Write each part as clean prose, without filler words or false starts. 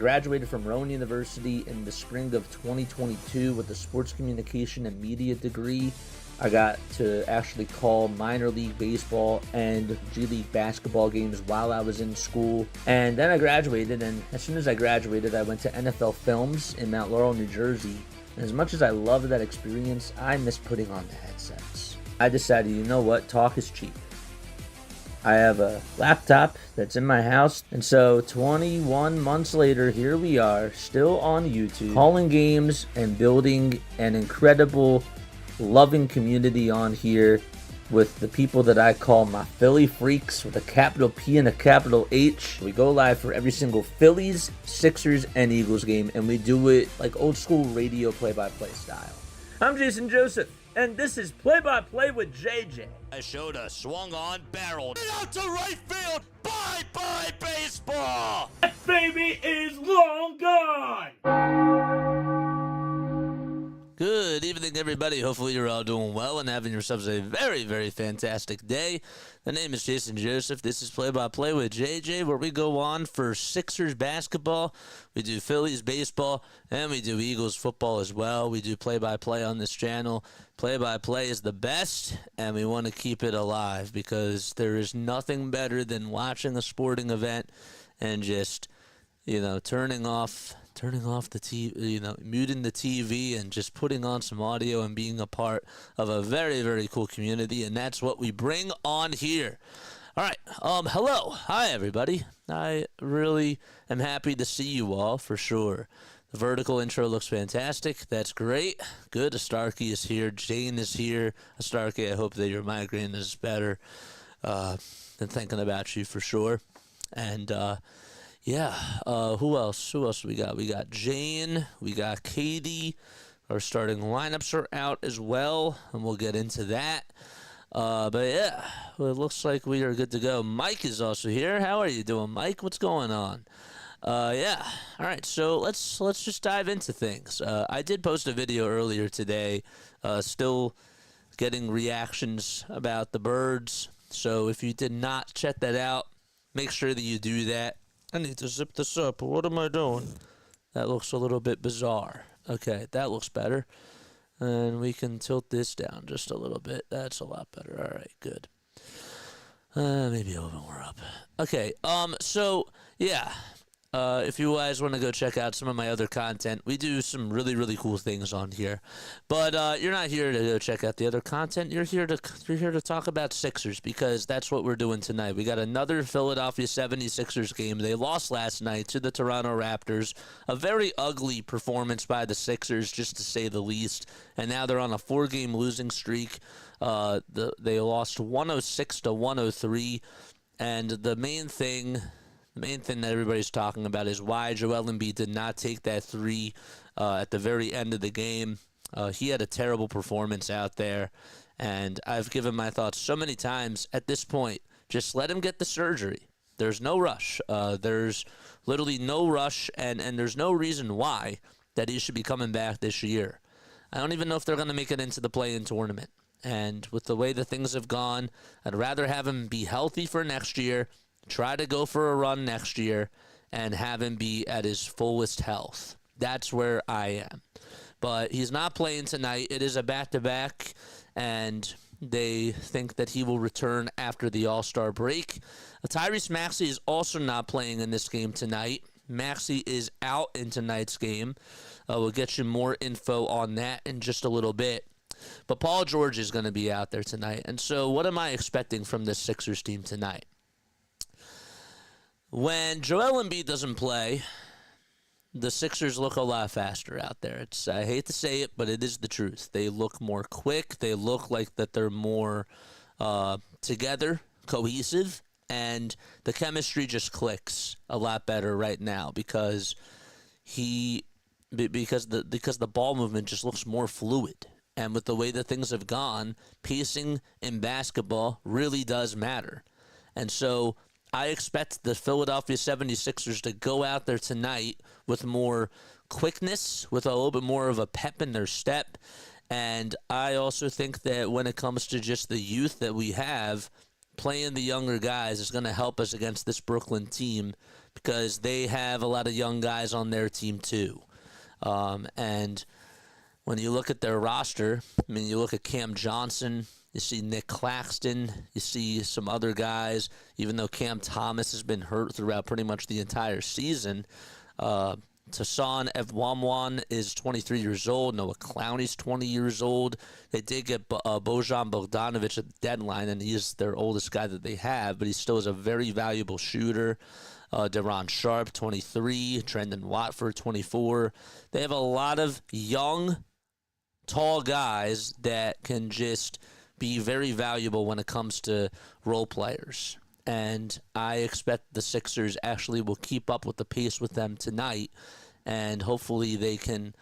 graduated from Rowan University in the spring of 2022 with a sports communication and media degree. I got to actually call minor league baseball and G League basketball games while I was in school. And then I graduated, and as soon as I graduated, I went to NFL Films in Mount Laurel, New Jersey. And as much as I loved that experience, I miss putting on the headsets. I decided, you know what, talk is cheap. I have a laptop that's in my house, and so 21 months later, here we are, still on YouTube, calling games and building an incredible, loving community on here with the people that I call my Philly freaks with a capital P and a capital H. We go live for every single Phillies, Sixers, and Eagles game, and we do it like old school radio play-by-play style. I'm Jason Joseph, and this is Play-by-Play with JJ. I showed a swung on barrel out to right field. Bye-bye baseball. That baby is long gone. Good evening, everybody. Hopefully you're all doing well and having yourselves a very, very fantastic day. The name is Jason Joseph. This is Play-by-Play with JJ, where we go on for Sixers basketball. We do Phillies baseball, and we do Eagles football as well. We do play-by-play on this channel. Play-by-play is the best, and we want to keep it alive because there is nothing better than watching a sporting event and just, turning off the TV, muting the TV and just putting on some audio and being a part of a very, very cool community, and that's what we bring on here. All right, hello. Hi, everybody. I really am happy to see you all, for sure. The vertical intro looks fantastic. That's great. Good. Astarkey is here. Jane is here. Astarkey, I hope that your migraine is better. Been thinking about you for sure. And, who else? Who else we got? We got Jane. We got Katie. Our starting lineups are out as well, and we'll get into that. It looks like we are good to go. Mike is also here. How are you doing, Mike? What's going on? All right, so let's just dive into things. I did post a video earlier today, still getting reactions about the birds. So if you did not check that out, make sure that you do that. I need to zip this up. What am I doing? That looks a little bit bizarre. Okay, that looks better. And we can tilt this down just a little bit. That's a lot better. All right, good. Maybe a little bit more up. Okay, if you guys want to go check out some of my other content, we do some really, really cool things on here. But you're not here to go check out the other content. You're here to talk about Sixers because that's what we're doing tonight. We got another Philadelphia 76ers game. They lost last night to the Toronto Raptors. A very ugly performance by the Sixers, just to say the least. And now they're on a 4-game losing streak. They lost 106-103. And the main thing that everybody's talking about is why Joel Embiid did not take that three at the very end of the game. He had a terrible performance out there, and I've given my thoughts so many times at this point. Just let him get the surgery. There's no rush. There's literally no rush, and there's no reason why that he should be coming back this year. I don't even know if they're going to make it into the play-in tournament. And with the way that things have gone, I'd rather have him be healthy for next year, try to go for a run next year, and have him be at his fullest health. That's where I am. But he's not playing tonight. It is a back-to-back, and they think that he will return after the All-Star break. Tyrese Maxey is also not playing in this game tonight. Maxey is out in tonight's game. We'll get you more info on that in just a little bit. But Paul George is going to be out there tonight. And so what am I expecting from this Sixers team tonight? When Joel Embiid doesn't play, the Sixers look a lot faster out there. I hate to say it, but it is the truth. They look more quick. They look like that they're more together, cohesive, and the chemistry just clicks a lot better right now because the ball movement just looks more fluid. And with the way that things have gone, pacing in basketball really does matter. And so I expect the Philadelphia 76ers to go out there tonight with more quickness, with a little bit more of a pep in their step. And I also think that when it comes to just the youth that we have, playing the younger guys is going to help us against this Brooklyn team because they have a lot of young guys on their team too. And when you look at their roster, I mean, you look at Cam Johnson, you see Nick Claxton, you see some other guys, even though Cam Thomas has been hurt throughout pretty much the entire season. Tassan Evwamwan is 23 years old. Noah Clowney's 20 years old. They did get Bojan Bogdanovic at the deadline, and he's their oldest guy that they have, but he still is a very valuable shooter. Deron Sharp, 23. Trendon Watford, 24. They have a lot of young, tall guys that can just be very valuable when it comes to role players. And I expect the Sixers actually will keep up with the pace with them tonight, and hopefully they can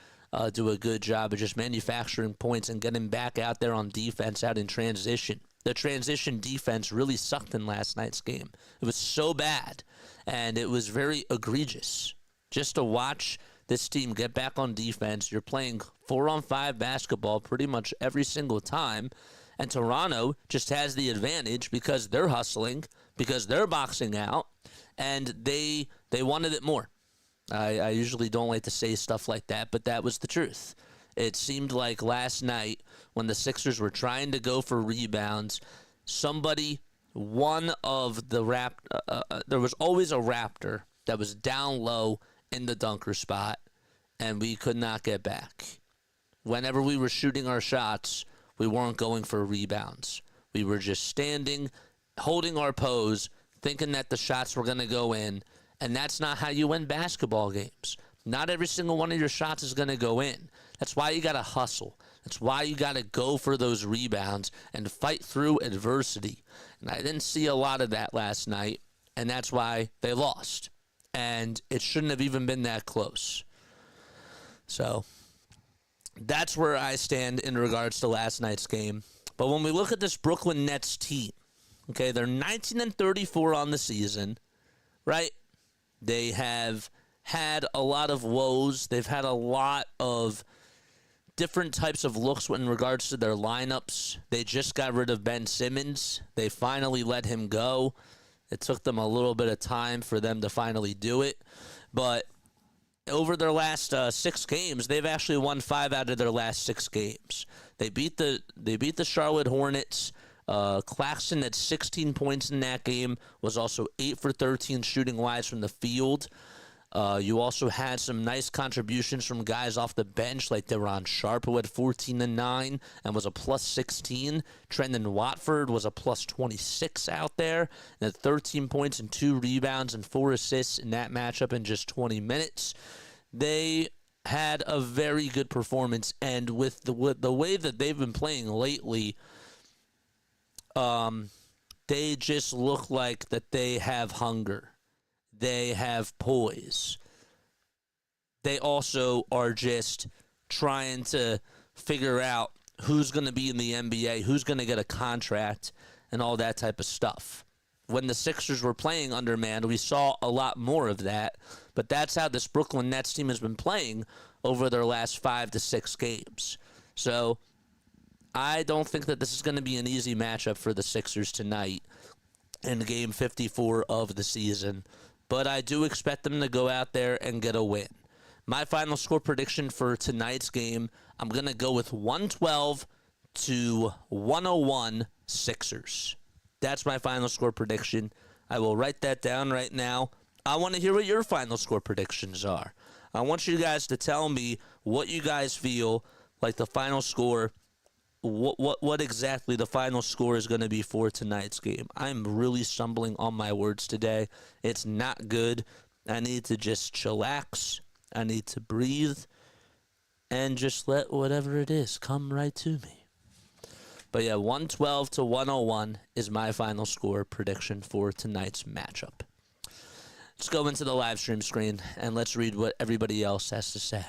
do a good job of just manufacturing points and getting back out there on defense out in transition. The transition defense really sucked in last night's game. It was so bad, and it was very egregious. Just to watch this team get back on defense, you're playing 4-on-5 basketball pretty much every single time, and Toronto just has the advantage because they're hustling, because they're boxing out, and they wanted it more. I usually don't like to say stuff like that, but that was the truth. It seemed like last night when the Sixers were trying to go for rebounds, one of the there was always a Raptor that was down low in the dunker spot, and we could not get back. Whenever we were shooting our shots, we weren't going for rebounds. We were just standing, holding our pose, thinking that the shots were going to go in, and that's not how you win basketball games. Not every single one of your shots is going to go in. That's why you got to hustle. That's why you got to go for those rebounds and fight through adversity. And I didn't see a lot of that last night, and that's why they lost. And it shouldn't have even been that close. So that's where I stand in regards to last night's game. But when we look at this Brooklyn Nets team, okay, they're 19-34 on the season, right? They have had a lot of woes. They've had a lot of different types of looks in regards to their lineups. They just got rid of Ben Simmons. They finally let him go. It took them a little bit of time for them to finally do it. But over their last 6 games, they've actually won 5 out of their last 6 games. They beat the Charlotte Hornets. Claxton had 16 points in that game, was also 8 for 13 shooting wise from the field. You also had some nice contributions from guys off the bench like Deron Sharp, who had 14 and 9 and was a plus 16. Trendon Watford was a plus 26 out there and had 13 points and 2 rebounds and 4 assists in that matchup in just 20 minutes. They had a very good performance, and with the way that they've been playing lately, they just look like that they have hunger. They have poise. They also are just trying to figure out who's going to be in the NBA, who's going to get a contract, and all that type of stuff. When the Sixers were playing undermanned, we saw a lot more of that, but that's how this Brooklyn Nets team has been playing over their last 5 to 6 games. So I don't think that this is going to be an easy matchup for the Sixers tonight in game 54 of the season. But I do expect them to go out there and get a win. My final score prediction for tonight's game, I'm going to go with 112 to 101 Sixers. That's my final score prediction. I will write that down right now. I want to hear what your final score predictions are. I want you guys to tell me what you guys feel like the final score, what exactly the final score is going to be for tonight's game. I'm really stumbling on my words today. It's not good. I need to just chillax. I need to breathe and just let whatever it is come right to me. But yeah, 112 to 101 is my final score prediction for tonight's matchup. Let's go into the live stream screen and let's read what everybody else has to say.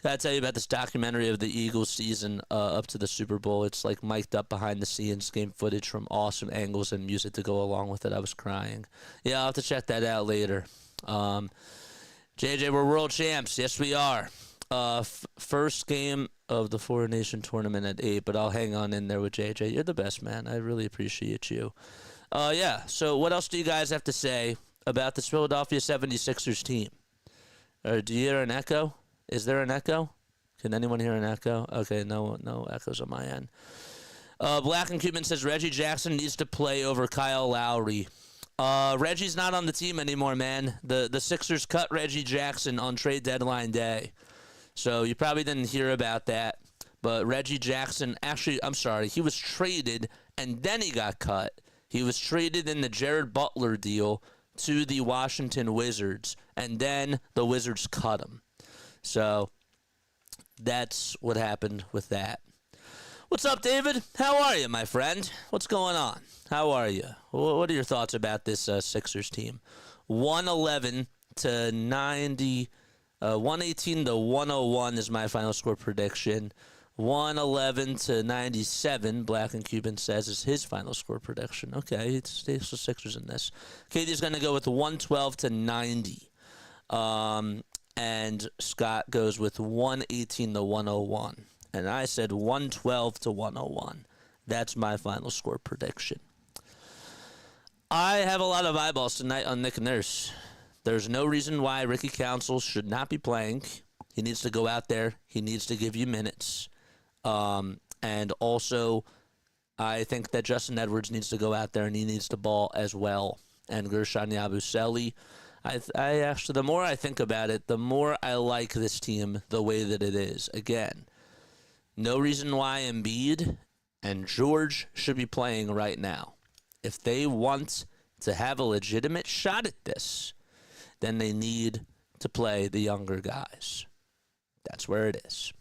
Gotta tell you about this documentary of the Eagles season up to the Super Bowl. It's like mic'd up behind the scenes, game footage from awesome angles and music to go along with it. I was crying. Yeah, I'll have to check that out later. JJ, we're world champs. Yes, we are. First game of the Four Nation tournament at 8, but I'll hang on in there with JJ. You're the best, man. I really appreciate you. Yeah, so what else do you guys have to say about this Philadelphia 76ers team? Do you hear an echo? Is there an echo? Can anyone hear an echo? Okay, no echoes on my end. Black and Cuban says Reggie Jackson needs to play over Kyle Lowry. Reggie's not on the team anymore, man. The Sixers cut Reggie Jackson on trade deadline day. So you probably didn't hear about that. But Reggie Jackson, actually, I'm sorry, he was traded and then he got cut. He was traded in the Jared Butler deal to the Washington Wizards, and then the Wizards cut him. So that's what happened with that. What's up, David? How are you, my friend? What's going on? How are you? What are your thoughts about this Sixers team? 111 to 90, 118 to 101 is my final score prediction. 111 to 97, Black and Cuban says, is his final score prediction. Okay, it's the Sixers in this. Katie's going to go with 112 to 90. And Scott goes with 118 to 101. And I said 112 to 101. That's my final score prediction. I have a lot of eyeballs tonight on Nick Nurse. There's no reason why Ricky Council should not be playing. He needs to go out there. He needs to give you minutes. And also, I think that Justin Edwards needs to go out there and he needs to ball as well. And Gershon Yabusele, I actually, the more I think about it, the more I like this team the way that it is. Again, no reason why Embiid and George should be playing right now. If they want to have a legitimate shot at this, then they need to play the younger guys. That's where it is.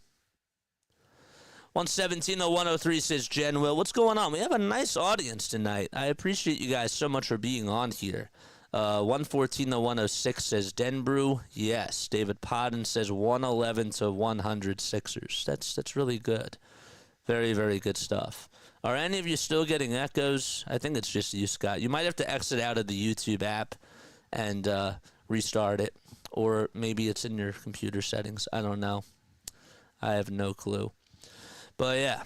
117 to 103 says Jen Will. What's going on? We have a nice audience tonight. I appreciate you guys so much for being on here. 114 to 106 says Denbrew. Yes. David Podden says 111 to 100 Sixers. That's really good. Very, very good stuff. Are any of you still getting echoes? I think it's just you, Scott. You might have to exit out of the YouTube app and restart it. Or maybe it's in your computer settings. I don't know. I have no clue. But yeah,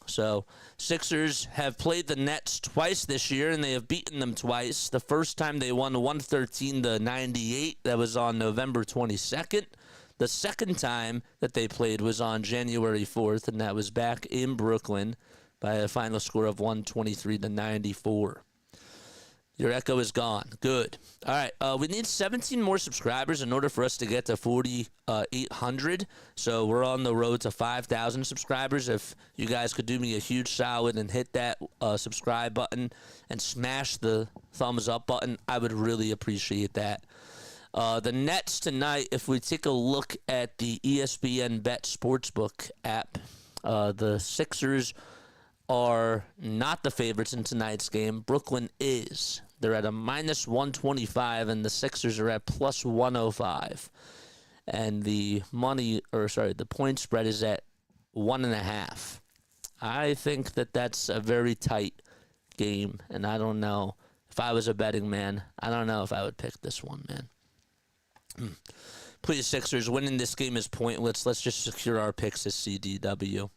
so Sixers have played the Nets twice this year, and they have beaten them twice. The first time they won 113 to 98. That was on November 22nd. The second time that they played was on January 4th, and that was back in Brooklyn by a final score of 123 to 94. Your echo is gone. Good. All right. We need 17 more subscribers in order for us to get to 4,800. So we're on the road to 5,000 subscribers. If you guys could do me a huge solid and hit that subscribe button and smash the thumbs up button, I would really appreciate that. The Nets tonight, if we take a look at the ESPN Bet Sportsbook app, the Sixers are not the favorites in tonight's game. Brooklyn is. They're at a minus 125, and the Sixers are at plus 105. And the point spread is at 1.5. I think that that's a very tight game, and I don't know. If I was a betting man, I don't know if I would pick this one, man. Please, Sixers, winning this game is pointless. Let's just secure our picks as CDW.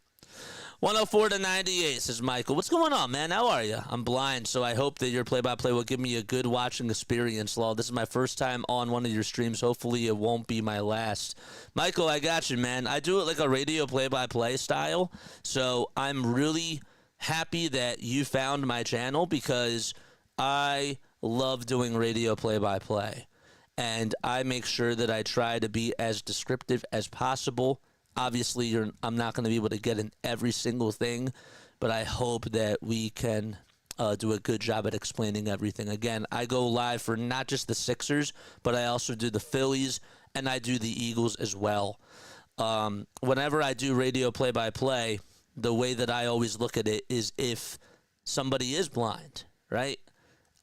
104 to 98 says Michael. What's going on, man? How are you? I'm blind, so I hope that your play-by-play will give me a good watching experience, Law. This is my first time on one of your streams. Hopefully it won't be my last. Michael, I got you, man. I do it like a radio play-by-play style, so I'm really happy that you found my channel because I love doing radio play-by-play, and I make sure that I try to be as descriptive as possible. Obviously, I'm not going to be able to get in every single thing, but I hope that we can do a good job at explaining everything. Again, I go live for not just the Sixers, but I also do the Phillies, and I do the Eagles as well. Whenever I do radio play-by-play, the way that I always look at it is if somebody is blind, right?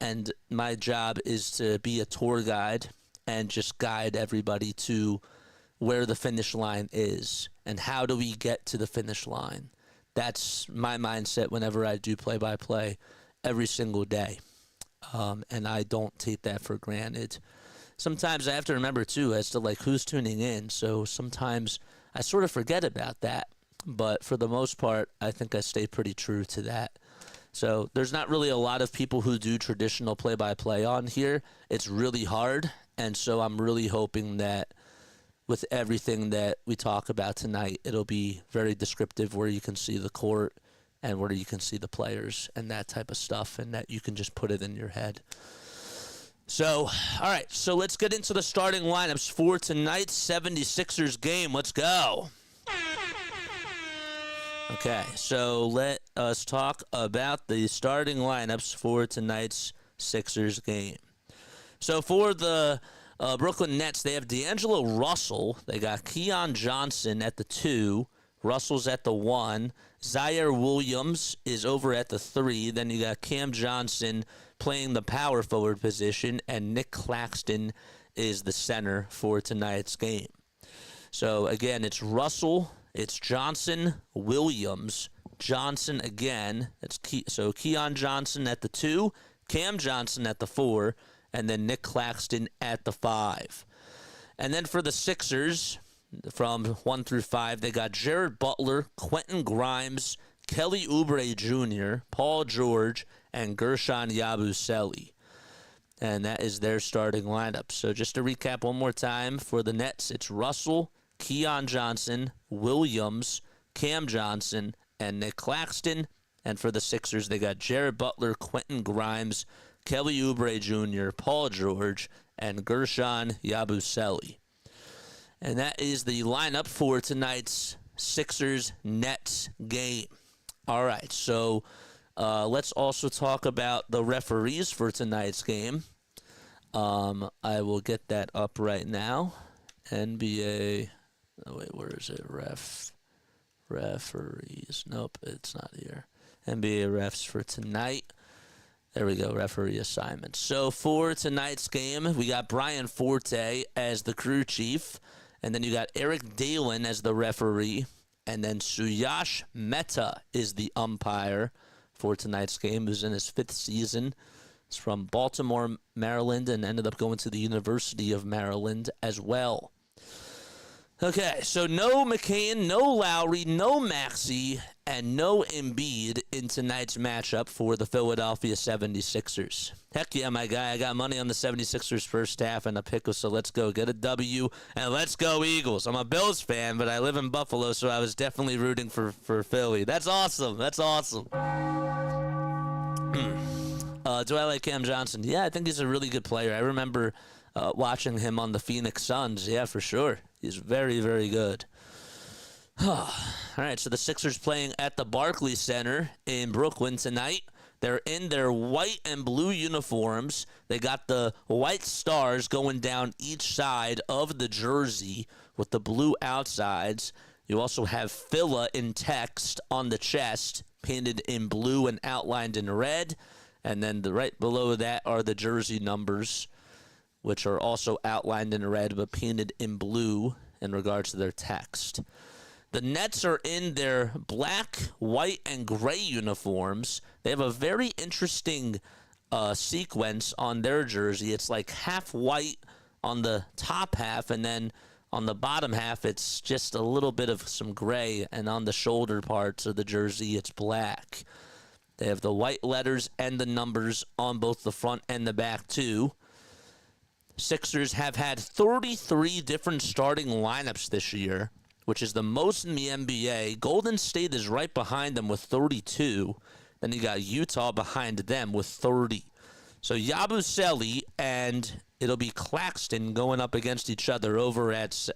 And my job is to be a tour guide and just guide everybody to where the finish line is and how do we get to the finish line. That's my mindset whenever I do play-by-play every single day. And I don't take that for granted. Sometimes I have to remember, too, as to, like, who's tuning in. So sometimes I sort of forget about that. But for the most part, I think I stay pretty true to that. So there's not really a lot of people who do traditional play-by-play on here. It's really hard, and so I'm really hoping that with everything that we talk about tonight, it'll be very descriptive where you can see the court and where you can see the players and that type of stuff, and that you can just put it in your head. So, all right, so let's get into the starting lineups for tonight's 76ers game. Let's go. Okay, so let us talk about the starting lineups for tonight's Sixers game. So for the Brooklyn Nets, they have D'Angelo Russell. They got Keon Johnson at the 2. Russell's at the 1. Zaire Williams is over at the 3. Then you got Cam Johnson playing the power forward position, and Nick Claxton is the center for tonight's game. So again, it's Russell, it's Johnson, Williams, Johnson again. So Keon Johnson at the 2, Cam Johnson at the 4, and then Nick Claxton at the 5. And then for the Sixers, from 1 through 5, they got Jared Butler, Quentin Grimes, Kelly Oubre Jr., Paul George, and Gershon Yabusele. And that is their starting lineup. So just to recap one more time, for the Nets, it's Russell, Keon Johnson, Williams, Cam Johnson, and Nick Claxton. And for the Sixers, they got Jared Butler, Quentin Grimes, Kelly Oubre Jr., Paul George, and Gershon Yabusele. And that is the lineup for tonight's Sixers-Nets game. All right, so let's also talk about the referees for tonight's game. I will get that up right now. NBA, oh wait, where is it? Referees. Nope, it's not here. NBA refs for tonight. There we go, referee assignments. So for tonight's game, we got Brian Forte as the crew chief, and then you got Eric Dalen as the referee, and then Suyash Mehta is the umpire for tonight's game, who's in his 5th season. He's from Baltimore, Maryland, and ended up going to the University of Maryland as well. Okay, so no McCain, no Lowry, no Maxey, and no Embiid in tonight's matchup for the Philadelphia 76ers. Heck yeah, my guy. I got money on the 76ers first half and a pick, so let's go get a W, and let's go Eagles. I'm a Bills fan, but I live in Buffalo, so I was definitely rooting for Philly. That's awesome. That's awesome. Do I like Cam Johnson? Yeah, I think he's a really good player. I remember watching him on the Phoenix Suns. Yeah, for sure. He's very, very good. All right, so the Sixers playing at the Barclays Center in Brooklyn tonight. They're in their white and blue uniforms. They got the white stars going down each side of the jersey with the blue outsides. You also have Phila in text on the chest, painted in blue and outlined in red. And then right below that are the jersey numbers, which are also outlined in red but painted in blue in regards to their text. The Nets are in their black, white, and gray uniforms. They have a very interesting sequence on their jersey. It's like half white on the top half, and then on the bottom half, it's just a little bit of some gray, and on the shoulder parts of the jersey, it's black. They have the white letters and the numbers on both the front and the back, too. Sixers have had 33 different starting lineups this year, which is the most in the NBA. Golden State is right behind them with 32. Then you got Utah behind them with 30. So Yabusele and it'll be Claxton going up against each other over at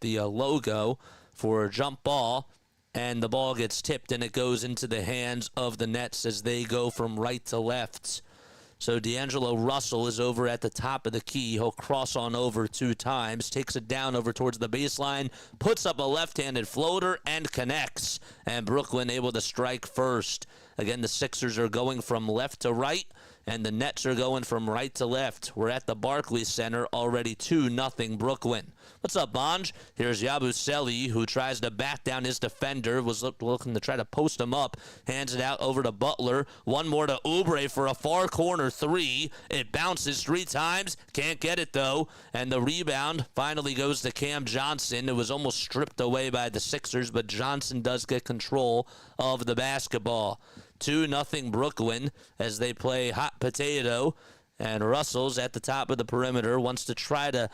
the logo for a jump ball. And the ball gets tipped and it goes into the hands of the Nets as they go from right to left. So D'Angelo Russell is over at the top of the key. He'll cross on over 2 times, takes it down over towards the baseline, puts up a left-handed floater, and connects. And Brooklyn able to strike first. Again, the Sixers are going from left to right, and the Nets are going from right to left. We're at the Barclays Center, already 2-0 Brooklyn. What's up, Bonj? Here's Yabusele, who tries to back down his defender, was looking to try to post him up, hands it out over to Butler. One more to Oubre for a far corner 3. It bounces 3 times, can't get it though, and the rebound finally goes to Cam Johnson. It was almost stripped away by the Sixers, but Johnson does get control of the basketball. 2-0 Brooklyn as they play hot potato. And Russell's at the top of the perimeter, wants to try to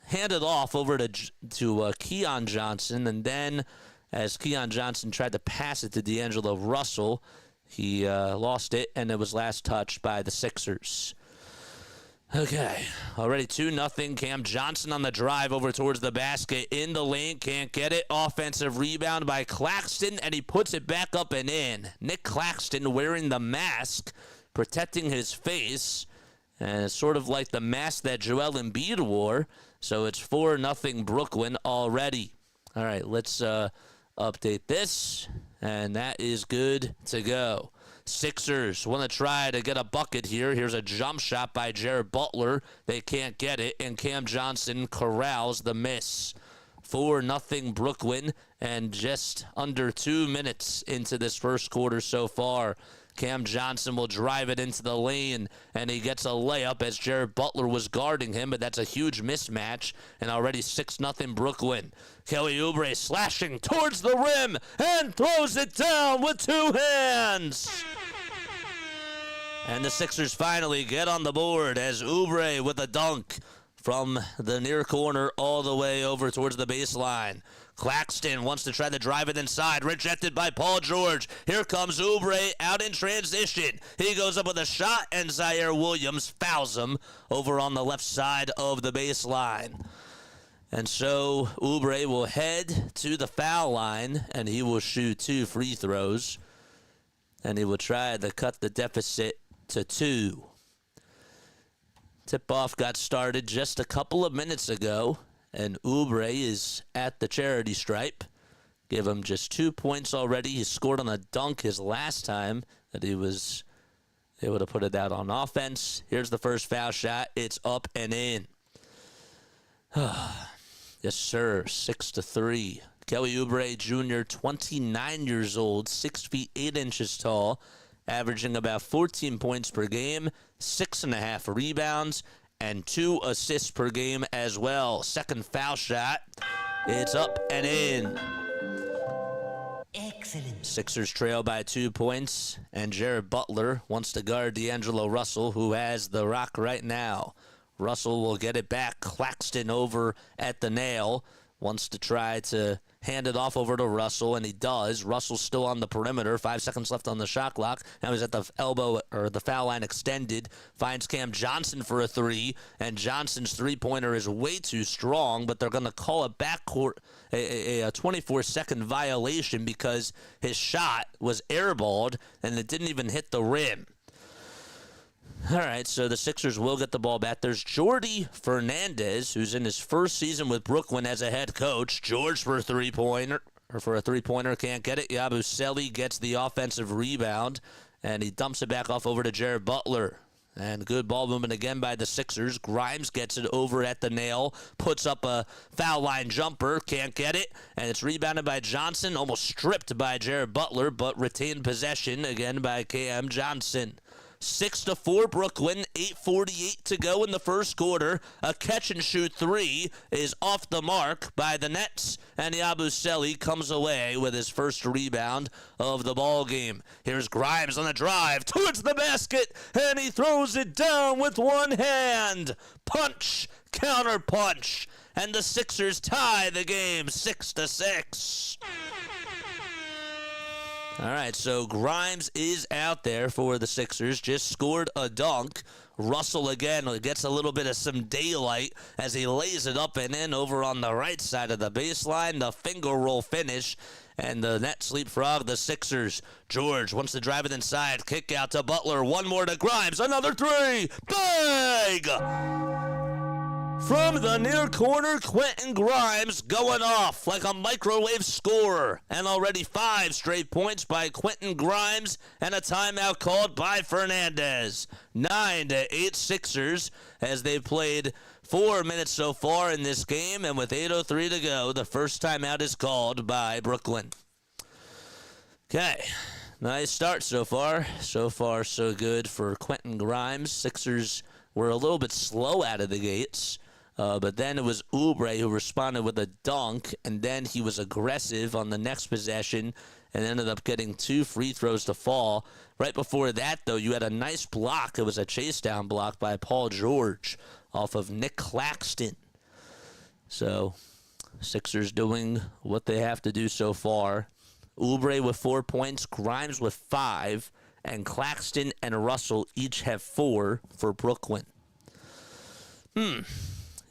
hand it off over to Keon Johnson. And then as Keon Johnson tried to pass it to D'Angelo Russell, he lost it, and it was last touched by the Sixers. Okay, already 2-0. Cam Johnson on the drive over towards the basket. In the lane, can't get it. Offensive rebound by Claxton, and he puts it back up and in. Nick Claxton wearing the mask, protecting his face, and it's sort of like the mask that Joel Embiid wore. So it's 4-0 Brooklyn already. All right, let's update this, and that is good to go. Sixers want to try to get a bucket here. Here's a jump shot by Jared Butler. They can't get it, and Cam Johnson corrals the miss. 4-0 Brooklyn, and just under 2 minutes into this first quarter so far. Cam Johnson will drive it into the lane, and he gets a layup as Jared Butler was guarding him, but that's a huge mismatch, and already 6-0 Brooklyn. Kelly Oubre slashing towards the rim and throws it down with 2 hands. And the Sixers finally get on the board as Oubre with a dunk from the near corner all the way over towards the baseline. Claxton wants to try to drive it inside, rejected by Paul George. Here comes Oubre out in transition. He goes up with a shot, and Zaire Williams fouls him over on the left side of the baseline. And so Oubre will head to the foul line, and he will shoot 2 free throws. And he will try to cut the deficit to 2. Tip-off got started just a couple of minutes ago, and Oubre is at the charity stripe. Give him just 2 points already. He scored on a dunk his last time that he was able to put it out on offense. Here's the first foul shot. It's up and in. Yes, sir. 6-3. Kelly Oubre Jr., 29 years old, 6 feet 8 inches tall, averaging about 14 points per game, 6.5 rebounds, and 2 assists per game as well. Second foul shot. It's up and in. Excellent. Sixers trail by 2 points, and Jared Butler wants to guard D'Angelo Russell, who has the rock right now. Russell will get it back. Claxton over at the nail. Wants to try to hand it off over to Russell, and he does. Russell's still on the perimeter. 5 seconds left on the shot clock. Now he's at the elbow, or the foul line extended. Finds Cam Johnson for a 3, and Johnson's three-pointer is way too strong, but they're going to call a backcourt, a 24-second violation because his shot was airballed, and it didn't even hit the rim. All right, so the Sixers will get the ball back. There's Jordi Fernandez, who's in his first season with Brooklyn as a head coach. George for a three-pointer, can't get it. Yabusele gets the offensive rebound, and he dumps it back off over to Jared Butler. And good ball movement again by the Sixers. Grimes gets it over at the nail, puts up a foul line jumper, can't get it, and it's rebounded by Johnson, almost stripped by Jared Butler, but retained possession again by Cam Johnson. 6-4 Brooklyn, 8:48 to go in the first quarter. A catch-and-shoot 3 is off the mark by the Nets, and Yabusele comes away with his first rebound of the ball game. Here's Grimes on the drive towards the basket, and he throws it down with one hand. Punch, counter punch, and the Sixers tie the game 6-6. All right, so Grimes is out there for the Sixers, just scored a dunk. Russell again gets a little bit of some daylight as he lays it up and in over on the right side of the baseline. The finger roll finish, and the Nets leapfrog the Sixers. George wants to drive it inside, kick out to Butler, one more to Grimes, another 3, big! From the near corner, Quentin Grimes going off like a microwave scorer. And already 5 straight points by Quentin Grimes and a timeout called by Fernandez. 9-8 Sixers as they've played 4 minutes so far in this game. And with 8:03 to go, the first timeout is called by Brooklyn. Okay, nice start so far. So far, so good for Quentin Grimes. Sixers were a little bit slow out of the gates. But then it was Oubre who responded with a dunk, and then he was aggressive on the next possession and ended up getting 2 free throws to fall. Right before that, though, you had a nice block. It was a chase down block by Paul George off of Nick Claxton. So Sixers doing what they have to do so far. Oubre with 4 points, Grimes with 5, and Claxton and Russell each have 4 for Brooklyn.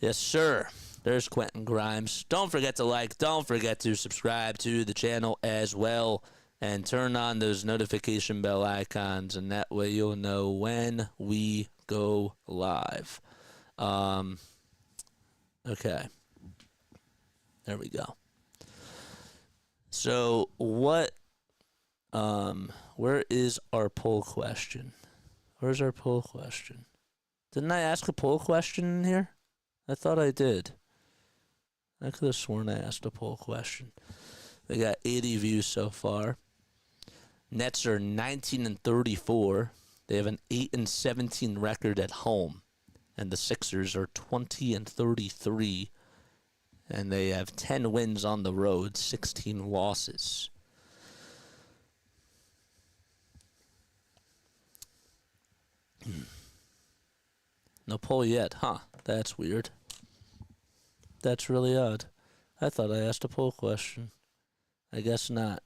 Yes, sir. There's Quentin Grimes. Don't forget to like. Don't forget to subscribe to the channel as well. And turn on those notification bell icons. And that way you'll know when we go live. Okay. There we go. So what, where is our poll question? Where's our poll question? Didn't I ask a poll question in here? I thought I did. I could have sworn I asked a poll question. We got 80 views so far. Nets are 19-34. They have an 8-17 record at home. And the Sixers are 20-33. And they have 10 wins on the road, 16 losses. No poll yet, huh? That's weird. That's really odd. I thought I asked a poll question. I guess not.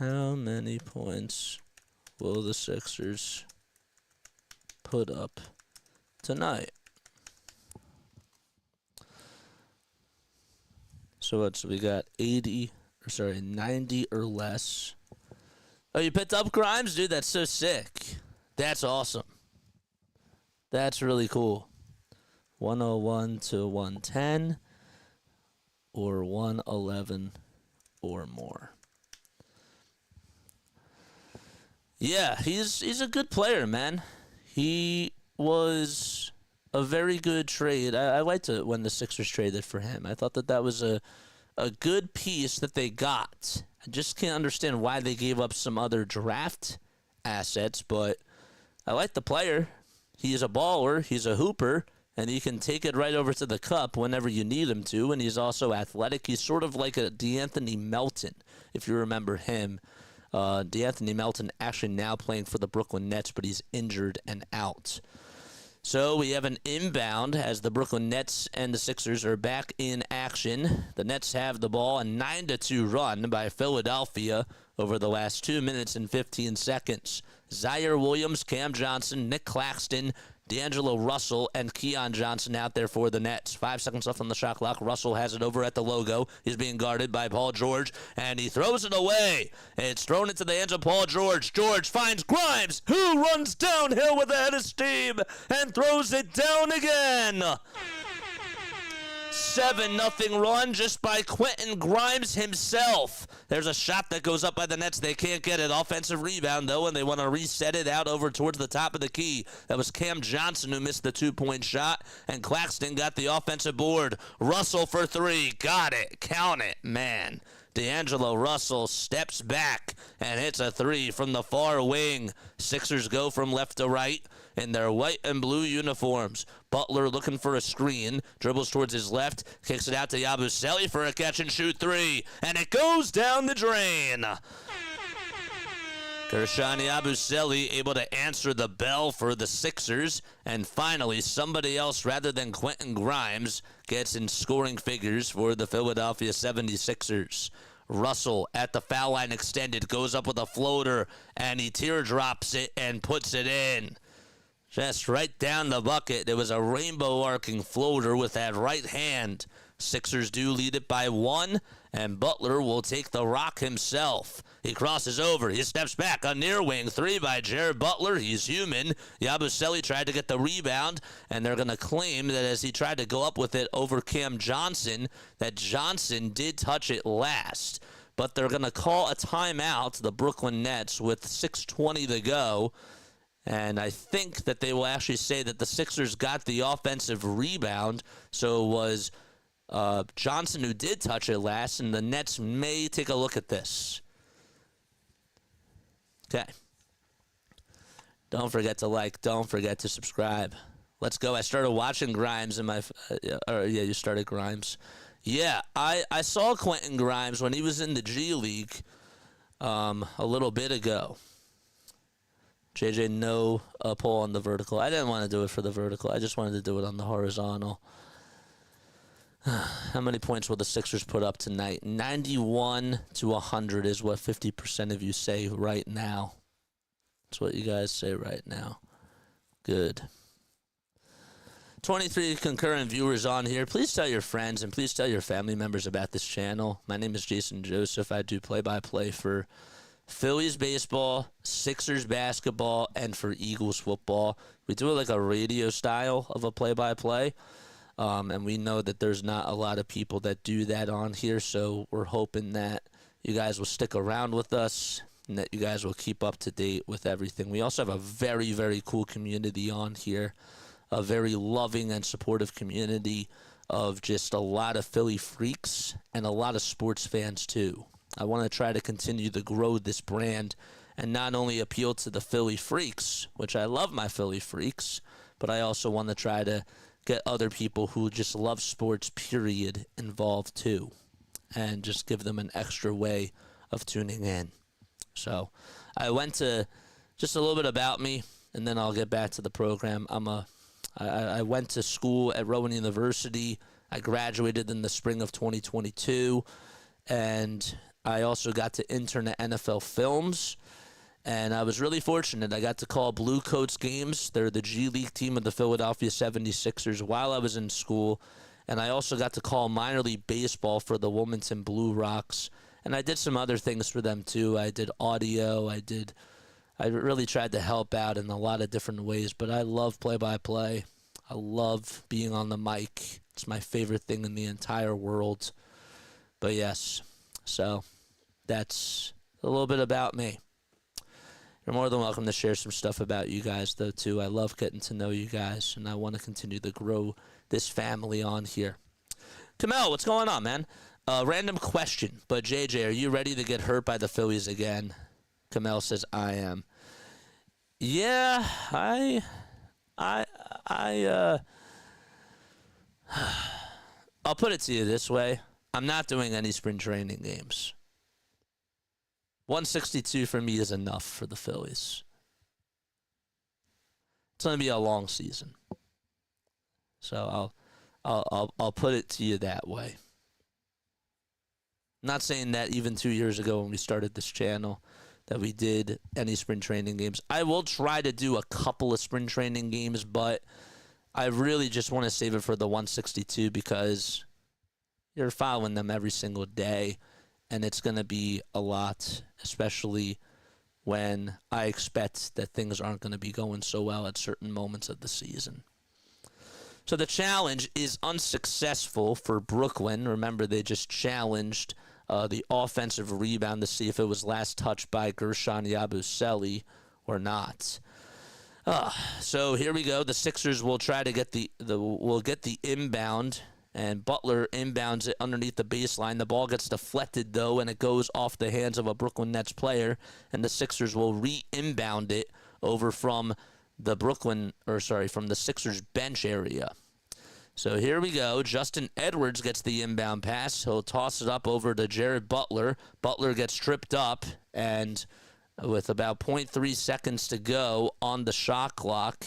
How many points will the Sixers put up tonight? So we got 90 or less. Oh, you picked up Grimes? Dude, that's so sick. That's awesome. That's really cool. 101 to 110 or 111 or more. Yeah, he's a good player, man. He was a very good trade. I liked it when the Sixers traded for him. I thought that was a good piece that they got. I just can't understand why they gave up some other draft assets, but I like the player. He's a baller. He's a hooper. And he can take it right over to the cup whenever you need him to. And he's also athletic. He's sort of like a DeAnthony Melton, if you remember him. DeAnthony Melton actually now playing for the Brooklyn Nets, but he's injured and out. So we have an inbound as the Brooklyn Nets and the Sixers are back in action. The Nets have the ball, a 9-2 run by Philadelphia over the last 2 minutes and 15 seconds. Zaire Williams, Cam Johnson, Nick Claxton, D'Angelo Russell, and Keon Johnson out there for the Nets. 5 seconds left on the shot clock. Russell has it over at the logo. He's being guarded by Paul George, and he throws it away. It's thrown into the hands of Paul George. George finds Grimes, who runs downhill with a head of steam and throws it down again. 7-0 run just by Quentin Grimes himself. There's a shot that goes up by the Nets. They can't get it. Offensive rebound, though, and they want to reset it out over towards the top of the key. That was Cam Johnson who missed the 2-point shot, and Claxton got the offensive board. Russell for 3. Got it. Count it, man. D'Angelo Russell steps back and hits a 3 from the far wing. Sixers go from left to right in their white and blue uniforms. Butler looking for a screen, dribbles towards his left, kicks it out to Yabusele for a catch-and-shoot 3, and it goes down the drain. Gershon Yabusele able to answer the bell for the Sixers, and finally somebody else rather than Quentin Grimes gets in scoring figures for the Philadelphia 76ers. Russell at the foul line extended, goes up with a floater, and he teardrops it and puts it in. Just right down the bucket. There was a rainbow arcing floater with that right hand. Sixers do lead it by 1, and Butler will take the rock himself. He crosses over. He steps back. A near wing 3 by Jared Butler. He's human. Yabusele tried to get the rebound, and they're going to claim that as he tried to go up with it over Cam Johnson, that Johnson did touch it last. But they're going to call a timeout, the Brooklyn Nets, with 6:20 to go. And I think that they will actually say that the Sixers got the offensive rebound, so it was Johnson who did touch it last, and the Nets may take a look at this. Okay. Don't forget to like. Don't forget to subscribe. Let's go. I started watching Grimes in my... you started Grimes. Yeah, I saw Quentin Grimes when he was in the G League. a little bit ago. JJ, no poll on the vertical. I didn't want to do it for the vertical. I just wanted to do it on the horizontal. How many points will the Sixers put up tonight? 91 to 100 is what 50% of you say right now. That's what you guys say right now. Good. 23 concurrent viewers on here. Please tell your friends and please tell your family members about this channel. My name is Jason Joseph. I do play-by-play for Phillies baseball, Sixers basketball, and for Eagles football. We do it like a radio style of a play-by-play. And we know that there's not a lot of people that do that on here, so we're hoping that you guys will stick around with us and that you guys will keep up to date with everything. We also have a very, very cool community on here, a very loving and supportive community of just a lot of Philly freaks and a lot of sports fans too. I want to try to continue to grow this brand and not only appeal to the Philly freaks, which I love my Philly freaks, but I also want to try to get other people who just love sports, period, involved too, and just give them an extra way of tuning in. So I went to just a little bit about me, and then I'll get back to the program. I went to school at Rowan University. I graduated in the spring of 2022, and I also got to intern at NFL Films. And I was really fortunate. I got to call Blue Coats games. They're the G League team of the Philadelphia 76ers while I was in school. And I also got to call minor league baseball for the Wilmington Blue Rocks. And I did some other things for them too. I did audio. I really tried to help out in a lot of different ways. But I love play-by-play. I love being on the mic. It's my favorite thing in the entire world. But yes, so that's a little bit about me. You're more than welcome to share some stuff about you guys, though, too. I love getting to know you guys, and I want to continue to grow this family on here. Kamel, what's going on, man? Random question, but JJ, are you ready to get hurt by the Phillies again? Kamel says, I am. Yeah, I'll put it to you this way. I'm not doing any spring training games. 162 for me is enough for the Phillies. It's going to be a long season. So I'll put it to you that way. I'm not saying that even 2 years ago when we started this channel that we did any spring training games. I will try to do a couple of spring training games, but I really just want to save it for the 162 because you're following them every single day. And it's going to be a lot, especially when I expect that things aren't going to be going so well at certain moments of the season. So the challenge is unsuccessful for Brooklyn. Remember, they just challenged the offensive rebound to see if it was last touched by Gershon Yabusele or not. So here we go. The Sixers will try to get the inbound. And Butler inbounds it underneath the baseline. The ball gets deflected, though, and it goes off the hands of a Brooklyn Nets player. And the Sixers will re-inbound it over from the Sixers bench area. So here we go. Justin Edwards gets the inbound pass. He'll toss it up over to Jared Butler. Butler gets tripped up, and with about 0.3 seconds to go on the shot clock,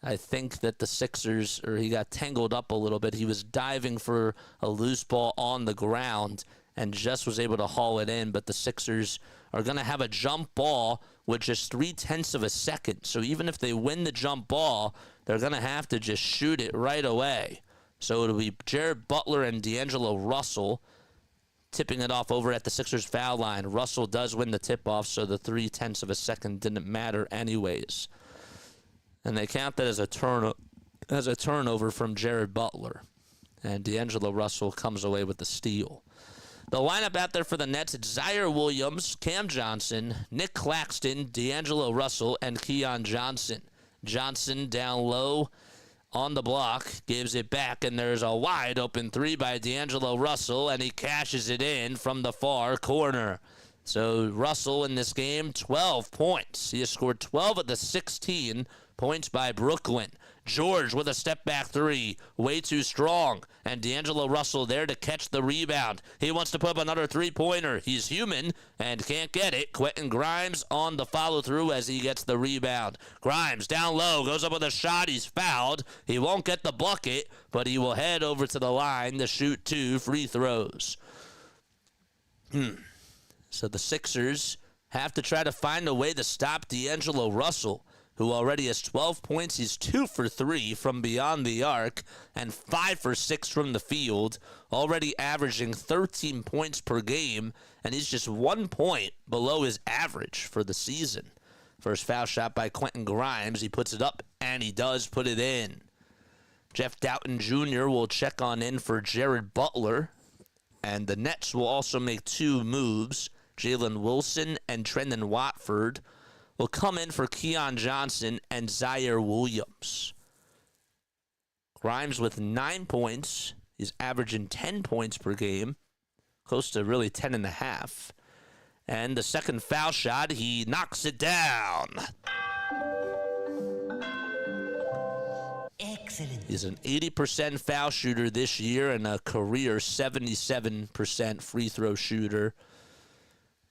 I think that the Sixers, or he got tangled up a little bit. He was diving for a loose ball on the ground and just was able to haul it in. But the Sixers are going to have a jump ball with just 0.3 of a second. So even if they win the jump ball, they're going to have to just shoot it right away. So it'll be Jared Butler and D'Angelo Russell tipping it off over at the Sixers foul line. Russell does win the tip-off, so the 0.3 of a second didn't matter anyways. And they count that as a turnover from Jared Butler. And D'Angelo Russell comes away with the steal. The lineup out there for the Nets, it's Zaire Williams, Cam Johnson, Nick Claxton, D'Angelo Russell, and Keon Johnson. Johnson down low on the block, gives it back, and there's a wide open three by D'Angelo Russell, and he cashes it in from the far corner. So Russell in this game, 12 points. He has scored 12 of the 16 points by Brooklyn. George with a step-back three, way too strong, and D'Angelo Russell there to catch the rebound. He wants to put up another three-pointer. He's human and can't get it. Quentin Grimes on the follow-through as he gets the rebound. Grimes down low, goes up with a shot. He's fouled. He won't get the bucket, but he will head over to the line to shoot 2 free throws. So the Sixers have to try to find a way to stop D'Angelo Russell, who already has 12 points. He's 2 for 3 from beyond the arc and 5 for 6 from the field, already averaging 13 points per game, and he's just 1 point below his average for the season. First foul shot by Quentin Grimes. He puts it up, and he does put it in. Jeff Doughton Jr. will check on in for Jared Butler, and the Nets will also make 2 moves. Jalen Wilson and Trendon Watford will come in for Keon Johnson and Zaire Williams. Grimes with 9 points. He's averaging 10 points per game, close to really 10.5. And the second foul shot, he knocks it down. Excellent. He's an 80% foul shooter this year and a career 77% free throw shooter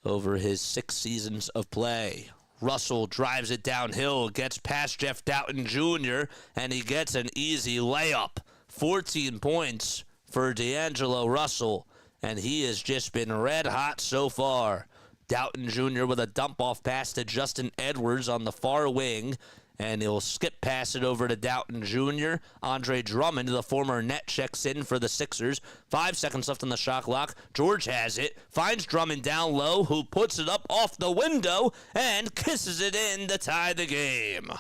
over his 6 seasons of play. Russell drives it downhill, gets past Jeff Doughton Jr., and he gets an easy layup. 14 points for D'Angelo Russell, and he has just been red hot so far. Doughton Jr. with a dump-off pass to Justin Edwards on the far wing, and he'll skip pass it over to Doughton Jr. Andre Drummond, the former Net, checks in for the Sixers. 5 seconds left on the shot clock. George has it, finds Drummond down low, who puts it up off the window and kisses it in to tie the game.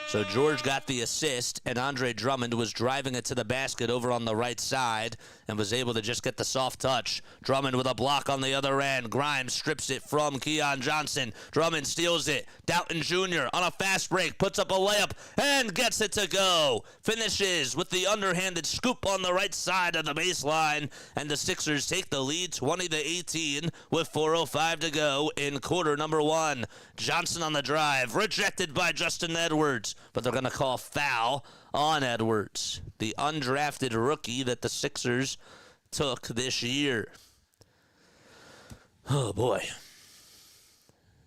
So George got the assist, and Andre Drummond was driving it to the basket over on the right side and was able to just get the soft touch. Drummond with a block on the other end. Grimes strips it from Keon Johnson. Drummond steals it. Doughton Jr. on a fast break puts up a layup and gets it to go. Finishes with the underhanded scoop on the right side of the baseline, and the Sixers take the lead 20-18 with 4:05 to go in quarter number 1. Johnson on the drive, rejected by Justin Edwards, but they're going to call foul on Edwards, the undrafted rookie that the Sixers took this year. Oh, boy.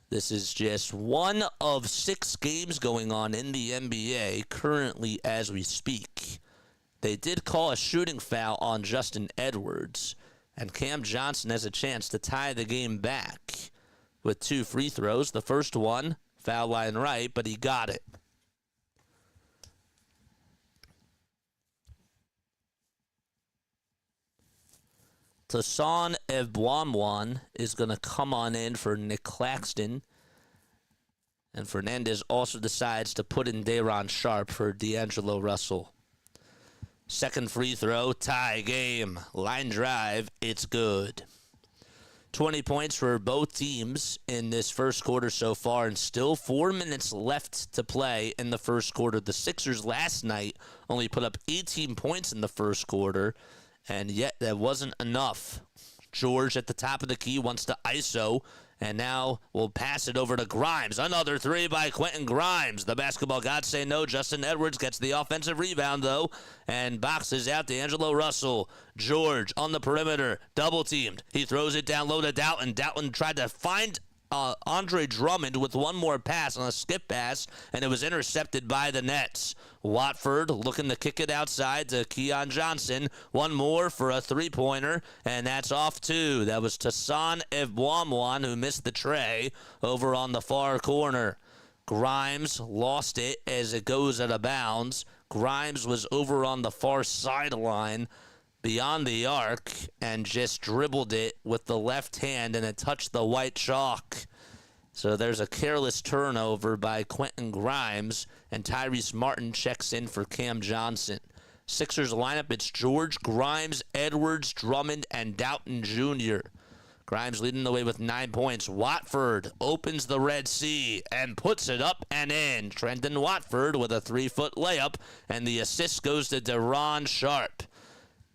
This is just one of 6 games going on in the NBA currently as we speak. They did call a shooting foul on Justin Edwards, and Cam Johnson has a chance to tie the game back with 2 free throws. The first one, foul line right, but he got it. Tassan Ebwamwan is going to come on in for Nick Claxton. And Fernandez also decides to put in Day'Ron Sharpe for D'Angelo Russell. Second free throw, tie game. Line drive, it's good. 20 points for both teams in this first quarter so far, and still 4 minutes left to play in the first quarter. The Sixers last night only put up 18 points in the first quarter, and yet that wasn't enough. George at the top of the key wants to ISO, and now we'll pass it over to Grimes. Another 3 by Quentin Grimes. The basketball gods say no. Justin Edwards gets the offensive rebound, though, and boxes out D'Angelo Russell. George on the perimeter, double-teamed. He throws it down low to Doughton. Doughton tried to find Andre Drummond with one more pass on a skip pass, and it was intercepted by the Nets. Watford looking to kick it outside to Keon Johnson. One more for a 3-pointer, and that's off 2. That was Tassan Ebwamwan who missed the tray over on the far corner. Grimes lost it as it goes out of bounds. Grimes was over on the far sideline beyond the arc and just dribbled it with the left hand, and it touched the white chalk. So there's a careless turnover by Quentin Grimes, and Tyrese Martin checks in for Cam Johnson. Sixers lineup, it's George, Grimes, Edwards, Drummond, and Doughton Jr. Grimes leading the way with 9 points. Watford opens the Red Sea and puts it up and in. Trendon Watford with a 3-foot layup, and the assist goes to Day'Ron Sharpe.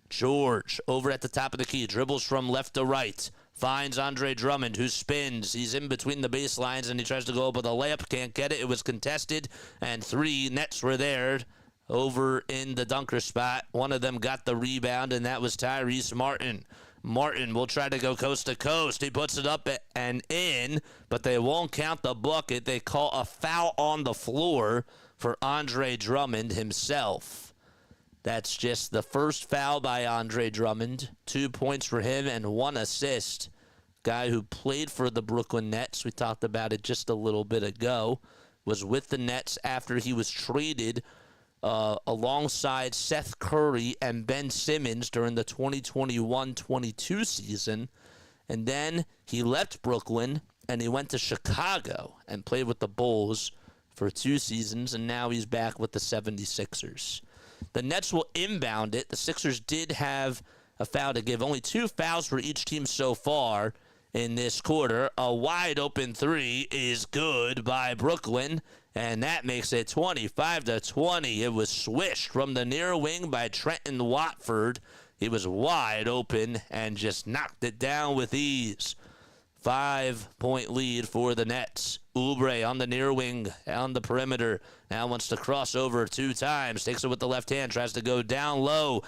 George over at the top of the key, dribbles from left to right, finds Andre Drummond, who spins. He's in between the baselines, and he tries to go up with a layup. Can't get it. It was contested, and 3 Nets were there over in the dunker spot. One of them got the rebound, and that was Tyrese Martin. Martin will try to go coast to coast. He puts it up and in, but they won't count the bucket. They call a foul on the floor for Andre Drummond himself. That's just the first foul by Andre Drummond. 2 points for him and 1 assist. Guy who played for the Brooklyn Nets, we talked about it just a little bit ago, was with the Nets after he was traded alongside Seth Curry and Ben Simmons during the 2021-22 season. And then he left Brooklyn and he went to Chicago and played with the Bulls for 2 seasons, and now he's back with the 76ers. The Nets will inbound it. The Sixers did have a foul to give. Only 2 fouls for each team so far in this quarter. A wide open 3 is good by Brooklyn, and that makes it 25-20. It was swished from the near wing by Trenton Watford. He was wide open and just knocked it down with ease. 5-point lead for the Nets. Oubre on the near wing, on the perimeter. Now wants to cross over 2 times. Takes it with the left hand. Tries to go down low.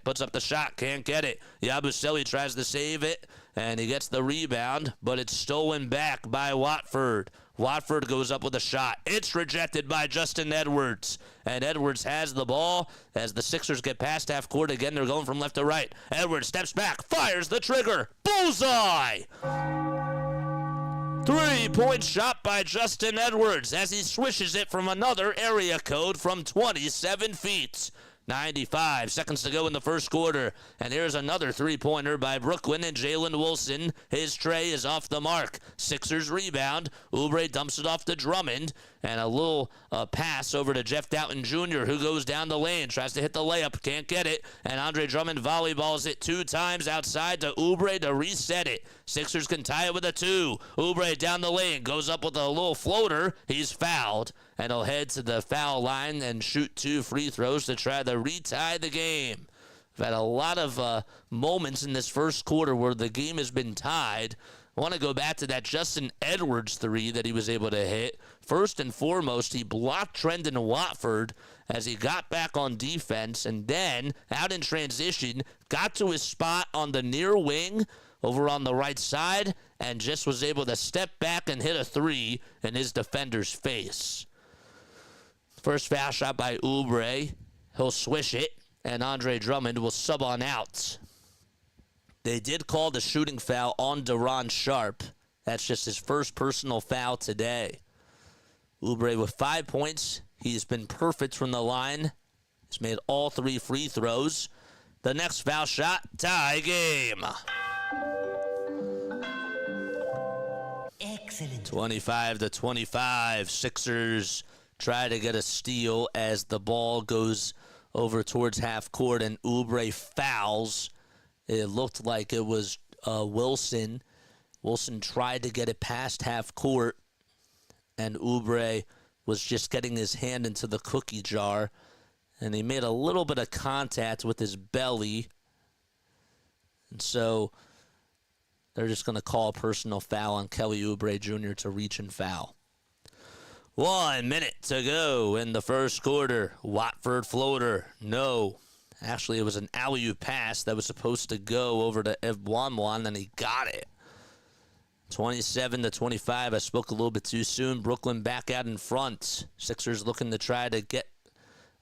Puts up the shot. Can't get it. Yabusele tries to save it, and he gets the rebound, but it's stolen back by Watford. Watford goes up with a shot. It's rejected by Justin Edwards. And Edwards has the ball as the Sixers get past half court. Again, they're going from left to right. Edwards steps back, fires the trigger. Bullseye! 3-point shot by Justin Edwards as he swishes it from another area code from 27 feet. 95 seconds to go in the first quarter. And here's another 3-pointer by Brooklyn and Jalen Wilson. His tray is off the mark. Sixers rebound. Oubre dumps it off to Drummond. And a little pass over to Jeff Doughton Jr., who goes down the lane. Tries to hit the layup. Can't get it. And Andre Drummond volleyballs it 2 times outside to Oubre to reset it. Sixers can tie it with a 2. Oubre down the lane. Goes up with a little floater. He's fouled. And he'll head to the foul line and shoot 2 free throws to try to retie the game. We've had a lot of moments in this first quarter where the game has been tied. I want to go back to that Justin Edwards 3 that he was able to hit. First and foremost, he blocked Trenton Watford as he got back on defense, and then out in transition, got to his spot on the near wing over on the right side, and just was able to step back and hit a 3 in his defender's face. First foul shot by Oubre. He'll swish it, and Andre Drummond will sub on out. They did call the shooting foul on Deron Sharp. That's just his first personal foul today. Oubre with 5 points. He's been perfect from the line. He's made all 3 free throws. The next foul shot, tie game. Excellent. 25-25. Sixers try to get a steal as the ball goes over towards half court and Oubre fouls. It looked like it was Wilson. Wilson tried to get it past half court, and Oubre was just getting his hand into the cookie jar, and he made a little bit of contact with his belly. And so they're just going to call a personal foul on Kelly Oubre Jr. to reach and foul. 1 minute to go in the first quarter. Watford floater. No. Actually, it was an alley-oop pass that was supposed to go over to Ebwanwan, and he got it. 27-25. I spoke a little bit too soon. Brooklyn back out in front. Sixers looking to try to get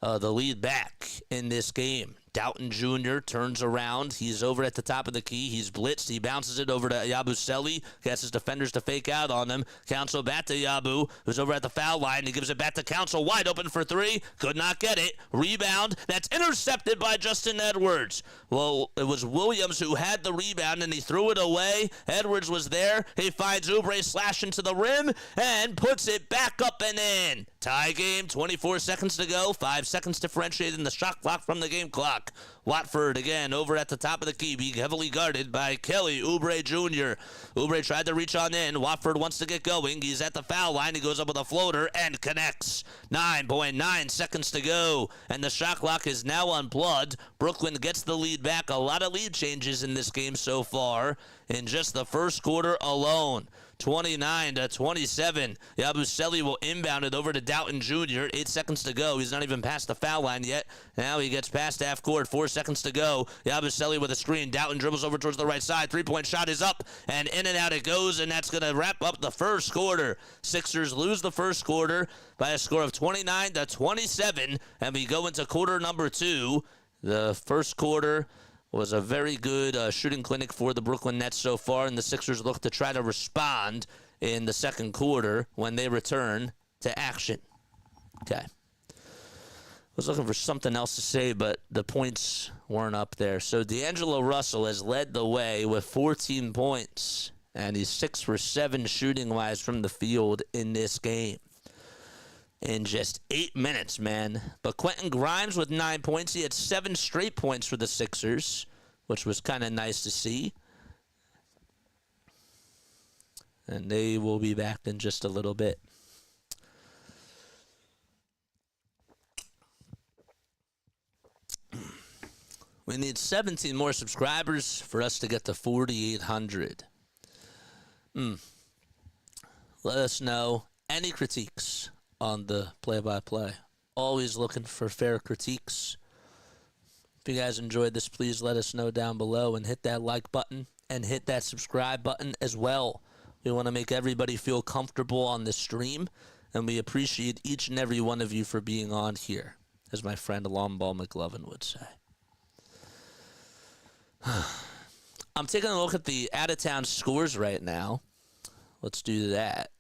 the lead back in this game. Doughton Jr. turns around. He's over at the top of the key. He's blitzed. He bounces it over to Yabusele. Gets his defenders to fake out on him. Council back to Yabu, who's over at the foul line. He gives it back to Council. Wide open for 3. Could not get it. Rebound. That's intercepted by Justin Edwards. Well, it was Williams who had the rebound, and he threw it away. Edwards was there. He finds Oubre slashing to the rim and puts it back up and in. Tie game. 24 seconds to go. 5 seconds differentiated in the shot clock from the game clock. block. Watford again over at the top of the key, being heavily guarded by Kelly Oubre Jr. Oubre tried to reach on in. Watford wants to get going. He's at the foul line. He goes up with a floater and connects. 9.9 seconds to go, and the shot clock is now unplugged. Brooklyn gets the lead back. A lot of lead changes in this game so far in just the first quarter alone. 29-27. Yabusele will inbound it over to Doughton Jr. 8 seconds to go. He's not even past the foul line yet. Now he gets past half court. 4 seconds to go. Yabusele with a screen. Doughton dribbles over towards the right side. Three-point shot is up, and in and out it goes, and that's going to wrap up the first quarter. Sixers lose the first quarter by a score of 29-27, and we go into quarter number 2. The first quarter was a very good shooting clinic for the Brooklyn Nets so far, and the Sixers look to try to respond in the second quarter when they return to action. Okay. I was looking for something else to say, but the points weren't up there. So D'Angelo Russell has led the way with 14 points, and he's 6 for 7 shooting-wise from the field in this game. In just 8 minutes, man. But Quentin Grimes with 9 points. He had 7 straight points for the Sixers, which was kind of nice to see. And they will be back in just a little bit. We need 17 more subscribers for us to get to 4,800. Let us know any critiques on the play-by-play. Always looking for fair critiques. If you guys enjoyed this, please let us know down below and hit that like button and hit that subscribe button as well. We want to make everybody feel comfortable on this stream, and we appreciate each and every one of you for being on here, as my friend Lomball McLovin would say. I'm taking a look at the out-of-town scores right now. Let's do that.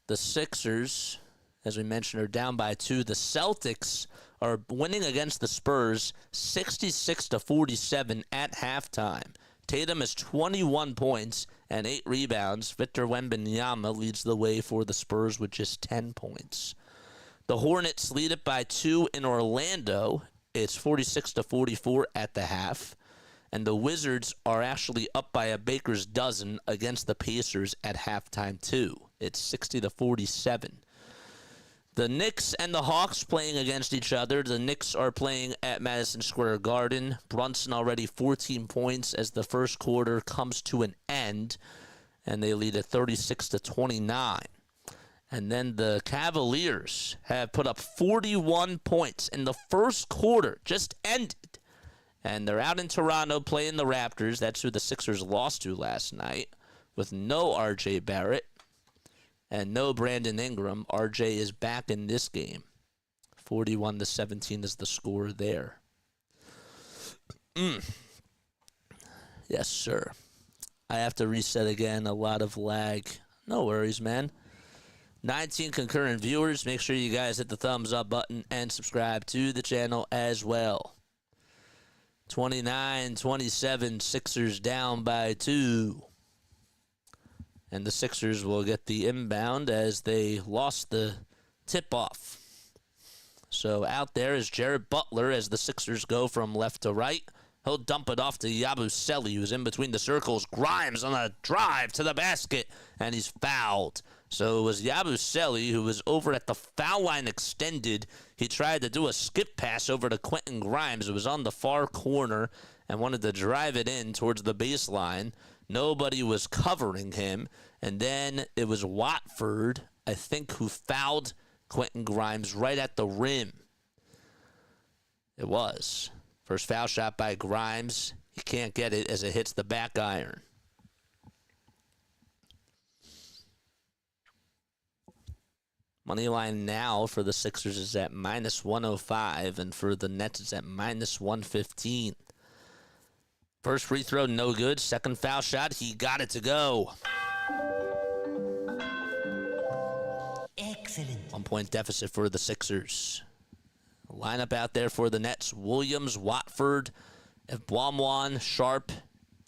The Sixers, as we mentioned, are down by 2. The Celtics are winning against the Spurs 66-47 at halftime. Tatum has 21 points and 8 rebounds. Victor Wembanyama leads the way for the Spurs with just 10 points. The Hornets lead it by 2 in Orlando. It's 46-44 at the half. And the Wizards are actually up by a baker's dozen against the Pacers at halftime too. It's 60-47. The Knicks and the Hawks playing against each other. The Knicks are playing at Madison Square Garden. Brunson already 14 points as the first quarter comes to an end, and they lead at 36-29. And then the Cavaliers have put up 41 points in the first quarter, just ended. And they're out in Toronto playing the Raptors. That's who the Sixers lost to last night, with no R.J. Barrett and no Brandon Ingram. R.J. is back in this game. 41-17 is the score there. Yes, sir. I have to reset again. A lot of lag. No worries, man. 19 concurrent viewers. Make sure you guys hit the thumbs up button and subscribe to the channel as well. 29-27, Sixers down by 2. And the Sixers will get the inbound as they lost the tip-off. So out there is Jared Butler as the Sixers go from left to right. He'll dump it off to Yabusele, who's in between the circles. Grimes on a drive to the basket, and he's fouled. So it was Yabusele who was over at the foul line extended. He tried to do a skip pass over to Quentin Grimes. It was on the far corner and wanted to drive it in towards the baseline. Nobody was covering him. And then it was Watford, I think, who fouled Quentin Grimes right at the rim. It was. First foul shot by Grimes. He can't get it as it hits the back iron. Money line now for the Sixers is at -105, and for the Nets it's at -115. First free throw, no good. Second foul shot, he got it to go. Excellent. 1-point deficit for the Sixers. Lineup out there for the Nets: Williams, Watford, Baumholtz, Sharp,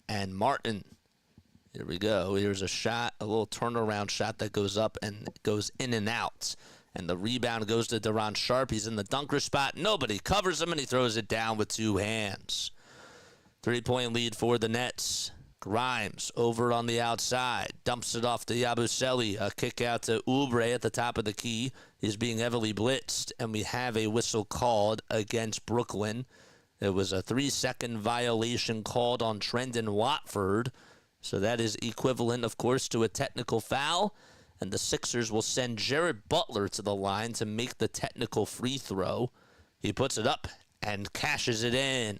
and Martin. Here we go. Here's a shot, a little turnaround shot that goes up and goes in and out. And the rebound goes to Deron Sharp. He's in the dunker spot. Nobody covers him, and he throws it down with two hands. 3-point lead for the Nets. Grimes over on the outside. Dumps it off to Yabusele. A kick out to Oubre at the top of the key. He's being heavily blitzed, and we have a whistle called against Brooklyn. It was a 3-second violation called on Trendon Watford. So that is equivalent, of course, to a technical foul. And the Sixers will send Jared Butler to the line to make the technical free throw. He puts it up and cashes it in.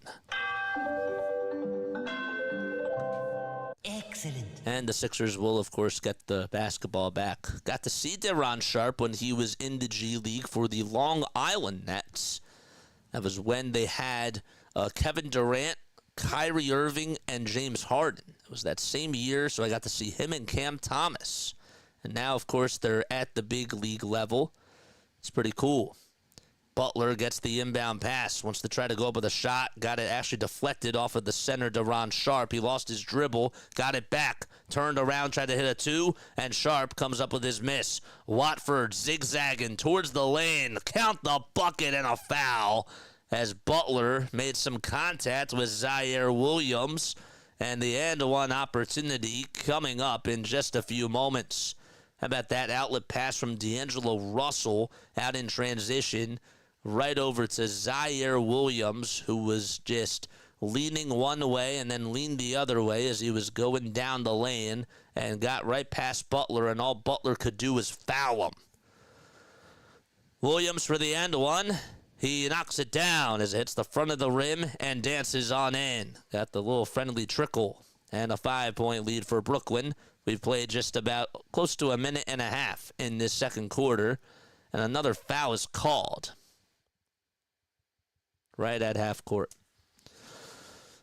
Excellent. And the Sixers will, of course, get the basketball back. Got to see Deron Sharp when he was in the G League for the Long Island Nets. That was when they had Kevin Durant, Kyrie Irving, and James Harden. It was that same year, so I got to see him and Cam Thomas. And now, of course, they're at the big league level. It's pretty cool. Butler gets the inbound pass, wants to try to go up with a shot, got it actually deflected off of the center, Deron Sharp. He lost his dribble, got it back, turned around, tried to hit a two, and Sharp comes up with his miss. Watford zigzagging towards the lane, count the bucket, and a foul as Butler made some contact with Zaire Williams, and the and-one opportunity coming up in just a few moments. How about that outlet pass from D'Angelo Russell out in transition, right over to Zaire Williams, who was just leaning one way and then leaned the other way as he was going down the lane and got right past Butler, and all Butler could do was foul him. Williams for the end one. He knocks it down as it hits the front of the rim and dances on in. Got the little friendly trickle and a 5-point lead for Brooklyn. We've played just about close to a minute and a half in this second quarter, and another foul is called right at half court.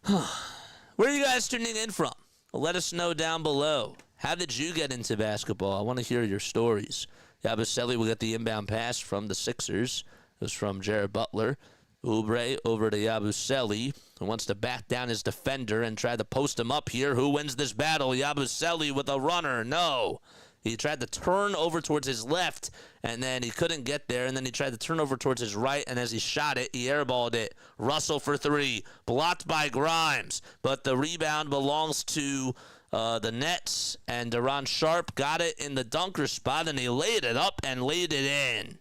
Where are you guys tuning in from? Let us know down below. How did you get into basketball? I want to hear your stories. Yabusele will get the inbound pass from the Sixers. It was from Jared Butler. Oubre over to Yabusele, who wants to back down his defender and try to post him up here. Who wins this battle? Yabusele with a runner. No. He tried to turn over towards his left, and then he couldn't get there, and then he tried to turn over towards his right, and as he shot it, he airballed it. Russell for three, blocked by Grimes, but the rebound belongs to the Nets, and Deron Sharp got it in the dunker spot, and he laid it up and laid it in.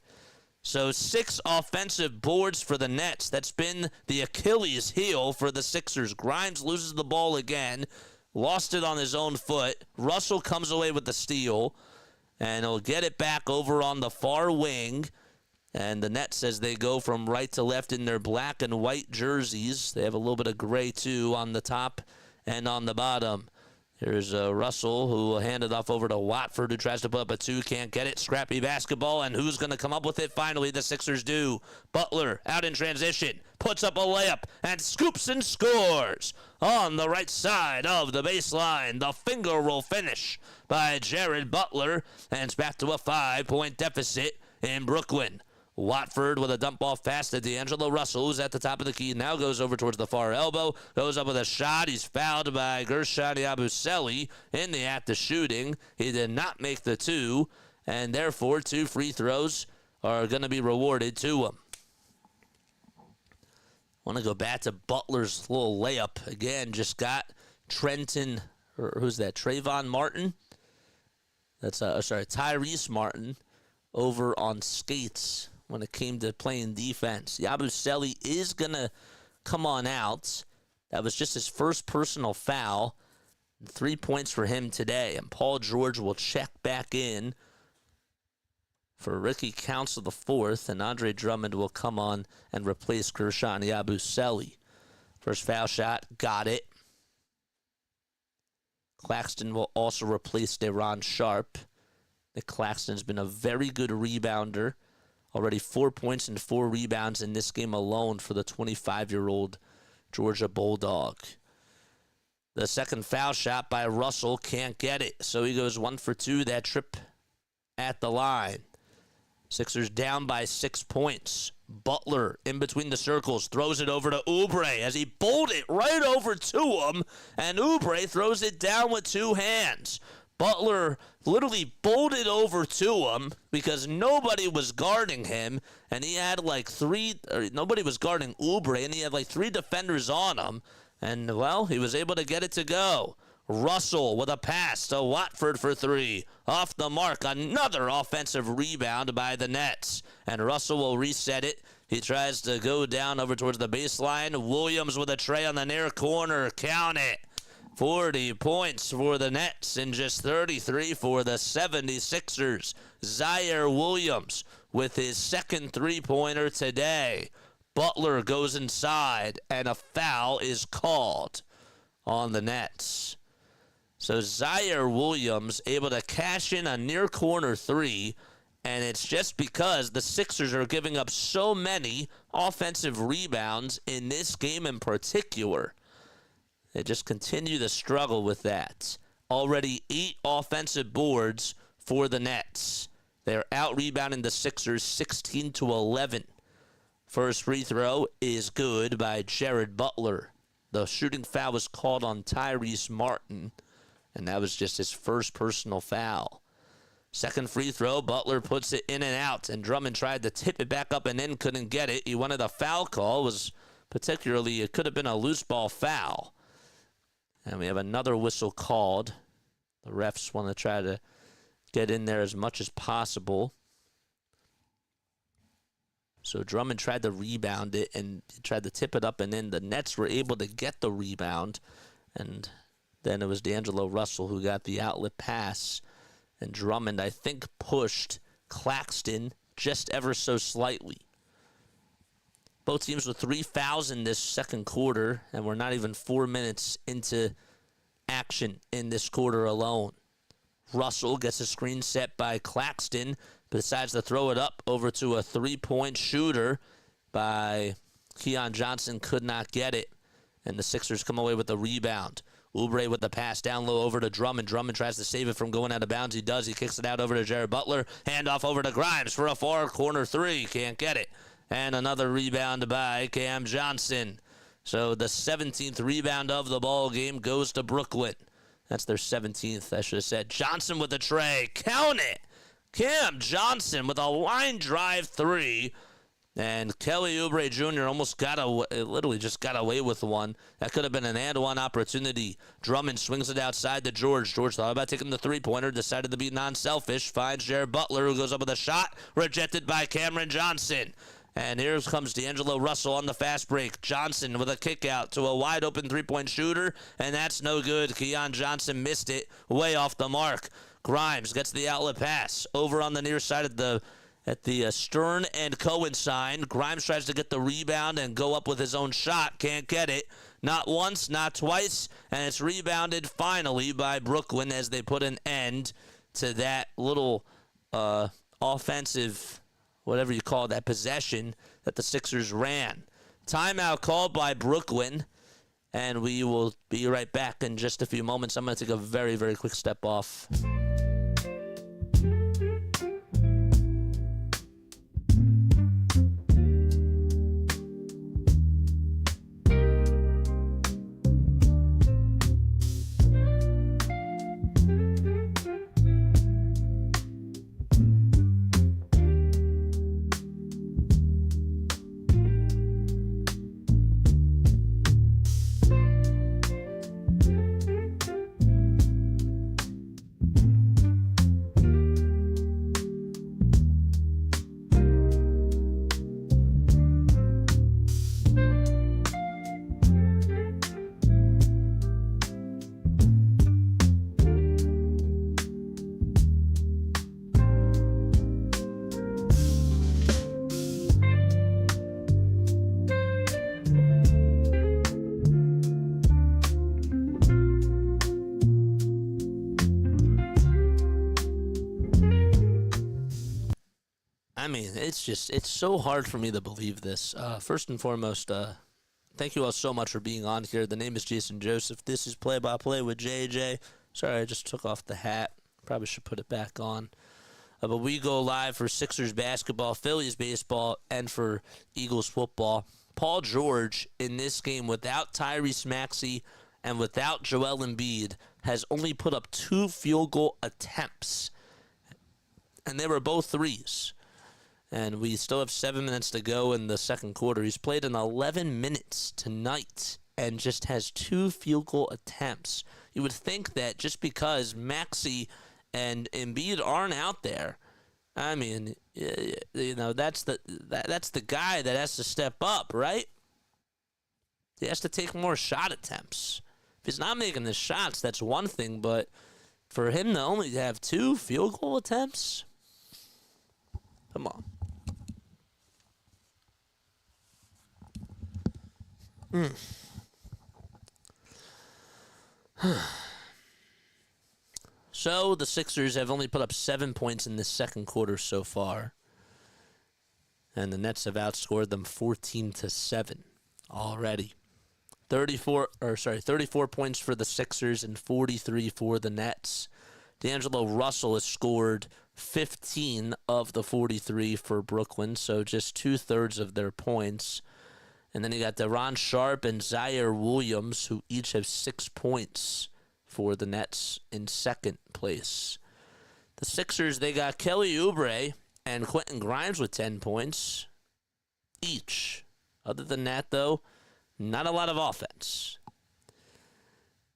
So 6 offensive boards for the Nets. That's been the Achilles heel for the Sixers. Grimes loses the ball again. Lost it on his own foot. Russell comes away with the steal, and he'll get it back over on the far wing. And the Nets, as they go from right to left in their black and white jerseys, they have a little bit of gray, too, on the top and on the bottom. Here's Russell, who will hand it off over to Watford, who tries to put up a two, can't get it. Scrappy basketball, and who's going to come up with it? Finally, the Sixers do. Butler, out in transition, puts up a layup, and scoops and scores on the right side of the baseline. The finger roll finish by Jared Butler, and it's back to a 5-point deficit in Brooklyn. Watford with a dump off pass to D'Angelo Russell, who's at the top of the key, now goes over towards the far elbow, goes up with a shot. He's fouled by Gershon Yabusele in the act of shooting. He did not make the two, and therefore 2 free throws are going to be rewarded to him. Want to go back to Butler's little layup. Again, just got Trenton, or who's that, Trayvon Martin? That's, Tyrese Martin over on skates when it came to playing defense. Yabusele is going to come on out. That was just his first personal foul. 3 points for him today. And Paul George will check back in for Ricky Council IV, and Andre Drummond will come on and replace Gershon Yabusele. First foul shot, got it. Claxton will also replace Deron Sharp. Nick Claxton's been a very good rebounder. Already 4 points and 4 rebounds in this game alone for the 25-year-old Georgia Bulldog. The second foul shot by Russell, can't get it. So he goes 1 for 2, that trip at the line. Sixers down by 6 points. Butler in between the circles, throws it over to Oubre as he bowled it right over to him, and Oubre throws it down with 2 hands. Butler literally bolted over to him because nobody was guarding him, and he had like nobody was guarding Oubre, and he had like 3 defenders on him, and, well, he was able to get it to go. Russell with a pass to Watford for 3. Off the mark, another offensive rebound by the Nets, and Russell will reset it. He tries to go down over towards the baseline. Williams with a tray on the near corner. Count it. 40 points for the Nets and just 33 for the 76ers. Zaire Williams with his second three-pointer today. Butler goes inside, and a foul is called on the Nets. So Zaire Williams able to cash in a near-corner 3, and it's just because the Sixers are giving up so many offensive rebounds in this game in particular. They just continue to struggle with that. Already 8 offensive boards for the Nets. They're out-rebounding the Sixers 16-11. First free throw is good by Jared Butler. The shooting foul was called on Tyrese Martin, and that was just his first personal foul. Second free throw, Butler puts it in and out, and Drummond tried to tip it back up and in, couldn't get it. He wanted a foul call. It could have been a loose ball foul. And we have another whistle called. The refs want to try to get in there as much as possible. So Drummond tried to rebound it and tried to tip it up and in. The Nets were able to get the rebound. And then it was D'Angelo Russell who got the outlet pass. And Drummond, I think, pushed Claxton just ever so slightly. Both teams with 3 fouls in this second quarter, and we're not even 4 minutes into action in this quarter alone. Russell gets a screen set by Claxton, but decides to throw it up over to a 3-point shooter by Keon Johnson. Could not get it, and the Sixers come away with the rebound. Oubre with the pass down low over to Drummond. Drummond tries to save it from going out of bounds. He does. He kicks it out over to Jared Butler. Handoff over to Grimes for a far corner 3. Can't get it. And another rebound by Cam Johnson. So the 17th rebound of the ball game goes to Brooklyn. That's their 17th, I should have said. Johnson with the tray. Count it. Cam Johnson with a line drive 3. And Kelly Oubre Jr. literally just got away with one. That could have been an and-one opportunity. Drummond swings it outside to George. George thought about taking the three-pointer, decided to be non-selfish, finds Jared Butler, who goes up with a shot, rejected by Cameron Johnson. And here comes D'Angelo Russell on the fast break. Johnson with a kick out to a wide-open three-point shooter, and that's no good. Keon Johnson missed it way off the mark. Grimes gets the outlet pass over on the near side of at the Stern and Cohen sign. Grimes tries to get the rebound and go up with his own shot. Can't get it. Not once, not twice. And it's rebounded finally by Brooklyn as they put an end to that little offensive, whatever you call that, possession that the Sixers ran. Timeout called by Brooklyn. And we will be right back in just a few moments. I'm going to take a very, very quick step off. I mean, it's so hard for me to believe this. First and foremost, thank you all so much for being on here. The name is Jason Joseph. This is Play by Play with JJ. Sorry, I just took off the hat. Probably should put it back on. But we go live for Sixers basketball, Phillies baseball, and for Eagles football. Paul George in this game without Tyrese Maxey and without Joel Embiid has only put up 2 field goal attempts, and they were both threes. And we still have 7 minutes to go in the second quarter. He's played in 11 minutes tonight and just has 2 field goal attempts. You would think that just because Maxey and Embiid aren't out there, I mean, you know, that's the guy that has to step up, right? He has to take more shot attempts. If he's not making the shots, that's one thing, but for him to only have 2 field goal attempts, come on. So the Sixers have only put up 7 points in this second quarter so far, and the Nets have outscored them 14-7 already. 34 points for the Sixers and 43 for the Nets. D'Angelo Russell has scored 15 of the 43 for Brooklyn, so just 2/3 of their points. And then you got Deron Sharp and Zaire Williams, who each have 6 points for the Nets in second place. The Sixers, they got Kelly Oubre and Quentin Grimes with 10 points each. Other than that, though, not a lot of offense.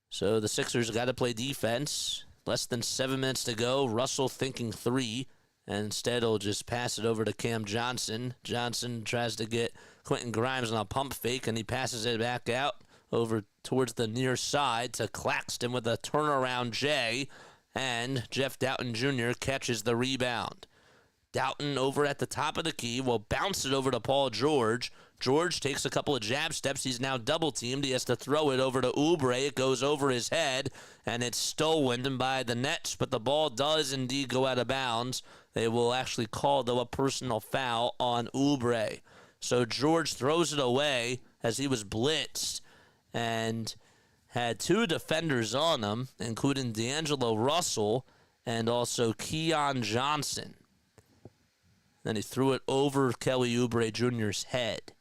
So the Sixers got to play defense. Less than 7 minutes to go. Russell thinking 3. And instead, he'll just pass it over to Cam Johnson. Johnson tries to get Quentin Grimes on a pump fake, and he passes it back out over towards the near side to Claxton with a turnaround J. And Jeff Doughton Jr. catches the rebound. Doughton over at the top of the key will bounce it over to Paul George. George takes a couple of jab steps. He's now double-teamed. He has to throw it over to Oubre. It goes over his head, and it's stolen by the Nets, but the ball does indeed go out of bounds. They will actually call, though, a personal foul on Oubre. So George throws it away as he was blitzed and had 2 defenders on him, including D'Angelo Russell and also Keon Johnson. Then he threw it over Kelly Oubre Jr.'s head.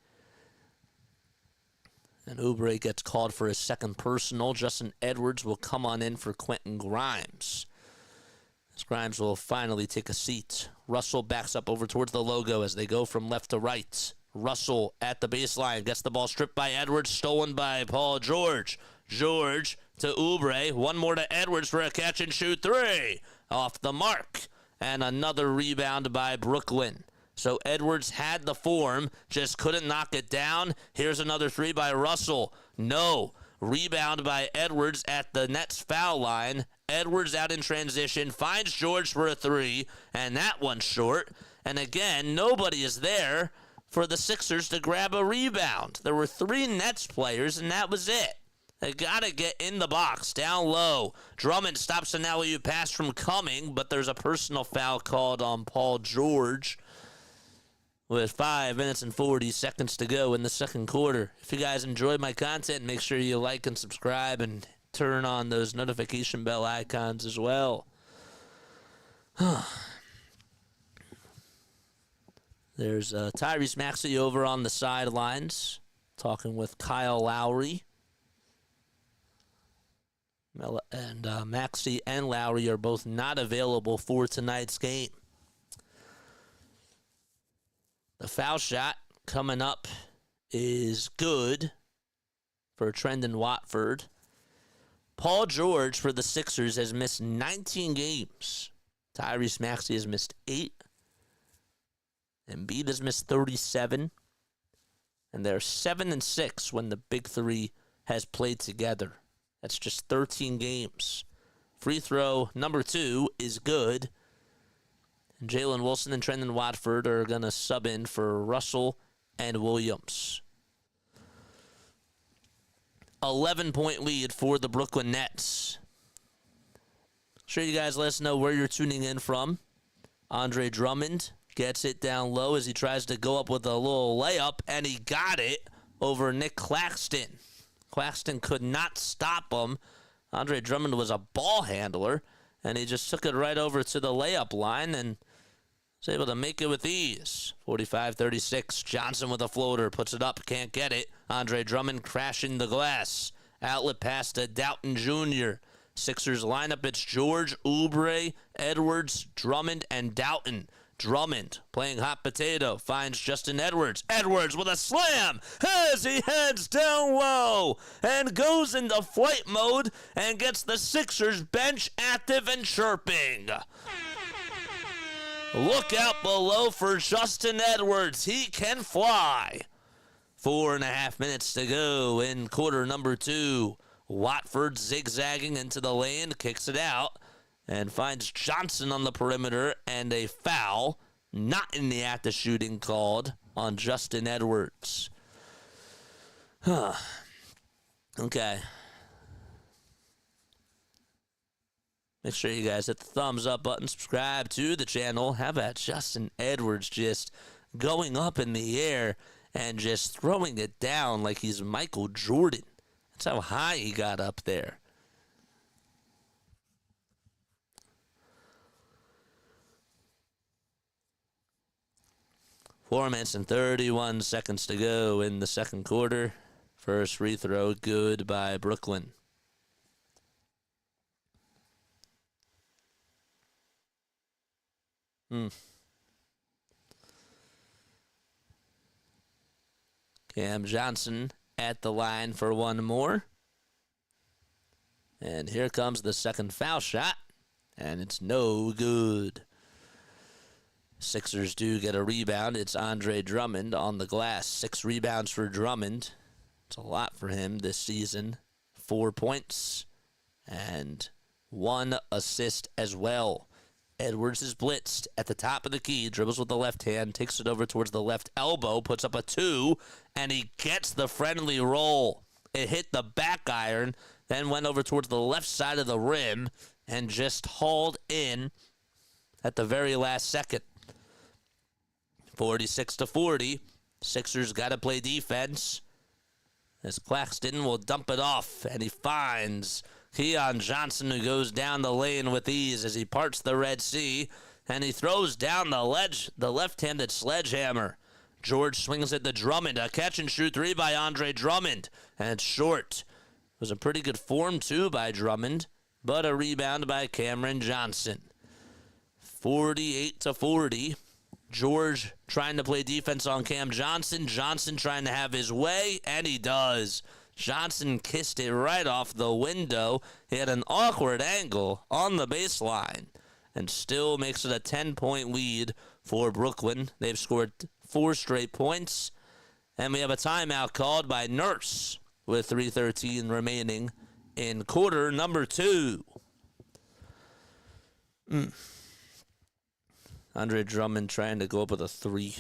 And Oubre gets called for his second personal. Justin Edwards will come on in for Quentin Grimes. As Grimes will finally take a seat. Russell backs up over towards the logo as they go from left to right. Russell at the baseline gets the ball stripped by Edwards, stolen by Paul George. George to Oubre. One more to Edwards for a catch-and-shoot 3. Off the mark. And another rebound by Brooklyn. So Edwards had the form, just couldn't knock it down. Here's another 3 by Russell. No. Rebound by Edwards at the Nets foul line. Edwards out in transition, finds George for a 3, and that one's short. And again, nobody is there for the Sixers to grab a rebound. There were 3 Nets players, and that was it. They got to get in the box, down low. Drummond stops an alley-oop pass from coming, but there's a personal foul called on Paul George with 5 minutes and 40 seconds to go in the second quarter. If you guys enjoyed my content, make sure you like and subscribe and turn on those notification bell icons as well. There's Tyrese Maxey over on the sidelines talking with Kyle Lowry. And Maxey and Lowry are both not available for tonight's game. The foul shot coming up is good for Trendon Watford. Paul George for the Sixers has missed 19 games. Tyrese Maxey has missed 8. Embiid has missed 37. And they're 7-6 when the big 3 has played together. That's just 13 games. Free throw number 2 is good. And Jalen Wilson and Trendon Watford are going to sub in for Russell and Williams. 11-point lead for the Brooklyn Nets. Sure, you guys let us know where you're tuning in from. Andre Drummond gets it down low as he tries to go up with a little layup, and he got it over Nick Claxton. Claxton could not stop him. Andre Drummond was a ball handler, and he just took it right over to the layup line and was able to make it with ease. 45-36. Johnson with a floater. Puts it up. Can't get it. Andre Drummond crashing the glass. Outlet pass to Doughton Jr. Sixers lineup, it's George, Oubre, Edwards, Drummond, and Doughton. Drummond playing hot potato, finds Justin Edwards. Edwards with a slam as he heads down low and goes into flight mode and gets the Sixers bench active and chirping. Look out below for Justin Edwards. He can fly. 4.5 minutes to go in quarter number 2. Watford zigzagging into the lane, kicks it out, and finds Johnson on the perimeter, and a foul, not in the act of shooting, called on Justin Edwards. Okay. Make sure you guys hit the thumbs up button, subscribe to the channel. How about Justin Edwards just going up in the air and just throwing it down like he's Michael Jordan? That's how high he got up there. Four minutes and 31 seconds to go in the second quarter. First free throw, good by Brooklyn. Cam Johnson at the line for one more. And here comes the second foul shot, and it's no good. Sixers do get a rebound. It's Andre Drummond on the glass. 6 rebounds for Drummond. It's a lot for him this season. 4 points and 1 assist as well. Edwards is blitzed at the top of the key, dribbles with the left hand, takes it over towards the left elbow, puts up a 2, and he gets the friendly roll. It hit the back iron, then went over towards the left side of the rim and just hauled in at the very last second. 46-40. Sixers got to play defense as Claxton will dump it off, and he finds Keon Johnson, who goes down the lane with ease as he parts the Red Sea, and he throws down the left-handed sledgehammer. George swings at the Drummond, a catch-and-shoot 3 by Andre Drummond, and it's short. It was a pretty good form, too, by Drummond, but a rebound by Cameron Johnson. 48-40. George trying to play defense on Cam Johnson. Johnson trying to have his way, and he does. Johnson kissed it right off the window. He had an awkward angle on the baseline and still makes it a 10-point lead for Brooklyn. They've scored 4 straight points, and we have a timeout called by Nurse with 3:13 remaining in quarter number 2. Andre Drummond trying to go up with a 3.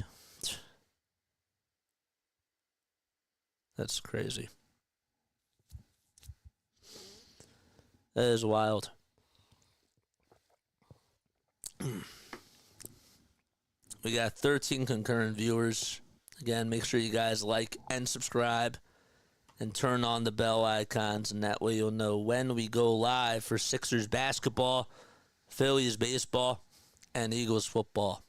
That's crazy. That is wild. We got 13 concurrent viewers. Again, make sure you guys like and subscribe and turn on the bell icons, and that way you'll know when we go live for Sixers basketball, Phillies baseball, and Eagles football.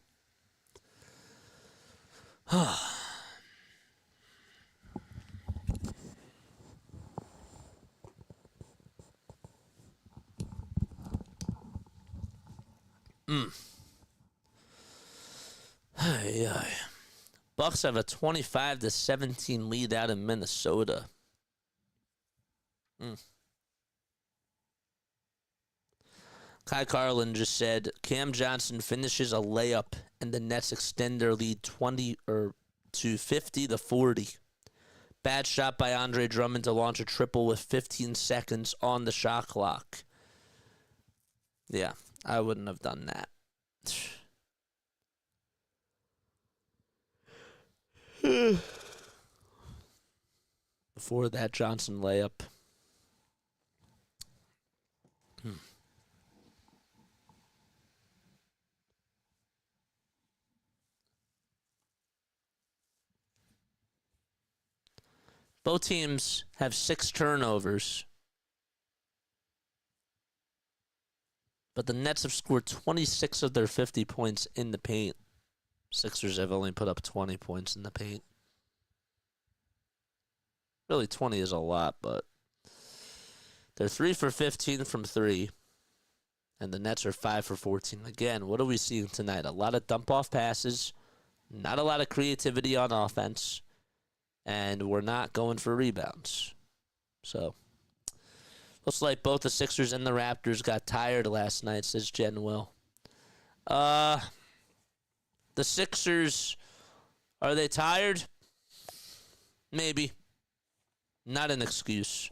Bucks have a 25-17 lead out in Minnesota. Kai Carlin just said Cam Johnson finishes a layup and the Nets extend their lead to 50-40. Bad shot by Andre Drummond to launch a triple with 15 seconds on the shot clock. Yeah, I wouldn't have done that. Before that Johnson layup. Both teams have 6 turnovers. But the Nets have scored 26 of their 50 points in the paint. Sixers have only put up 20 points in the paint. Really, 20 is a lot, but They're 3 for 15 from 3. And the Nets are 5 for 14. Again, what are we seeing tonight? A lot of dump-off passes, not a lot of creativity on offense, and we're not going for rebounds. So, looks like both the Sixers and the Raptors got tired last night, says Jen Will. The Sixers, are they tired? Maybe. Not an excuse.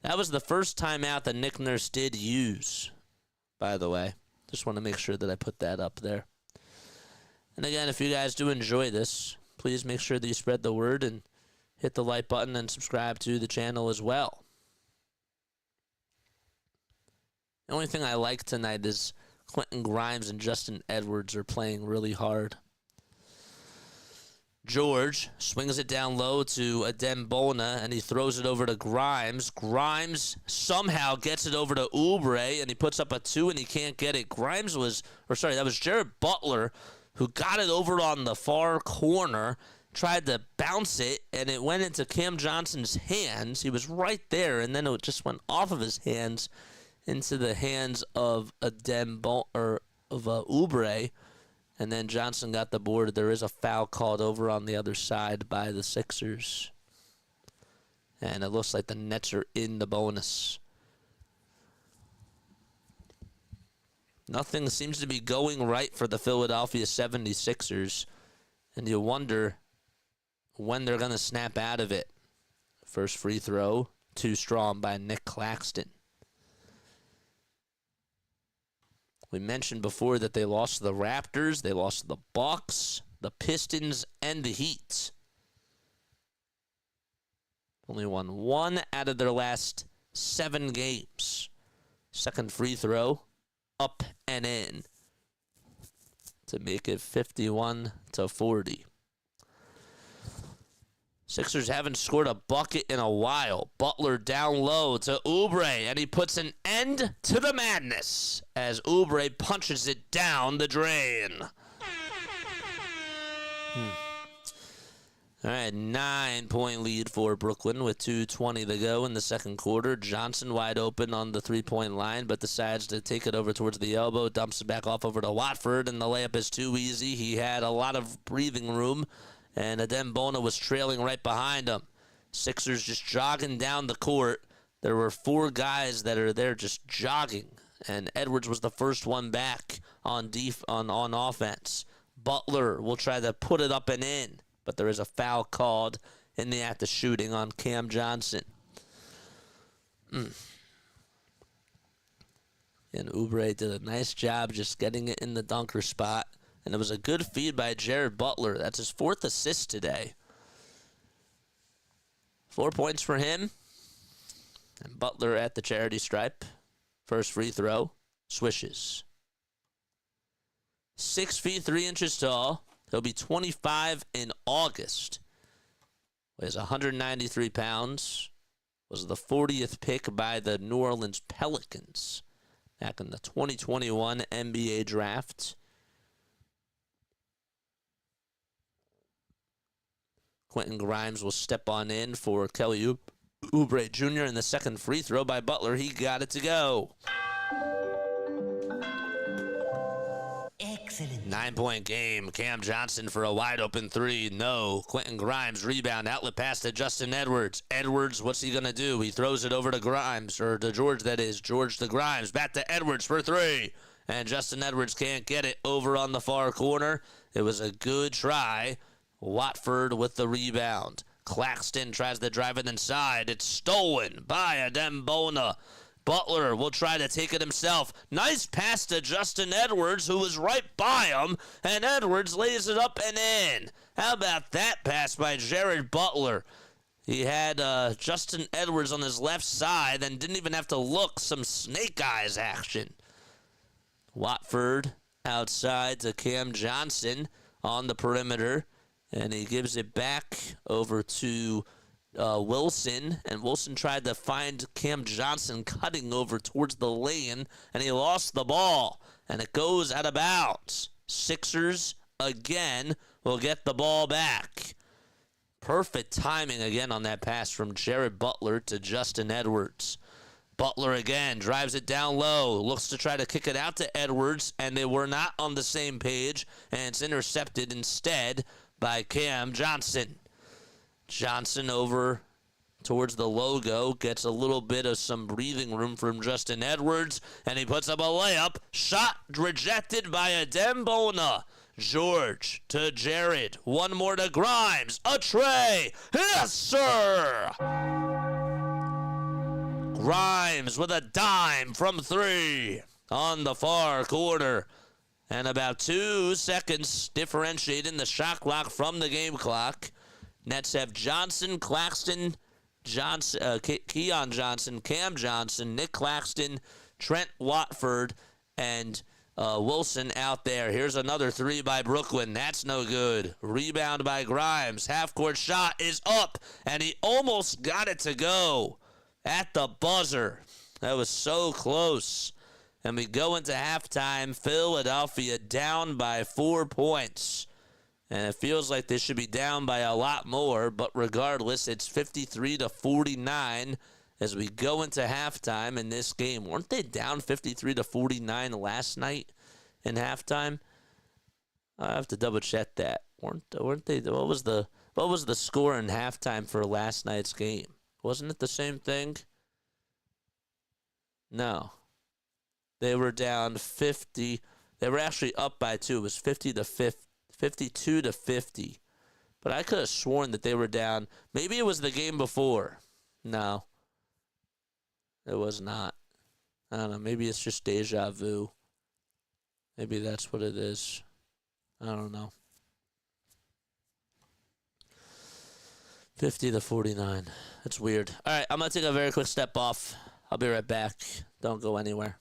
That was the first timeout that Nick Nurse did use, by the way. Just want to make sure that I put that up there. And again, if you guys do enjoy this, please make sure that you spread the word and hit the like button and subscribe to the channel as well. The only thing I like tonight is Quentin Grimes and Justin Edwards are playing really hard. George swings it down low to Adembona, and he throws it over to Grimes. Grimes somehow gets it over to Oubre, and he puts up a 2, and he can't get it. That was Jared Butler, who got it over on the far corner, tried to bounce it, and it went into Cam Johnson's hands. He was right there, and then it just went off of his hands into the hands of Oubre. And then Johnson got the board. There is a foul called over on the other side by the Sixers. And it looks like the Nets are in the bonus. Nothing seems to be going right for the Philadelphia 76ers. And you wonder when they're going to snap out of it. First free throw, too strong by Nick Claxton. We mentioned before that they lost to the Raptors, they lost to the Bucks, the Pistons, and the Heat. Only won 1 out of their last 7 games. Second free throw, up and in to make it 51-40. Sixers haven't scored a bucket in a while. Butler down low to Oubre, and he puts an end to the madness as Oubre punches it down the drain. All right, 9-point lead for Brooklyn with 2:20 to go in the second quarter. Johnson wide open on the three-point line, but decides to take it over towards the elbow, dumps it back off over to Watford, and the layup is too easy. He had a lot of breathing room, and Adembona was trailing right behind him. Sixers just jogging down the court. There were 4 guys that are there just jogging, and Edwards was the first one back on offense. Butler will try to put it up and in, but there is a foul called in the act of shooting on Cam Johnson. And Oubre did a nice job just getting it in the dunker spot. And it was a good feed by Jared Butler. That's his 4th assist today. 4 points for him. And Butler at the charity stripe. First free throw. Swishes. 6 feet 3 inches tall. He'll be 25 in August. Weighs 193 pounds. Was the 40th pick by the New Orleans Pelicans back in the 2021 NBA draft. Quentin Grimes will step on in for Kelly Oubre Jr. in the second free throw by Butler. He got it to go. Excellent. 9-point game. Cam Johnson for a wide open 3. No. Quentin Grimes rebound. Outlet pass to Justin Edwards. Edwards, what's he going to do? He throws it over to Grimes, or to George, that is. George to Grimes. Back to Edwards for 3. And Justin Edwards can't get it over on the far corner. It was a good try. Watford with the rebound. Claxton tries to drive it inside. It's stolen by Adembona. Butler will try to take it himself. Nice pass to Justin Edwards, who was right by him, and Edwards lays it up and in. How about that pass by Jared Butler? He had Justin Edwards on his left side and didn't even have to look. Some snake eyes action. Watford outside to Cam Johnson on the perimeter. And he gives it back over to Wilson. And Wilson tried to find Cam Johnson cutting over towards the lane. And he lost the ball. And it goes out of bounds. Sixers, again, will get the ball back. Perfect timing again on that pass from Jared Butler to Justin Edwards. Butler again drives it down low, looks to try to kick it out to Edwards, and they were not on the same page, and it's intercepted instead by Cam Johnson. Johnson over towards the logo, gets a little bit of some breathing room from Justin Edwards, and he puts up a layup. Shot rejected by Adembona. George to Jared. One more to Grimes. A tray. Yes, sir! Grimes with a dime from 3 on the far corner. And about 2 seconds differentiating the shot clock from the game clock. Nets have Johnson, Claxton, Keon Johnson, Cam Johnson, Nick Claxton, Trent Watford, and Wilson out there. Here's another 3 by Brooklyn. That's no good. Rebound by Grimes. Half-court shot is up, and he almost got it to go at the buzzer. That was so close. And we go into halftime, Philadelphia down by 4 points. And it feels like they should be down by a lot more, but regardless, it's 53-49 as we go into halftime in this game. Weren't they down 53-49 last night in halftime? I have to double check that. Weren't they? What was the score in halftime for last night's game? Wasn't it the same thing? No. They were down 50. They were actually up by 2. It was 52-50. But I could have sworn that they were down. Maybe it was the game before. No. It was not. I don't know. Maybe it's just deja vu. Maybe that's what it is. I don't know. 50-49. That's weird. All right, I'm going to take a very quick step off. I'll be right back. Don't go anywhere.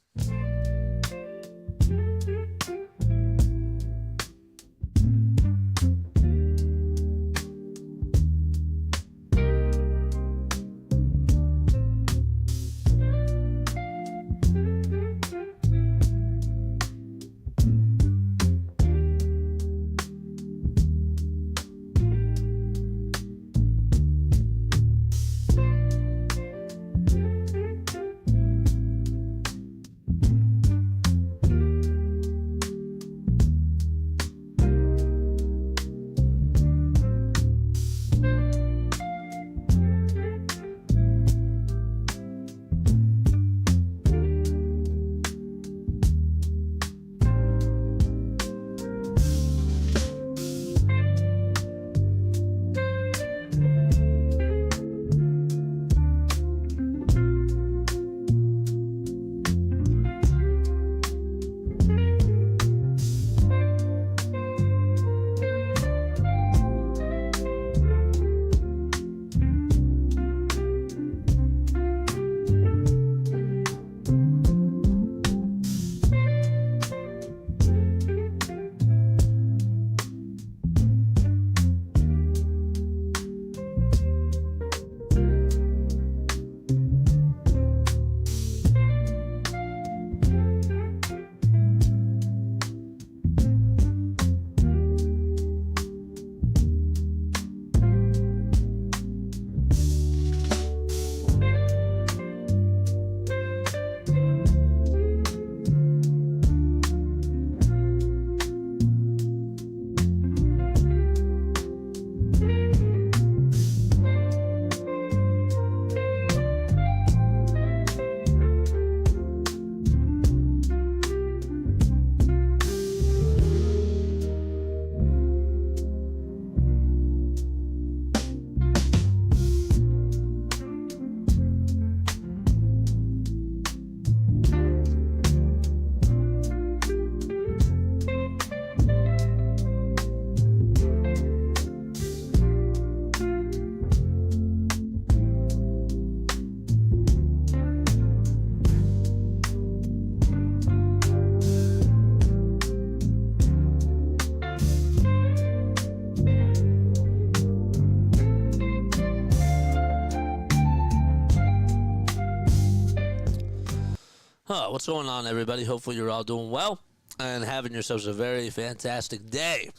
What's going on, everybody? Hopefully you're all doing well and having yourselves a very fantastic day.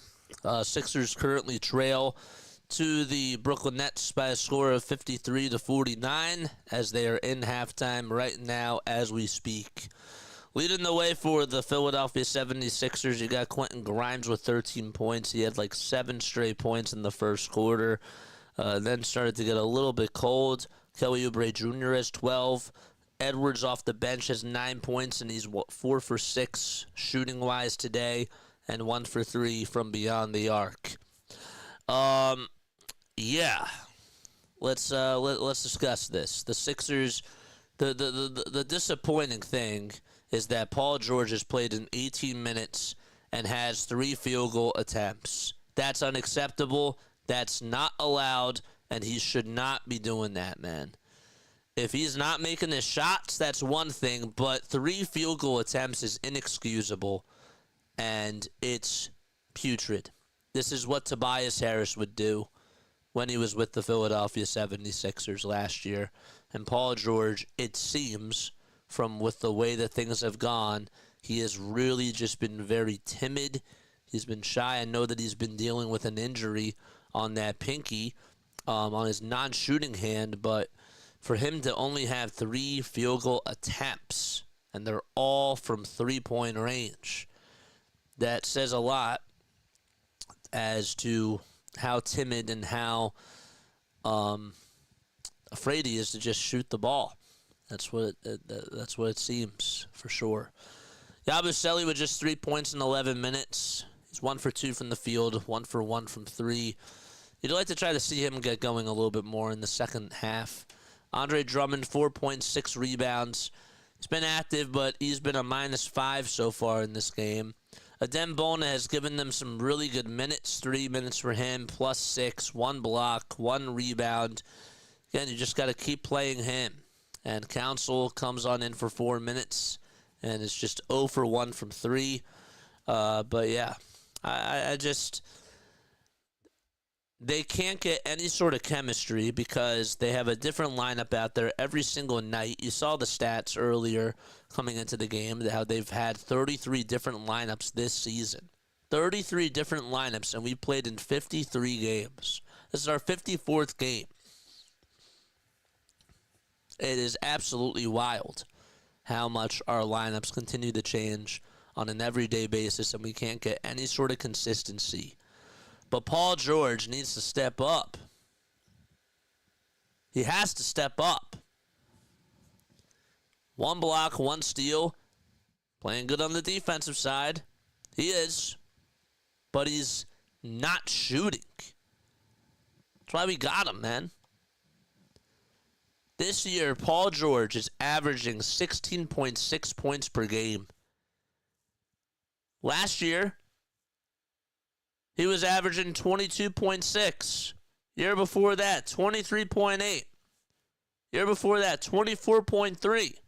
Sixers currently trail to the Brooklyn Nets by a score of 53-49 as they are in halftime right now as we speak. Leading the way for the Philadelphia 76ers, you got Quentin Grimes with 13 points. He had like 7 straight points in the first quarter. Then started to get a little bit cold. Kelly Oubre Jr. has 12. Edwards off the bench has 9 points, and he's 4 for 6 shooting-wise today, and 1 for 3 from beyond the arc. Yeah. Let's discuss this. The Sixers, the disappointing thing is that Paul George has played in 18 minutes and has 3 field goal attempts. That's unacceptable. That's not allowed, and he should not be doing that, man. If he's not making his shots, that's one thing, but 3 field goal attempts is inexcusable, and it's putrid. This is what Tobias Harris would do when he was with the Philadelphia 76ers last year. And Paul George, it seems, from with the way that things have gone, he has really just been very timid. He's been shy. I know that he's been dealing with an injury on that pinky, on his non-shooting hand, but for him to only have 3 field goal attempts, and they're all from three-point range, that says a lot as to how timid and how afraid he is to just shoot the ball. That's what it seems, for sure. Yabusele with just 3 points in 11 minutes. He's 1 for 2 from the field, 1 for 1 from 3. You'd like to try to see him get going a little bit more in the second half. Andre Drummond, 4.6 rebounds. He's been active, but he's been a -5 so far in this game. Adem Bona has given them some really good minutes. 3 minutes for him, +6, 1 block, 1 rebound. Again, you just got to keep playing him. And Council comes on in for 4 minutes, and it's just 0 for 1 from 3. But yeah, I just... They can't get any sort of chemistry because they have a different lineup out there every single night. You saw the stats earlier coming into the game, how they've had 33 different lineups this season. 33 different lineups, and we played in 53 games. This is our 54th game. It is absolutely wild how much our lineups continue to change on an everyday basis, and we can't get any sort of consistency. But Paul George needs to step up. He has to step up. 1 block, 1 steal. Playing good on the defensive side. He is. But he's not shooting. That's why we got him, man. This year, Paul George is averaging 16.6 points per game. Last year, he was averaging 22.6. Year before that, 23.8. Year before that, 24.3.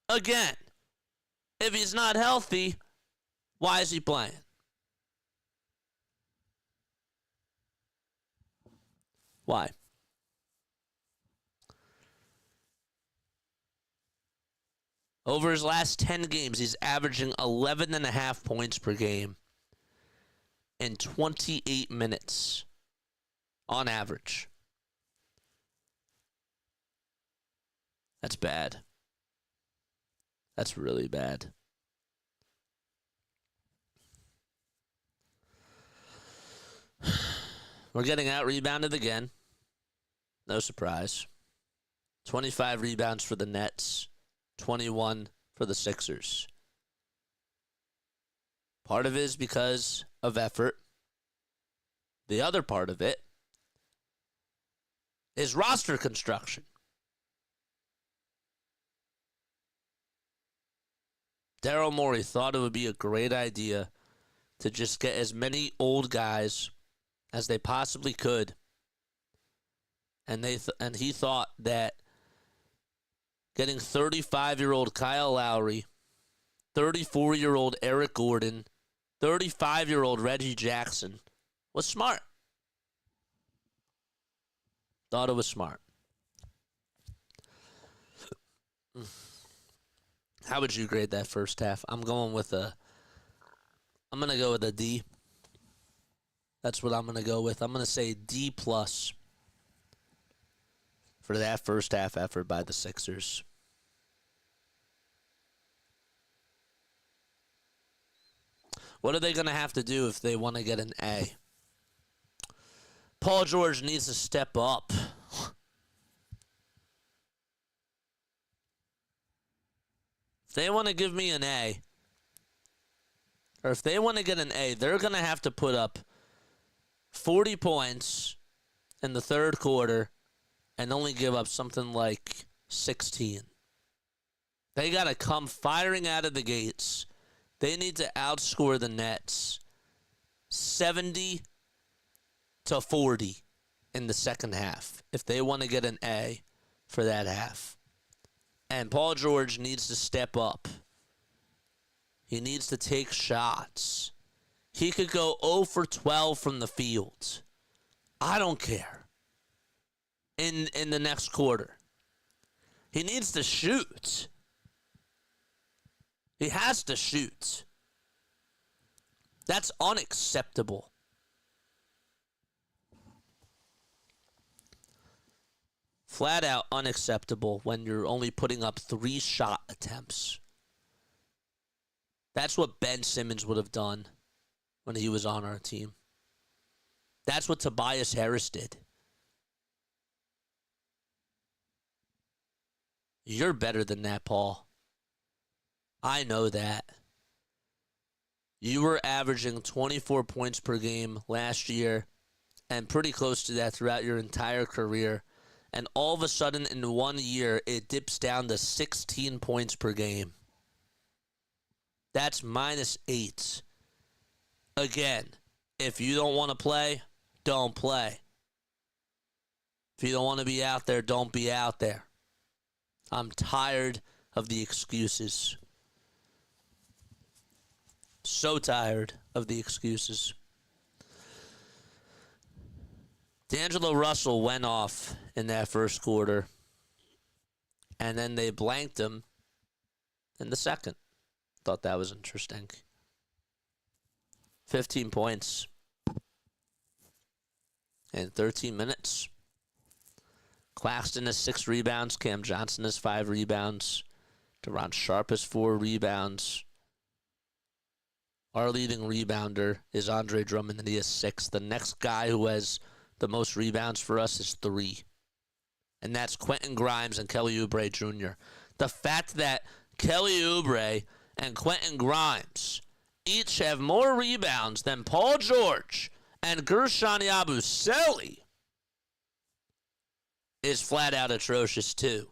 Again, if he's not healthy, why is he playing? Why? Over his last 10 games, he's averaging 11.5 points per game in 28 minutes on average. That's bad. That's really bad. We're getting out-rebounded again. No surprise. 25 rebounds for the Nets, 21 for the Sixers. Part of it is because of effort. The other part of it is roster construction. Daryl Morey thought it would be a great idea to just get as many old guys as they possibly could. And he thought that getting 35-year-old Kyle Lowry, 34-year-old Eric Gordon, 35-year-old Reggie Jackson was smart. Thought it was smart. How would you grade that first half? I'm going to go with a D. That's what I'm going to go with. I'm going to say D+ for that first half effort by the Sixers. What are they going to have to do if they want to get an A? Paul George needs to step up. If they want to give me an A, or if they want to get an A, they're going to have to put up 40 points in the third quarter and only give up something like 16. They got to come firing out of the gates. They need to outscore the Nets 70-40 in the second half if they want to get an A for that half. And Paul George needs to step up. He needs to take shots. He could go 0 for 12 from the field. I don't care. In the next quarter. He needs to shoot. He has to shoot. That's unacceptable. Flat out unacceptable when you're only putting up 3 shot attempts. That's what Ben Simmons would have done when he was on our team. That's what Tobias Harris did. You're better than that, Paul. I know that. You were averaging 24 points per game last year and pretty close to that throughout your entire career. And all of a sudden, in 1 year, it dips down to 16 points per game. That's -8. Again, if you don't want to play, don't play. If you don't want to be out there, don't be out there. I'm tired of the excuses. So tired of the excuses. D'Angelo Russell went off in that first quarter, and then they blanked him in the second. Thought that was interesting. 15 points in 13 minutes. Claxton has 6 rebounds. Cam Johnson has 5 rebounds. Deron Sharp has 4 rebounds. Our leading rebounder is Andre Drummond, and he has 6. The next guy who has the most rebounds for us is 3. And that's Quentin Grimes and Kelly Oubre Jr. The fact that Kelly Oubre and Quentin Grimes each have more rebounds than Paul George and Gershon Yabusele is flat out atrocious too.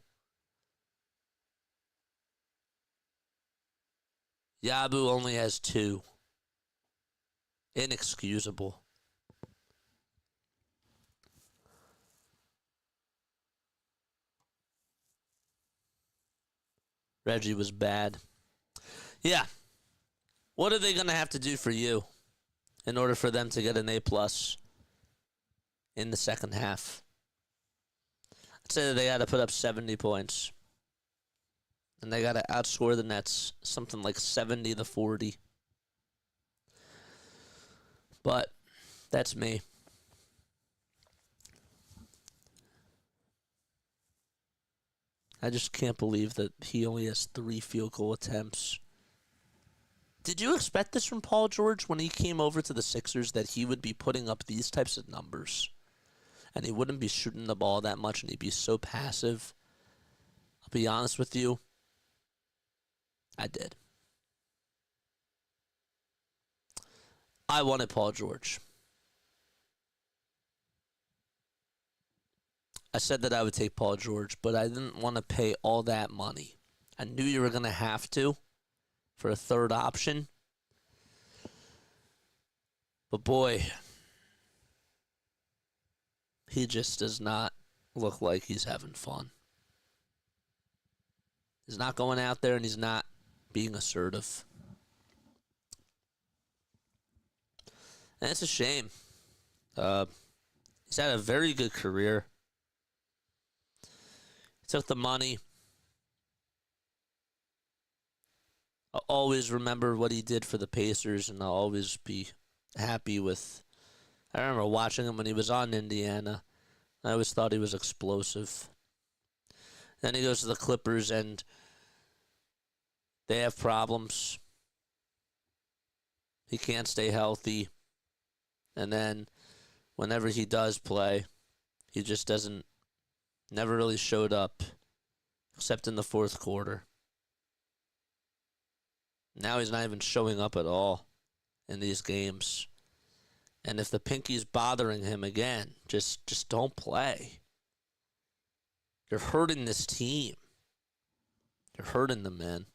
Yabu only has 2. Inexcusable. Reggie was bad. Yeah. What are they going to have to do for you in order for them to get an A+ in the second half? I'd say that they got to put up 70 points. And they got to outscore the Nets something like 70-40. But that's me. I just can't believe that he only has 3 field goal attempts. Did you expect this from Paul George when he came over to the Sixers, that he would be putting up these types of numbers? And he wouldn't be shooting the ball that much and he'd be so passive? I'll be honest with you. I did. I wanted Paul George. I said that I would take Paul George, but I didn't want to pay all that money. I knew you were going to have to for a third option. But boy, he just does not look like he's having fun. He's not going out there and he's not being assertive. And it's a shame. He's had a very good career. He took the money. I'll always remember what he did for the Pacers, and I'll always be happy with I remember watching him when he was on Indiana. I always thought he was explosive. Then he goes to the Clippers, and they have problems. He can't stay healthy. And then whenever he does play, he just never really showed up, except in the fourth quarter. Now he's not even showing up at all in these games. And if the pinky's bothering him again, just don't play. You're hurting this team. You're hurting them, man.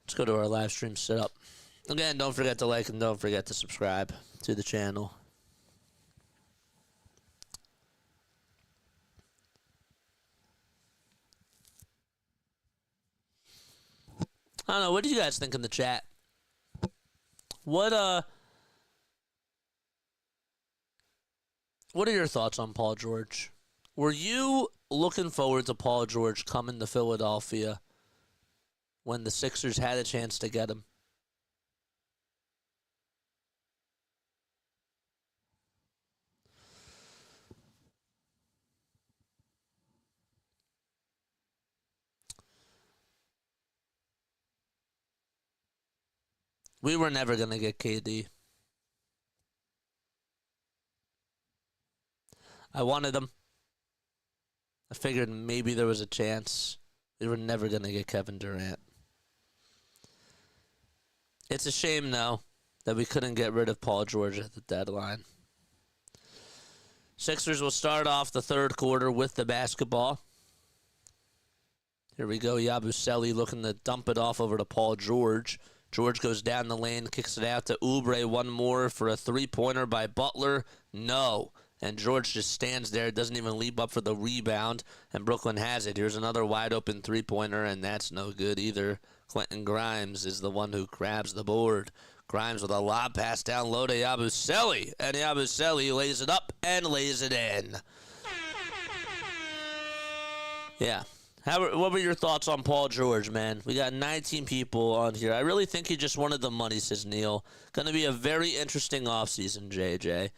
Let's go to our live stream setup. Again, don't forget to like and don't forget to subscribe to the channel. I don't know. What do you guys think in the chat? What are your thoughts on Paul George? Were you looking forward to Paul George coming to Philadelphia when the Sixers had a chance to get him? We were never going to get KD. I wanted him. I figured maybe there was a chance. We were never going to get Kevin Durant. It's a shame, though, that we couldn't get rid of Paul George at the deadline. Sixers will start off the third quarter with the basketball. Here we go. Yabusele looking to dump it off over to Paul George. George goes down the lane, kicks it out to Oubre. One more for a three-pointer by Butler. No. And George just stands there, doesn't even leap up for the rebound, and Brooklyn has it. Here's another wide-open three-pointer, and that's no good either. Quentin Grimes is the one who grabs the board. Grimes with a lob pass down low to Yabusele, and Yabusele lays it up and lays it in. Yeah. What were your thoughts on Paul George, man? We got 19 people on here. I really think he just wanted the money, says Neil. Going to be a very interesting offseason, JJ.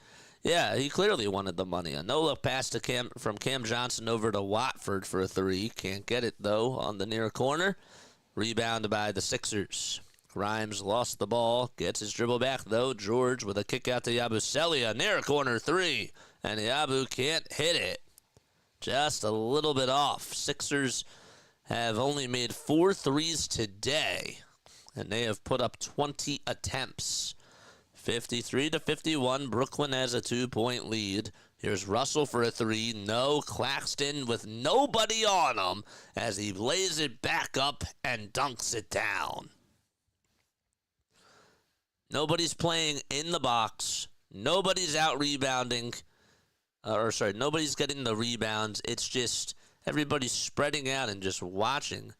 Yeah, he clearly wanted the money. A no-look pass to from Cam Johnson over to Watford for a three. Can't get it, though, on the near corner. Rebound by the Sixers. Grimes lost the ball. Gets his dribble back, though. George with a kick out to Yabusele. A near corner three. And Yabu can't hit it. Just a little bit off. Sixers have only made 4 threes today, and they have put up 20 attempts. 53-51, Brooklyn has a 2-point lead. Here's Russell for a three. No, Claxton with nobody on him as he lays it back up and dunks it down. Nobody's playing in the box. Nobody's out rebounding. Nobody's getting the rebounds. It's just everybody's spreading out and just watching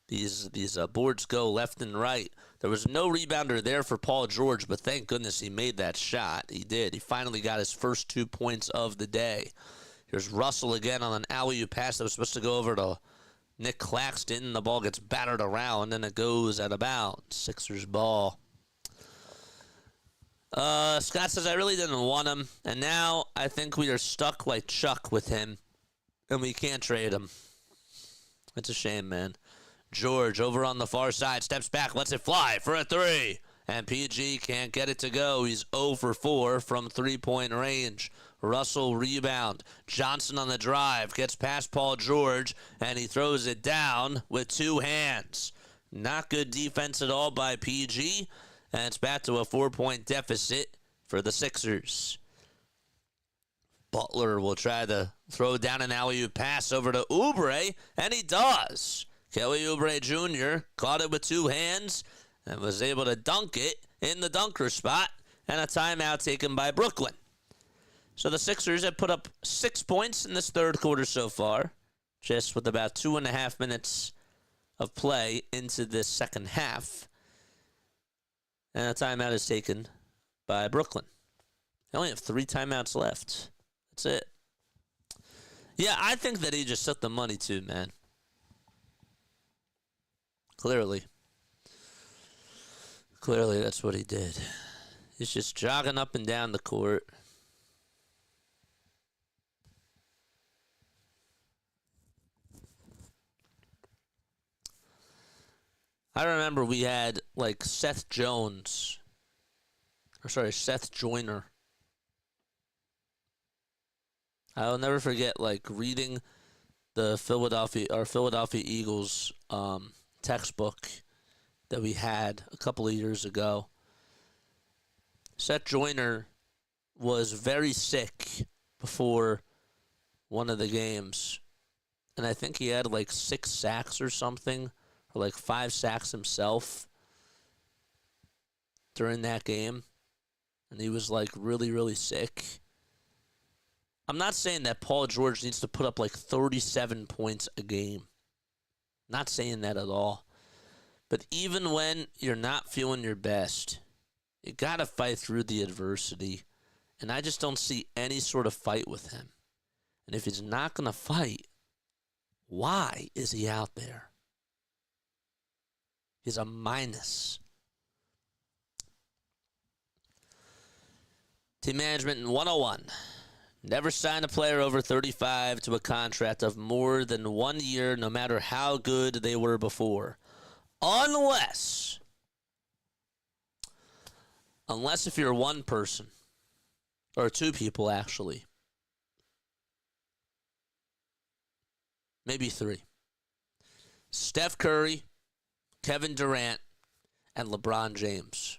these boards go left and right. There was no rebounder there for Paul George, but thank goodness he made that shot. He did. He finally got his first 2 points of the day. Here's Russell again on an alley-oop pass that was supposed to go over to Nick Claxton. The ball gets battered around, and it goes out of bounds. Sixers ball. Scott says, I really didn't want him, and now I think we are stuck like Chuck with him, and we can't trade him. It's a shame, man. George over on the far side, steps back, lets it fly for a three, and PG can't get it to go. He's 0 for 4 from three-point range. Russell rebound. Johnson on the drive, gets past Paul George, and he throws it down with 2 hands. Not good defense at all by PG. And it's back to a 4-point deficit for the Sixers. Butler will try to throw down an alley-oop pass over to Oubre, and he does. Kelly Oubre Jr. caught it with 2 hands and was able to dunk it in the dunker spot, and a timeout taken by Brooklyn. So the Sixers have put up 6 points in this third quarter so far, just with about 2.5 minutes of play into this second half. And a timeout is taken by Brooklyn. They only have 3 timeouts left. That's it. Yeah, I think that he just took the money too, man. Clearly, that's what he did. He's just jogging up and down the court. I remember we had, like, Seth Joyner. I'll never forget, like, reading the Philadelphia Eagles textbook that we had a couple of years ago. Seth Joyner was very sick before one of the games, and I think he had like 6 sacks or something, or like 5 sacks himself during that game, and he was like really, really sick. I'm not saying that Paul George needs to put up like 37 points a game. Not saying that at all. But even when you're not feeling your best, you got to fight through the adversity. And I just don't see any sort of fight with him. And if he's not going to fight, why is he out there? He's a minus. Team management in 101. Never sign a player over 35 to a contract of more than 1 year, no matter how good they were before. Unless if you're one person, or 2 people actually, maybe 3. Steph Curry, Kevin Durant, and LeBron James.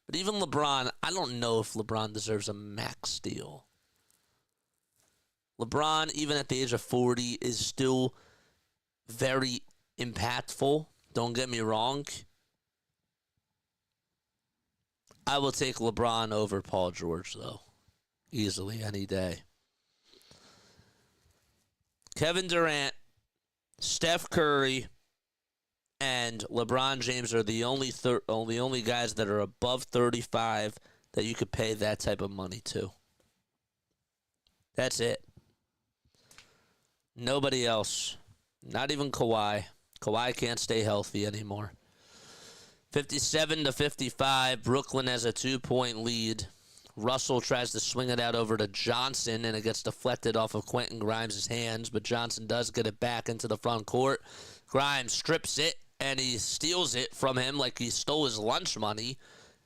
But even LeBron, I don't know if LeBron deserves a max deal. LeBron, even at the age of 40, is still very impactful. Don't get me wrong. I will take LeBron over Paul George, though. Easily, any day. Kevin Durant, Steph Curry, and LeBron James are the only guys that are above 35 that you could pay that type of money to. That's it. Nobody else. Not even Kawhi. Kawhi can't stay healthy anymore. 57-55. Brooklyn has a 2-point lead. Russell tries to swing it out over to Johnson, and it gets deflected off of Quentin Grimes' hands, but Johnson does get it back into the front court. Grimes strips it, and he steals it from him like he stole his lunch money.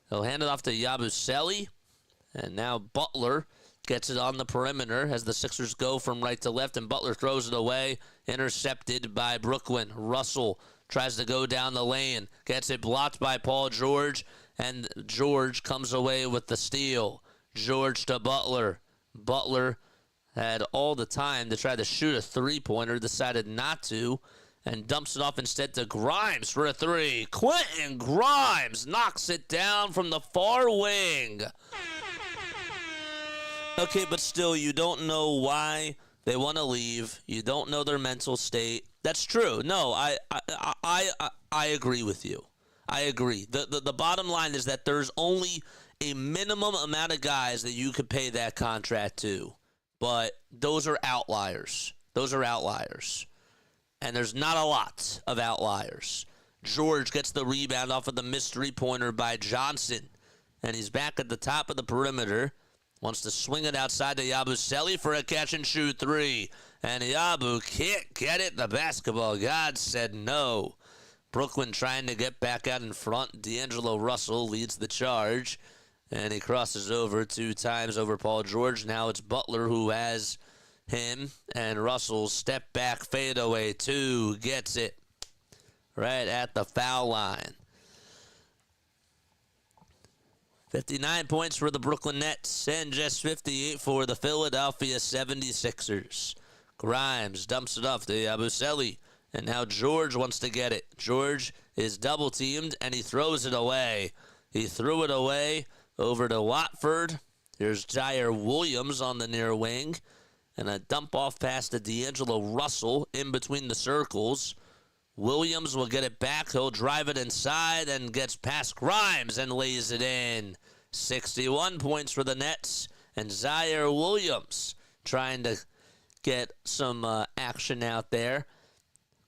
He'll hand it off to Yabusele, and now Butler gets it on the perimeter as the Sixers go from right to left, and Butler throws it away, intercepted by Brooklyn. Russell tries to go down the lane, gets it blocked by Paul George, and George comes away with the steal. George to Butler. Butler had all the time to try to shoot a three-pointer, decided not to, and dumps it off instead to Grimes for a 3. Quentin Grimes knocks it down from the far wing. Okay, but still, you don't know why they want to leave. You don't know their mental state. That's true. No, I agree with you. I agree. The bottom line is that there's only a minimum amount of guys that you could pay that contract to. But those are outliers. Those are outliers. And there's not a lot of outliers. George gets the rebound off of the missed three-pointer by Johnson. And he's back at the top of the perimeter. Wants to swing it outside to Yabusele for a catch-and-shoot 3. And Yabu can't get it. The basketball god said no. Brooklyn trying to get back out in front. D'Angelo Russell leads the charge. And he crosses over 2 times over Paul George. Now it's Butler who has him. And Russell step back fadeaway 2. Gets it right at the foul line. 59 points for the Brooklyn Nets and just 58 for the Philadelphia 76ers. Grimes dumps it off to Yabusele. And now George wants to get it. George is double-teamed, and he throws it away. He threw it away over to Watford. Here's Jair Williams on the near wing. And a dump-off pass to D'Angelo Russell in between the circles. Williams will get it back. He'll drive it inside and gets past Grimes and lays it in. 61 points for the Nets. And Jair Williams trying to get some action out there.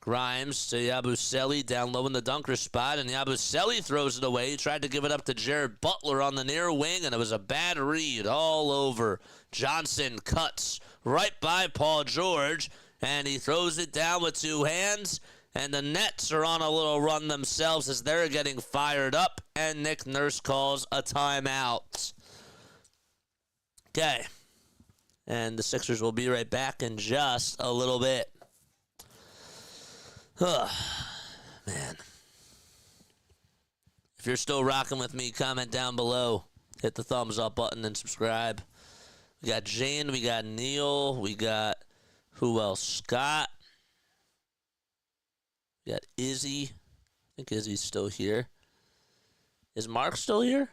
Grimes to Yabusele down low in the dunker spot, and Yabusele throws it away. He tried to give it up to Jared Butler on the near wing, and it was a bad read all over. Johnson cuts right by Paul George, and he throws it down with two hands, and the Nets are on a little run themselves as they're getting fired up, and Nick Nurse calls a timeout. Okay, and the Sixers will be right back in just a little bit. Man. If you're still rocking with me, comment down below. Hit the thumbs up button and subscribe. We got Jane, we got Neil, we got who else? Scott. We got Izzy. I think Izzy's still here. Is Mark still here?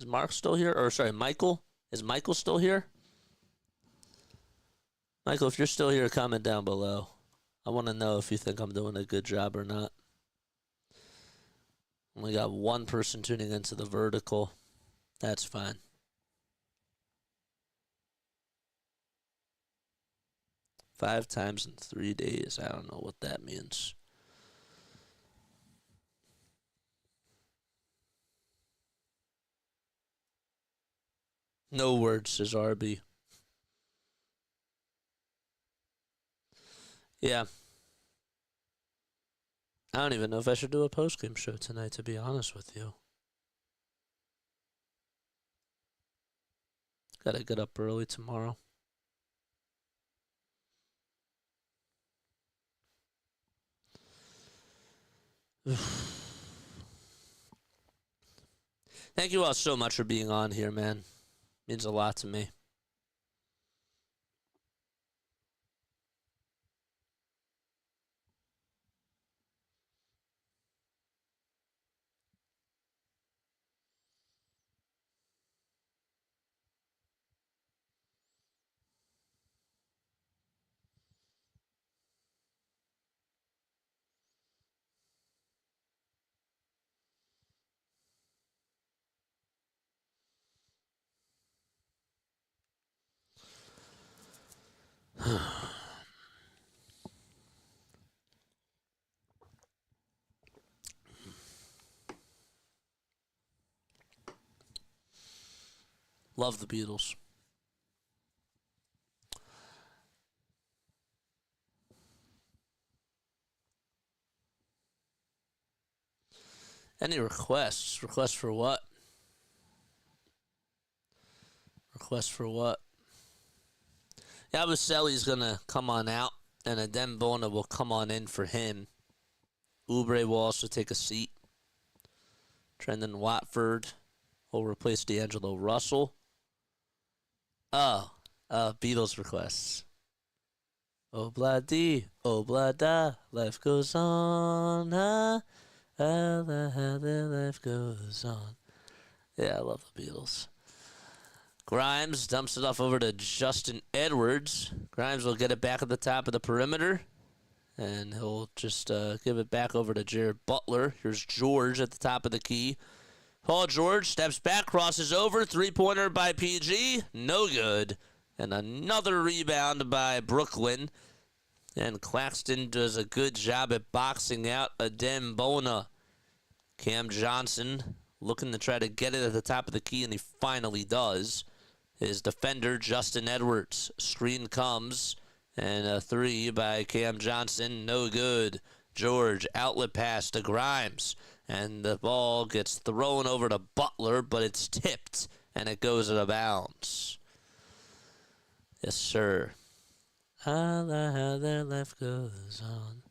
Is Mark still here? Or sorry, Michael? Is Michael still here? Michael, if you're still here, comment down below. I want to know if you think I'm doing a good job or not. Only got one person tuning into the vertical. That's fine. Five times in 3 days. I don't know what that means. No words, says RB. Yeah. I don't even know if I should do a post-game show tonight, to be honest with you. Gotta get up early tomorrow. Thank you all so much for being on here, man. Means a lot to me. Love the Beatles. Any requests? Requests for what? Requests for what? Yabusele's going to come on out, and Adembona will come on in for him. Oubre will also take a seat. Trendon Watford will replace D'Angelo Russell. Beatles requests. Obladi, oblada, life goes on. Life goes on. Yeah, I love the Beatles. Grimes dumps it off over to Justin Edwards. Grimes will get it back at the top of the perimeter. And he'll just give it back over to Jared Butler. Here's George at the top of the key. Paul George steps back, crosses over. Three-pointer by PG. No good. And another rebound by Brooklyn. And Claxton does a good job at boxing out Adembona. Cam Johnson looking to try to get it at the top of the key, and he finally does. His defender, Justin Edwards. Screen comes, and a three by Cam Johnson. No good. George, outlet pass to Grimes. And the ball gets thrown over to Butler, but it's tipped, and it goes out of bounds. Yes, sir. How their life goes on.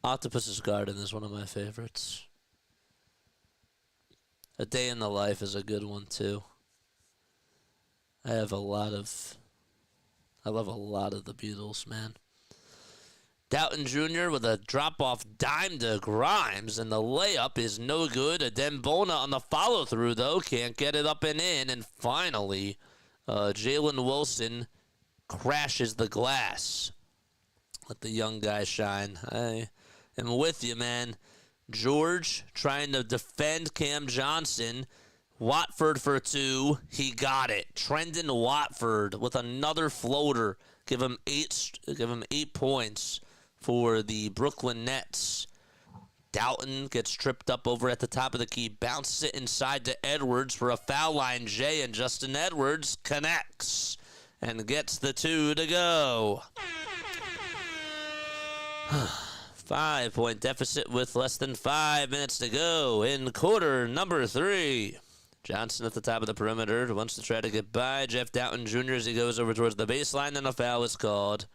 Octopus's Garden is one of my favorites. A Day in the Life is a good one, too. I love a lot of the Beatles, man. Doughton Jr. with a drop-off dime to Grimes, and the layup is no good. Adembona on the follow-through, though. Can't get it up and in. And finally, Jalen Wilson crashes the glass. Let the young guy shine. I am with you, man. George trying to defend Cam Johnson Watford for 2. He got it. Trendon Watford with another floater. Give him 8 points for the Brooklyn Nets. Doughton gets tripped up over at the top of the key, bounces it inside to Edwards for a foul line J, and Justin Edwards connects and gets the 2 to go. 5-point deficit with less than 5 minutes to go in quarter number 3. Johnson at the top of the perimeter wants to try to get by Jeff Doughton Jr. as he goes over towards the baseline, and a foul was called.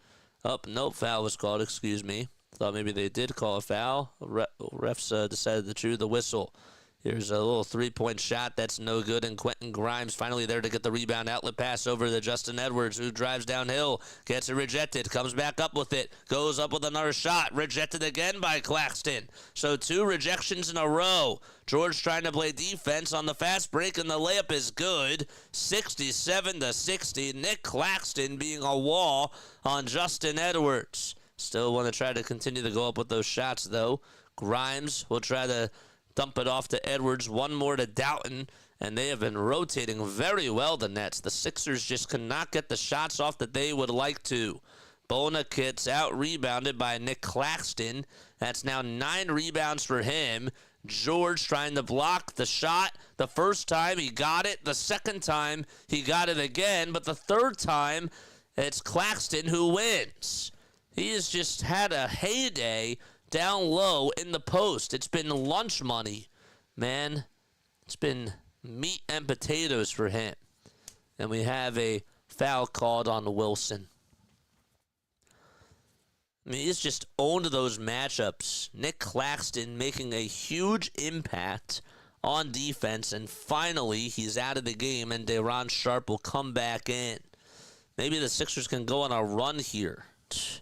Oh, no foul was called, excuse me. Thought maybe they did call a foul. Refs decided to chew the whistle. Here's a little three-point shot that's no good, and Quentin Grimes finally there to get the rebound. Outlet pass over to Justin Edwards, who drives downhill, gets it rejected, comes back up with it, goes up with another shot, rejected again by Claxton. So 2 rejections in a row. George trying to play defense on the fast break, and the layup is good. 67-60. Nick Claxton being a wall on Justin Edwards. Still want to try to continue to go up with those shots, though. Grimes will try to dump it off to Edwards. One more to Doughton, and they have been rotating very well, the Nets. The Sixers just cannot get the shots off that they would like to. Bona gets out-rebounded by Nick Claxton. That's now 9 rebounds for him. George trying to block the shot. The first time he got it. The second time he got it again. But the third time, it's Claxton who wins. He has just had a heyday down low in the post. It's been lunch money, man. It's been meat and potatoes for him. And we have a foul called on Wilson. I mean, he's just owned those matchups. Nick Claxton making a huge impact on defense, and finally he's out of the game, and Day'Ron Sharpe will come back in. Maybe the Sixers can go on a run here. It's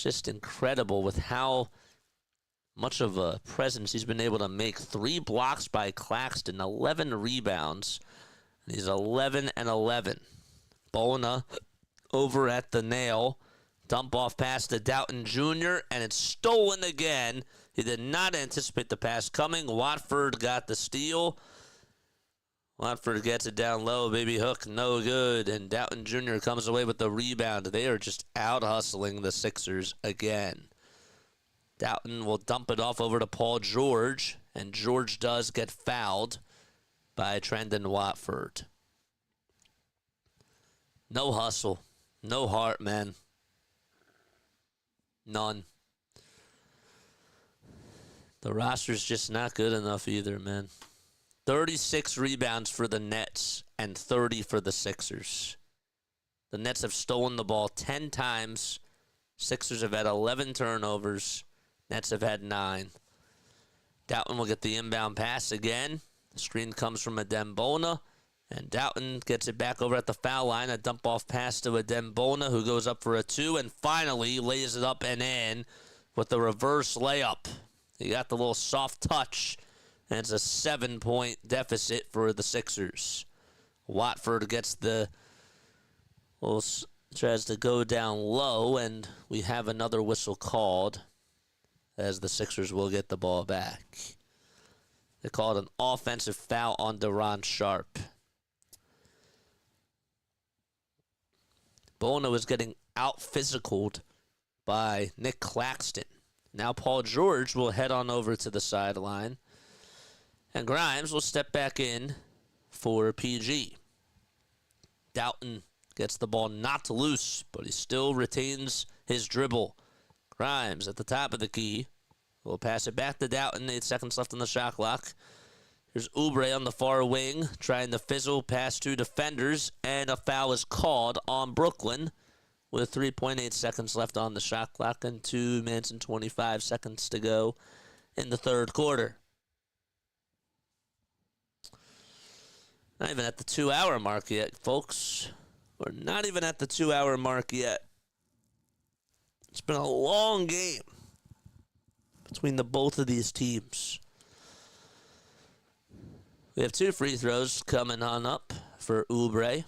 just incredible with how much of a presence he's been able to make. 3 blocks by Claxton, 11 rebounds, and he's 11-11. Bona over at the nail. Dump off pass to Doughton Jr., and it's stolen again. He did not anticipate the pass coming. Watford got the steal. Watford gets it down low. Baby hook, no good. And Doughton Jr. comes away with the rebound. They are just out-hustling the Sixers again. Doughton will dump it off over to Paul George, and George does get fouled by Trendon Watford. No hustle. No heart, man. None. The roster's just not good enough either, man. 36 rebounds for the Nets and 30 for the Sixers. The Nets have stolen the ball 10 times. Sixers have had 11 turnovers. Nets have had 9. Doughton will get the inbound pass again. The screen comes from Bona, and Doughton gets it back over at the foul line. A dump-off pass to Bona, who goes up for a 2, and finally lays it up and in with the reverse layup. He got the little soft touch, and it's a 7-point deficit for the Sixers. Watford gets tries to go down low, and we have another whistle called as the Sixers will get the ball back. They called an offensive foul on Day'Ron Sharpe. Bona was getting out-physicaled by Nick Claxton. Now Paul George will head on over to the sideline, and Grimes will step back in for PG. Doughton gets the ball knocked loose, but he still retains his dribble. Grimes at the top of the key will pass it back to Doughton. 8 seconds left on the shot clock. Here's Oubre on the far wing, trying to fizzle past 2 defenders, and a foul is called on Brooklyn with 3.8 seconds left on the shot clock and 2 minutes and 25 seconds to go in the third quarter. Not even at the 2-hour mark yet, folks. We're not even at the 2-hour mark yet. It's been a long game between the both of these teams. We have 2 free throws coming on up for Oubre,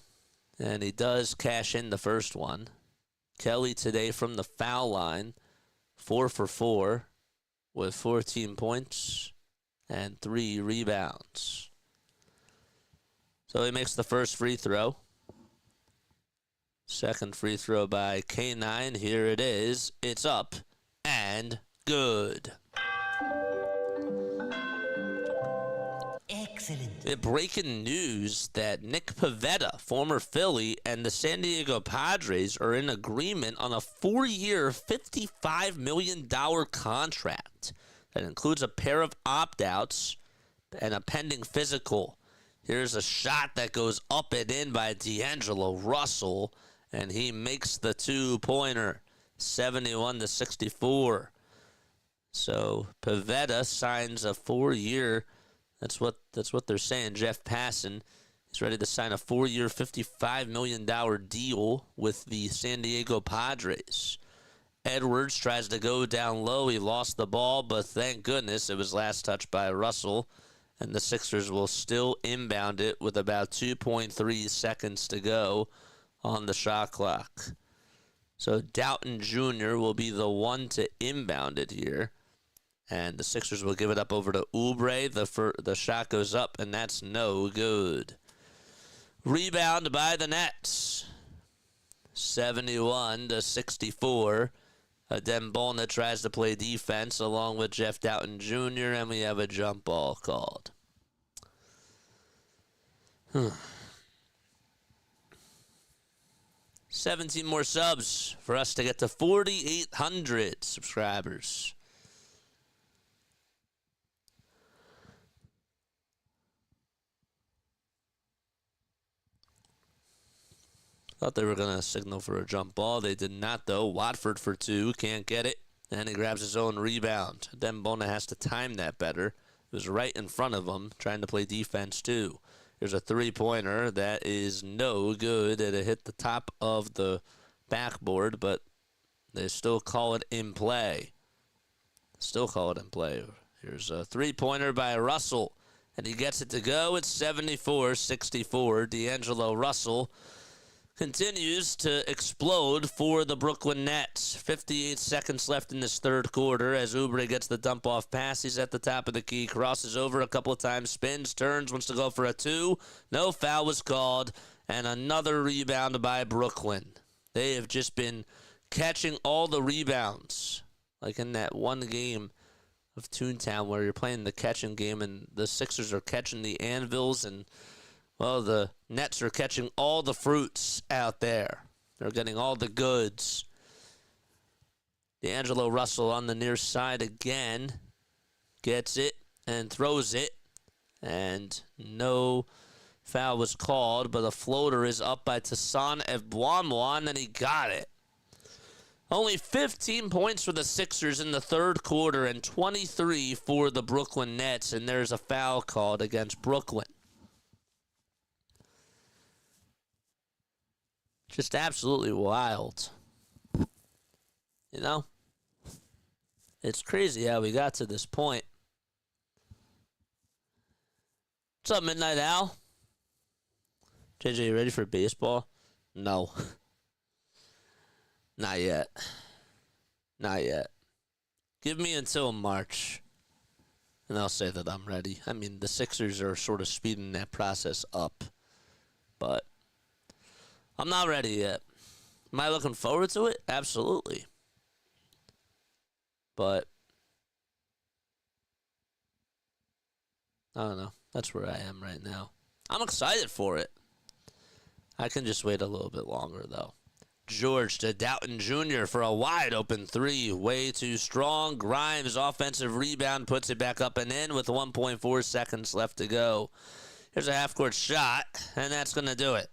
and he does cash in the first one. Kelly today from the foul line, 4 for 4 with 14 points and 3 rebounds. So he makes the first free throw. Second free throw by K9. Here it is. It's up and good. Excellent. Breaking news that Nick Pivetta, former Philly, and the San Diego Padres are in agreement on a 4-year, $55 million contract that includes a pair of opt-outs and a pending physical. Here's a shot that goes up and in by D'Angelo Russell, and he makes the two-pointer, 71-64. So Pivetta signs a 4-year. That's what they're saying. Jeff Passan is ready to sign a 4-year, $55 million deal with the San Diego Padres. Edwards tries to go down low. He lost the ball, but thank goodness it was last touched by Russell. And the Sixers will still inbound it with about 2.3 seconds to go on the shot clock. So Doughton Jr. will be the one to inbound it here. And the Sixers will give it up over to Oubre. The shot goes up, and that's no good. Rebound by the Nets. 71-64. Dembona tries to play defense along with Jeff Doughton Jr., and we have a jump ball called. 17 more subs for us to get to 4,800 subscribers. Thought they were going to signal for a jump ball. They did not, though. Watford for two. Can't get it. And he grabs his own rebound. Dembona has to time that better. It was right in front of him, trying to play defense, too. There's a three-pointer that is no good. It hit the top of the backboard, but they still call it in play. Here's a three-pointer by Russell, and he gets it to go. It's 74-64. D'Angelo Russell continues to explode for the Brooklyn Nets. 58 seconds left in this third quarter as Oubre gets the dump-off pass. He's at the top of the key, crosses over a couple of times, spins, turns, wants to go for a two. No foul was called, and another rebound by Brooklyn. They have just been catching all the rebounds, like in that one game of Toontown where you're playing the catching game and the Sixers are catching the anvils and well, the Nets are catching all the fruits out there. They're getting all the goods. D'Angelo Russell on the near side again. Gets it and throws it. And no foul was called, but a floater is up by Tassan Ebouamwa, and he got it. Only 15 points for the Sixers in the third quarter and 23 for the Brooklyn Nets, and there's a foul called against Brooklyn. Just absolutely wild. You know? It's crazy how we got to this point. What's up, Midnight Owl? JJ, you ready for baseball? No. Not yet. Not yet. Give me until March, and I'll say that I'm ready. I mean, the Sixers are sort of speeding that process up, but I'm not ready yet. Am I looking forward to it? Absolutely. But I don't know. That's where I am right now. I'm excited for it. I can just wait a little bit longer, though. George to Doughton Jr. for a wide-open three. Way too strong. Grimes, offensive rebound, puts it back up and in with 1.4 seconds left to go. Here's a half-court shot, and that's going to do it.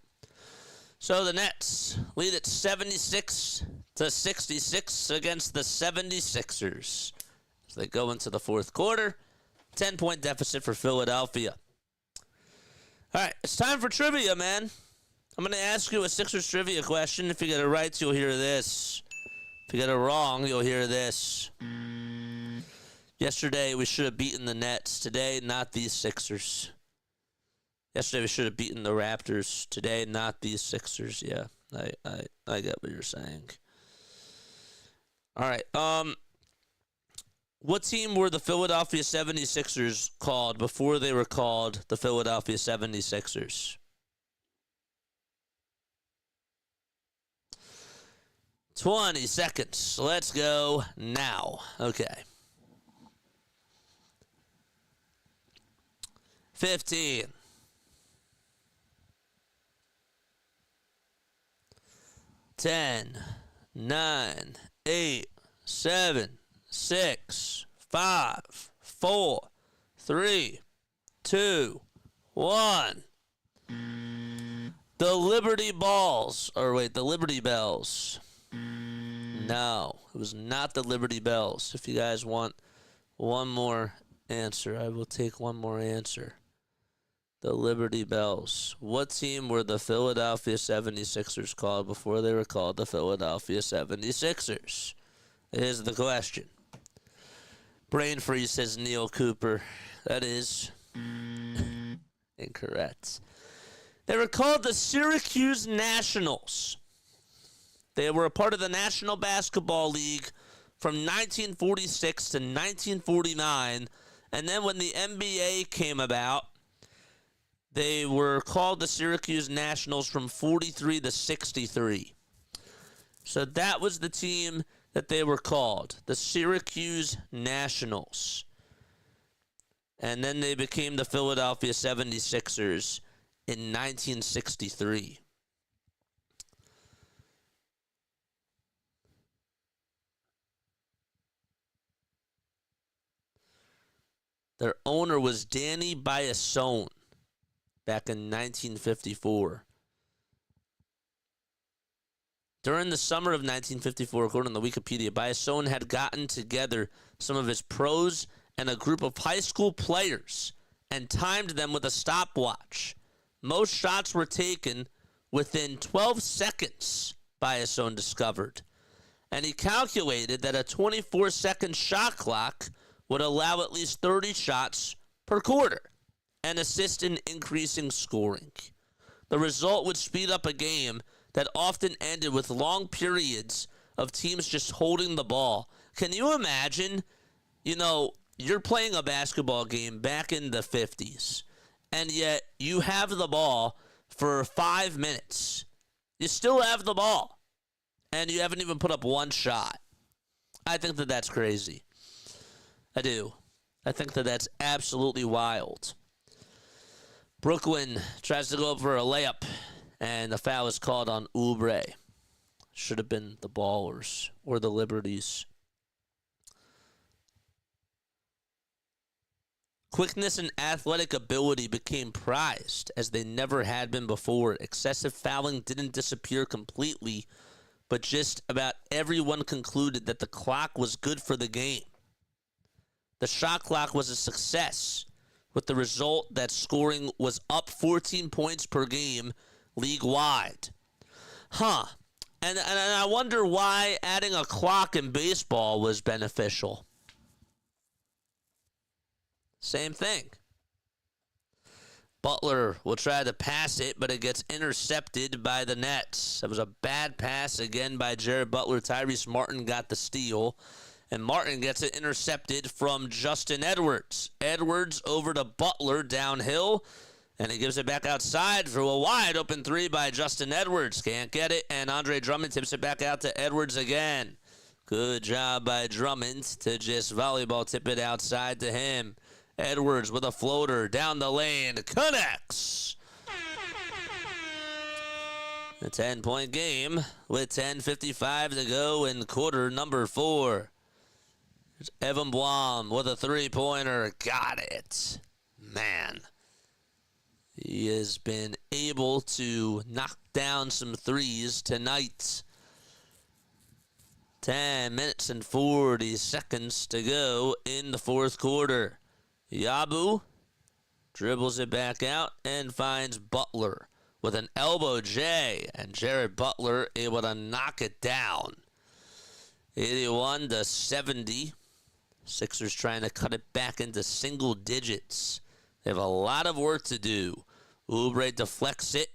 So the Nets lead at 76-66 against the 76ers. As they go into the fourth quarter, 10-point deficit for Philadelphia. All right, it's time for trivia, man. I'm going to ask you a Sixers trivia question. If you get it right, you'll hear this. If you get it wrong, you'll hear this. Yesterday, we should have beaten the Nets. Today, not these Sixers. Yesterday, we should have beaten the Raptors. Today, not these Sixers. Yeah, I get what you're saying. All right. What team were the Philadelphia 76ers called before they were called the Philadelphia 76ers? 20 seconds. Let's go now. Okay. 15. 10, 9, 8, 7, 6, 5, 4, 3, 2, 1. The Liberty Balls. The Liberty Bells. No, it was not the Liberty Bells. If you guys want one more answer, I will take one more answer. The Liberty Bells. What team were the Philadelphia 76ers called before they were called the Philadelphia 76ers? Is the question. Brain freeze, says Neil Cooper. That is incorrect. They were called the Syracuse Nationals. They were a part of the National Basketball League from 1946 to 1949. And then when the NBA came about, they were called the Syracuse Nationals from 43 to 63. So that was the team that they were called, the Syracuse Nationals. And then they became the Philadelphia 76ers in 1963. Their owner was Danny Biasone back in 1954. During the summer of 1954, according to Wikipedia, Biasone had gotten together some of his pros and a group of high school players and timed them with a stopwatch. Most shots were taken within 12 seconds, Biasone discovered. And he calculated that a 24-second shot clock would allow at least 30 shots per quarter and assist in increasing scoring. The result would speed up a game that often ended with long periods of teams just holding the ball. Can you imagine, you're playing a basketball game back in the 50s, and yet you have the ball for 5 minutes. You still have the ball, and you haven't even put up one shot. I think that that's crazy. I do. I think that that's absolutely wild. Brooklyn tries to go for a layup, and the foul is called on Oubre. Should have been the Ballers or the Liberties. Quickness and athletic ability became prized as they never had been before. Excessive fouling didn't disappear completely, but just about everyone concluded that the clock was good for the game. The shot clock was a success, with the result that scoring was up 14 points per game league-wide. And I wonder why adding a clock in baseball was beneficial. Same thing. Butler will try to pass it, but it gets intercepted by the Nets. That was a bad pass again by Jared Butler. Tyrese Martin got the steal, and Martin gets it intercepted from Justin Edwards. Edwards over to Butler downhill, and he gives it back outside for a wide open three by Justin Edwards. Can't get it, and Andre Drummond tips it back out to Edwards again. Good job by Drummond to just volleyball tip it outside to him. Edwards with a floater down the lane. Connects. A 10-point game with 10:55 to go in quarter number 4. There's Evan Blum with a three-pointer. Got it. Man. He has been able to knock down some threes tonight. 10 minutes and 40 seconds to go in the fourth quarter. Yabu dribbles it back out and finds Butler with an elbow J, and Jared Butler able to knock it down. 81 to 70. Sixers trying to cut it back into single digits. They have a lot of work to do. Oubre deflects it,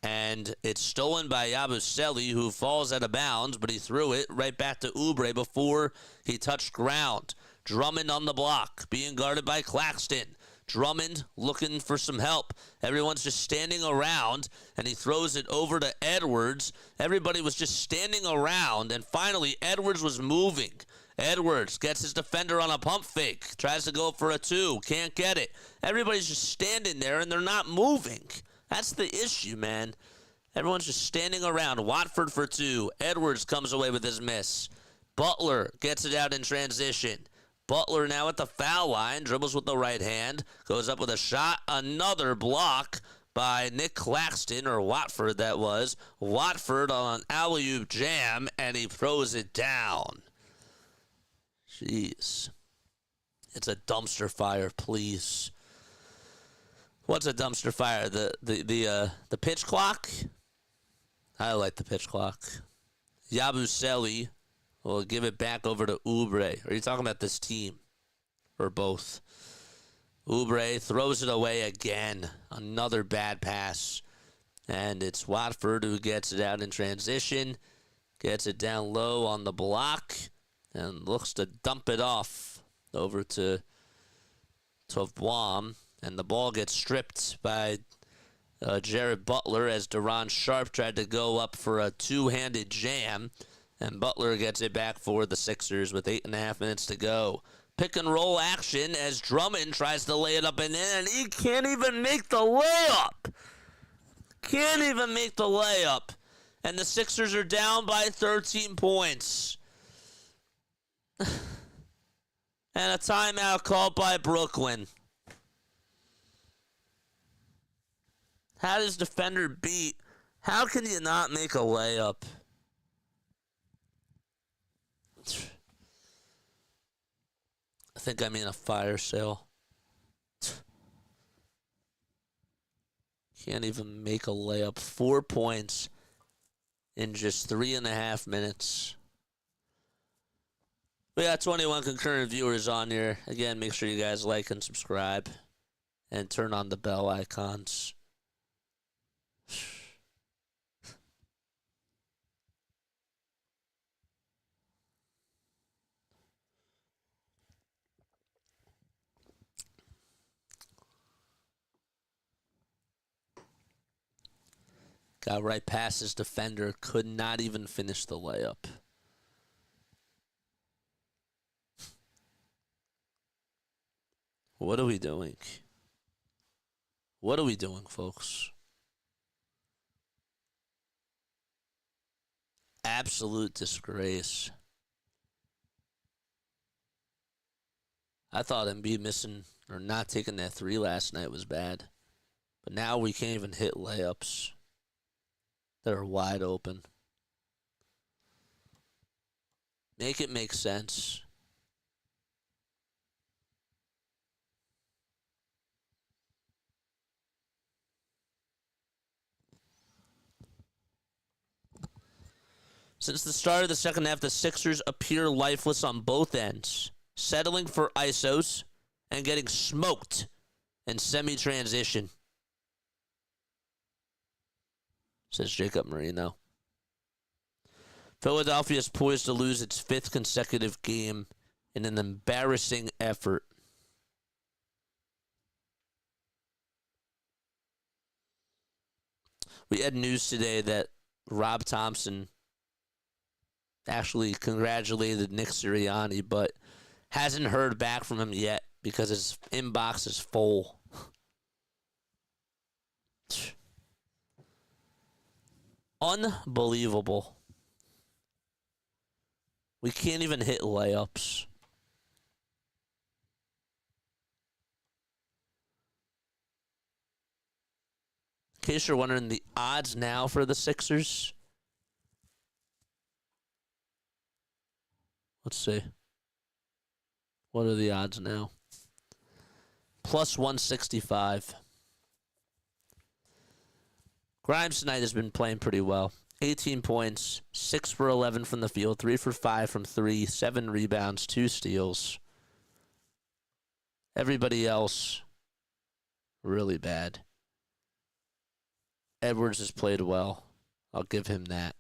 and it's stolen by Yabusele, who falls out of bounds, but he threw it right back to Oubre before he touched ground. Drummond on the block, being guarded by Claxton. Drummond looking for some help. Everyone's just standing around, and he throws it over to Edwards. Everybody was just standing around, and finally Edwards was moving. Edwards gets his defender on a pump fake, tries to go for a 2, can't get it. Everybody's just standing there, and they're not moving. That's the issue, man. Everyone's just standing around. Watford for 2. Edwards comes away with his miss. Butler gets it out in transition. Butler now at the foul line, dribbles with the right hand, goes up with a shot. Another block by Nick Claxton, or Watford that was. Watford on an alley-oop jam, and he throws it down. Jeez. It's a dumpster fire, please. What's a dumpster fire? The pitch clock? I like the pitch clock. Yabusele will give it back over to Oubre. Are you talking about this team? Or both? Oubre throws it away again. Another bad pass. And it's Watford who gets it out in transition. Gets it down low on the block. And looks to dump it off over to Tovbwam. And the ball gets stripped by Jared Butler as Deron Sharp tried to go up for a two-handed jam. And Butler gets it back for the Sixers with 8.5 minutes to go. Pick and roll action as Drummond tries to lay it up and in, and he can't even make the layup. Can't even make the layup. And the Sixers are down by 13 points. And a timeout called by Brooklyn. How does defender beat? How can you not make a layup? I think I'm in a fire sale. Can't even make a layup. 4 points in just 3.5 minutes. We got 21 concurrent viewers on here. Again, make sure you guys like and subscribe and turn on the bell icons. Got right past his defender. Could not even finish the layup. What are we doing? What are we doing, folks? Absolute disgrace. I thought embiid missing or not taking that 3 last night was bad. But now we can't even hit layups that are wide open. Make it make sense. Since the start of the second half, the Sixers appear lifeless on both ends, settling for ISOs and getting smoked in semi-transition, says Jacob Marino. Philadelphia is poised to lose its 5th consecutive game in an embarrassing effort. We had news today that Rob Thompson actually congratulated Nick Sirianni, but hasn't heard back from him yet because his inbox is full. Unbelievable. We can't even hit layups. In case you're wondering, the odds now for the Sixers. Let's see. What are the odds now? Plus 165. Grimes tonight has been playing pretty well. 18 points, 6 for 11 from the field, 3 for 5 from 3, 7 rebounds, 2 steals. Everybody else, really bad. Edwards has played well. I'll give him that.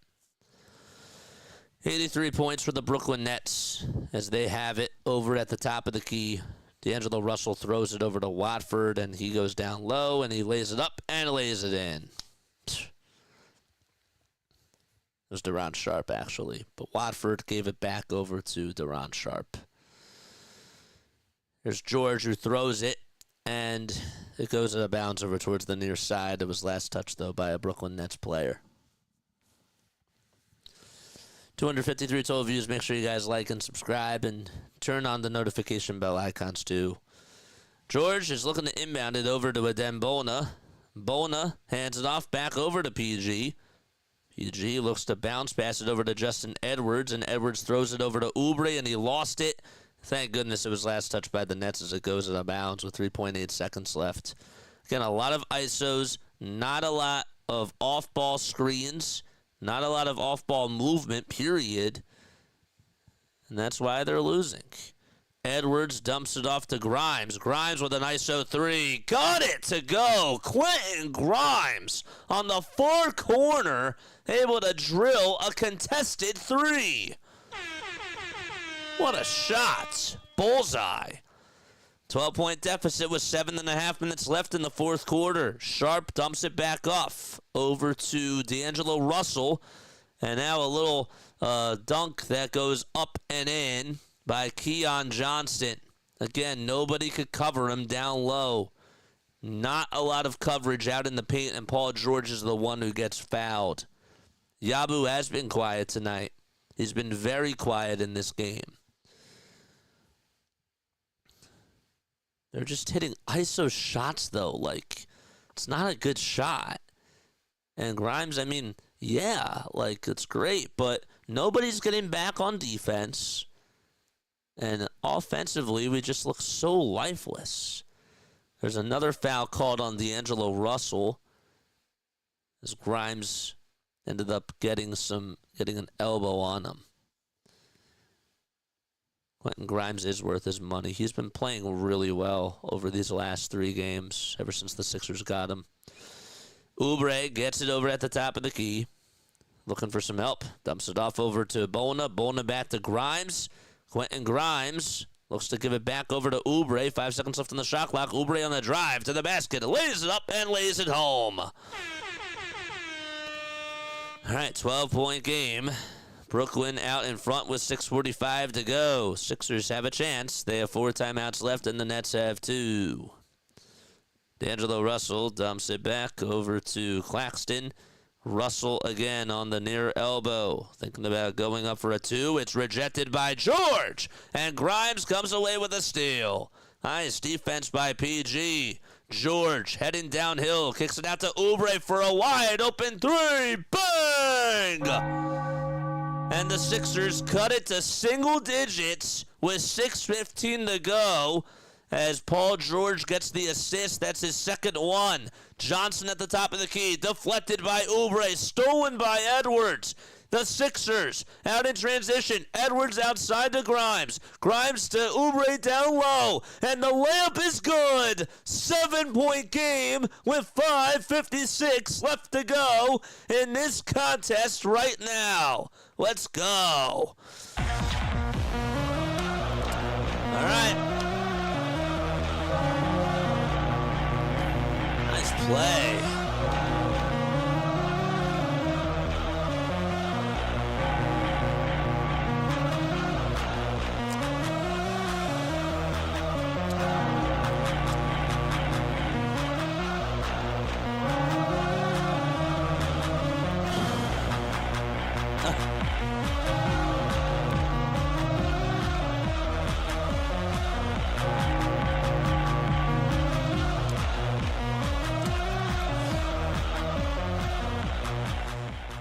83 points for the Brooklyn Nets as they have it over at the top of the key. D'Angelo Russell throws it over to Watford, and he goes down low, and he lays it up and lays it in. It was Deron Sharp, actually. But Watford gave it back over to Deron Sharp. There's George, who throws it, and it goes out of bounds over towards the near side. It was last touched, though, by a Brooklyn Nets player. 253 total views. Make sure you guys like and subscribe and turn on the notification bell icons too. George is looking to inbound it over to Adem Bona. Bona hands it off back over to PG. PG looks to bounce, pass it over to Justin Edwards, and Edwards throws it over to Oubre, and he lost it. Thank goodness it was last touched by the Nets as it goes out of bounds with 3.8 seconds left. Again, a lot of ISOs, not a lot of off-ball screens. Not a lot of off-ball movement, period. And that's why they're losing. Edwards dumps it off to Grimes. Grimes with an ISO 3. Got it to go. Quentin Grimes on the far corner, able to drill a contested 3. What a shot. Bullseye. 12-point deficit with 7.5 minutes left in the fourth quarter. Sharp dumps it back off over to D'Angelo Russell. And now a little dunk that goes up and in by Keon Johnson. Again, nobody could cover him down low. Not a lot of coverage out in the paint, and Paul George is the one who gets fouled. Yabu has been quiet tonight. He's been very quiet in this game. They're just hitting ISO shots, though. Like, it's not a good shot. And Grimes, I mean, yeah, like, it's great. But nobody's getting back on defense. And offensively, we just look so lifeless. There's another foul called on D'Angelo Russell, as Grimes ended up getting an elbow on him. Quentin Grimes is worth his money. He's been playing really well over these last 3 games, ever since the Sixers got him. Oubre gets it over at the top of the key. Looking for some help. Dumps it off over to Bona. Bona back to Grimes. Quentin Grimes looks to give it back over to Oubre. 5 seconds left on the shot clock. Oubre on the drive to the basket. Lays it up and lays it home. All right, 12-point game. Brooklyn out in front with 6:45 to go. Sixers have a chance. They have 4 timeouts left, and the Nets have 2. D'Angelo Russell dumps it back over to Claxton. Russell again on the near elbow. Thinking about going up for a 2. It's rejected by George. And Grimes comes away with a steal. Nice defense by PG. George heading downhill. Kicks it out to Oubre for a wide open 3. Bang! And the Sixers cut it to single digits with 6:15 to go as Paul George gets the assist. That's his second one. Johnson at the top of the key. Deflected by Oubre. Stolen by Edwards. The Sixers out in transition. Edwards outside to Grimes. Grimes to Oubre down low. And the layup is good. 7-point game with 5:56 left to go in this contest right now. Let's go. All right. Nice play.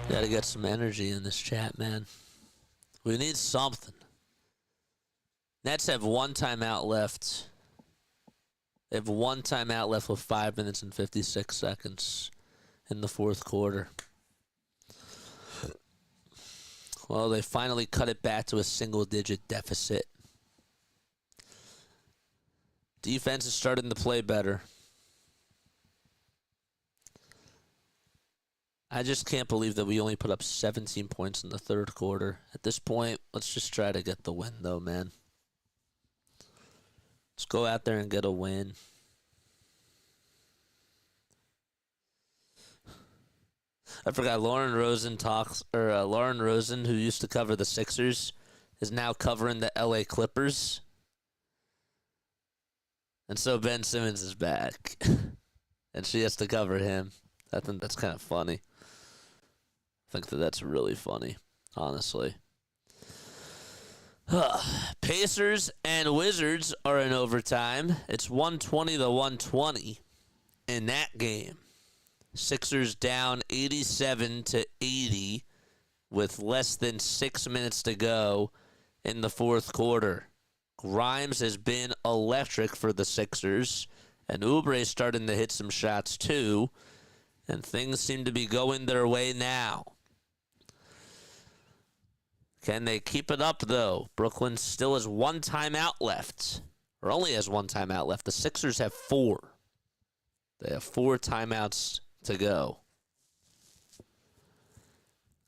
Gotta get some energy in this chat, man. We need something. Nets have 1 timeout left. They have 1 timeout left with 5 minutes and 56 seconds in the fourth quarter. Well, they finally cut it back to a single-digit deficit. Defense is starting to play better. I just can't believe that we only put up 17 points in the third quarter. At this point, let's just try to get the win, though, man. Let's go out there and get a win. I forgot Lauren Rosen, who used to cover the Sixers, is now covering the LA Clippers. And so Ben Simmons is back. And she has to cover him. I think that's kind of funny. I think that's really funny, honestly. Pacers and Wizards are in overtime. It's 120-120 in that game. Sixers down 87-80 with less than 6 minutes to go in the fourth quarter. Grimes has been electric for the Sixers, and Oubre's starting to hit some shots too, and things seem to be going their way now. Can they keep it up, though? Brooklyn still has one timeout left, or only has one timeout left. The Sixers have 4. They have 4 timeouts to go.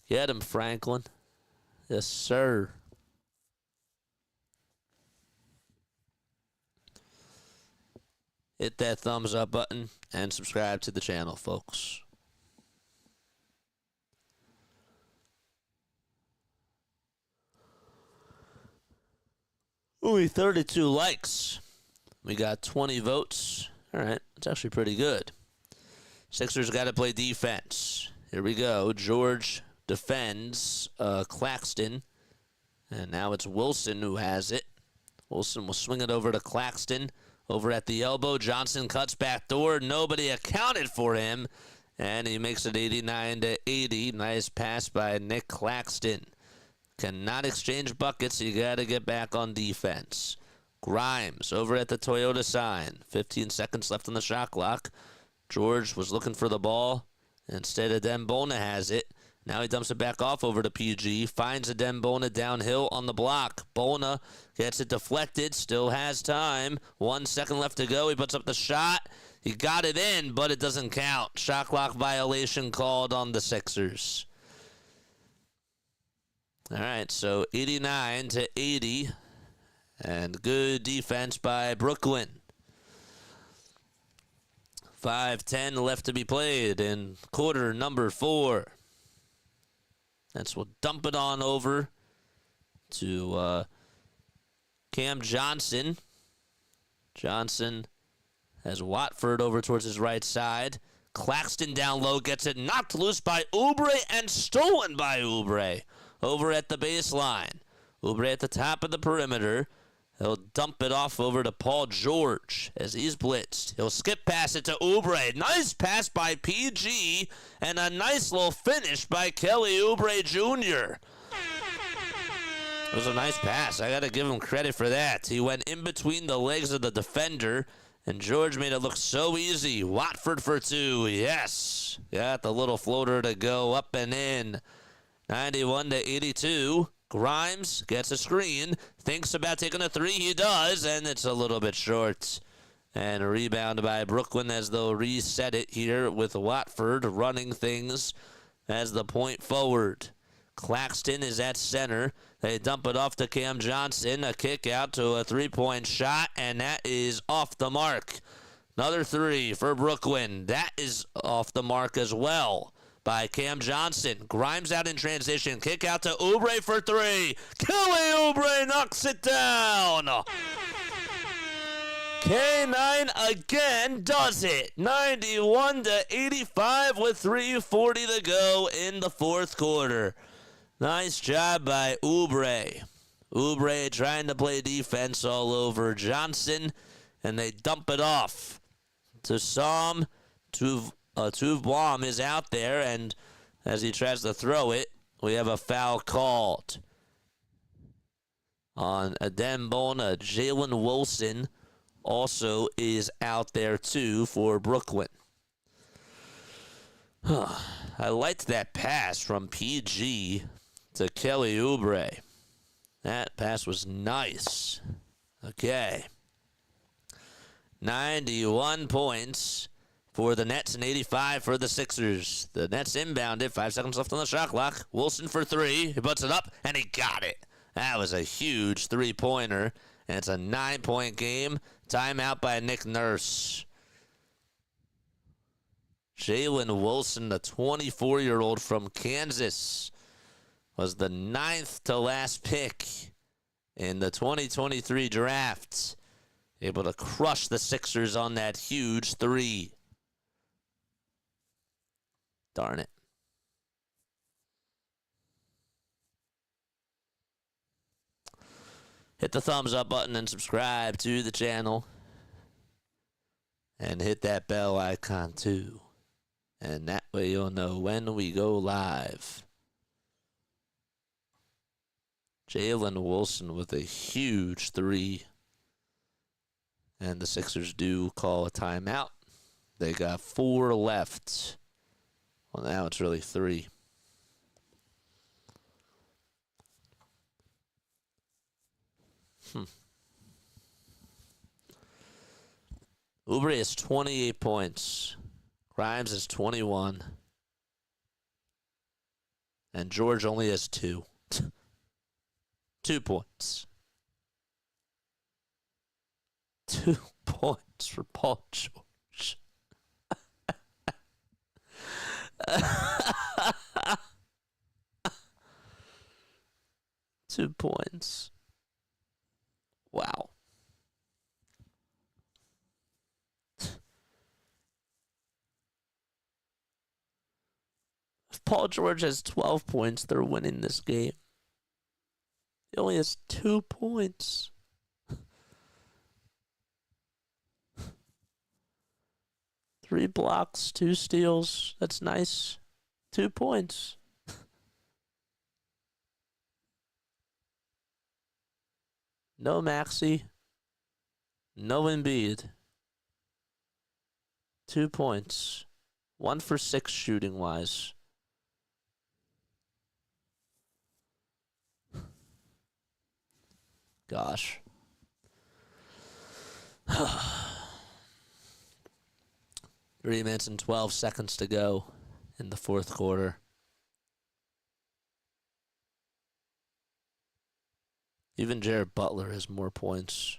Get him, Franklin. Yes, sir. Hit that thumbs up button and subscribe to the channel, folks. Only 32 likes. We got 20 votes. All right, that's actually pretty good. Sixers got to play defense. Here we go. George defends Claxton. And now it's Wilson who has it. Wilson will swing it over to Claxton. Over at the elbow, Johnson cuts back door. Nobody accounted for him. And he makes it 89-80. Nice pass by Nick Claxton. Cannot exchange buckets. You got to get back on defense. Grimes over at the Toyota sign. 15 seconds left on the shot clock. George was looking for the ball. Instead, Adembona has it. Now he dumps it back off over to PG. Finds Adembona downhill on the block. Bona gets it deflected. Still has time. 1 second left to go. He puts up the shot. He got it in, but it doesn't count. Shot clock violation called on the Sixers. All right, so 89-80. And good defense by Brooklyn. 5:10 left to be played in quarter number 4. That's we'll dump it on over to Cam Johnson. Johnson has Watford over towards his right side. Claxton down low gets it knocked loose by Oubre and stolen by Oubre over at the baseline. Oubre at the top of the perimeter. He'll dump it off over to Paul George as he's blitzed. He'll skip past it to Oubre. Nice pass by PG and a nice little finish by Kelly Oubre Jr. It was a nice pass. I got to give him credit for that. He went in between the legs of the defender, and George made it look so easy. Watford for 2. Yes. Got the little floater to go up and in. 91-82. Grimes gets a screen, thinks about taking a 3. He does, and it's a little bit short. And a rebound by Brooklyn as they'll reset it here with Watford running things as the point forward. Claxton is at center. They dump it off to Cam Johnson. A kick out to a 3-point shot, and that is off the mark. Another 3 for Brooklyn. That is off the mark as well by Cam Johnson. Grimes out in transition. Kick out to Oubre for 3. Kelly Oubre knocks it down. K9 again does it. 91-85 with 3:40 to go in the fourth quarter. Nice job by Oubre. Oubre trying to play defense all over Johnson, and they dump it off to Sam. Tuvblom is out there, and as he tries to throw it, we have a foul called on Adembona. Jalen Wilson also is out there, too, for Brooklyn. I liked that pass from PG to Kelly Oubre. That pass was nice. Okay. 91 points for the Nets and 85 for the Sixers. The Nets inbounded. 5 seconds left on the shot clock. Wilson for 3. He puts it up, and he got it. That was a huge three-pointer, and it's a 9-point game. Timeout by Nick Nurse. Jalen Wilson, the 24-year-old from Kansas, was the 9th to last pick in the 2023 draft. Able to crush the Sixers on that huge three. Darn it. Hit the thumbs up button and subscribe to the channel. And hit that bell icon too. And that way you'll know when we go live. Jalen Wilson with a huge three. And the Sixers do call a timeout. They got 4 left. Well, now it's really 3. Oubre is 28 points. Grimes is 21. And George only has 2. 2 points. 2 points for Paul George. 2 points. Wow. If Paul George has 12 points, they're winning this game. He only has 2 points. Three blocks, 2 steals. That's nice. 2 points. No Maxey. No Embiid. 2 points. 1 for 6 shooting wise. Gosh. 3 minutes and 12 seconds to go in the 4th quarter. Even Jared Butler has more points.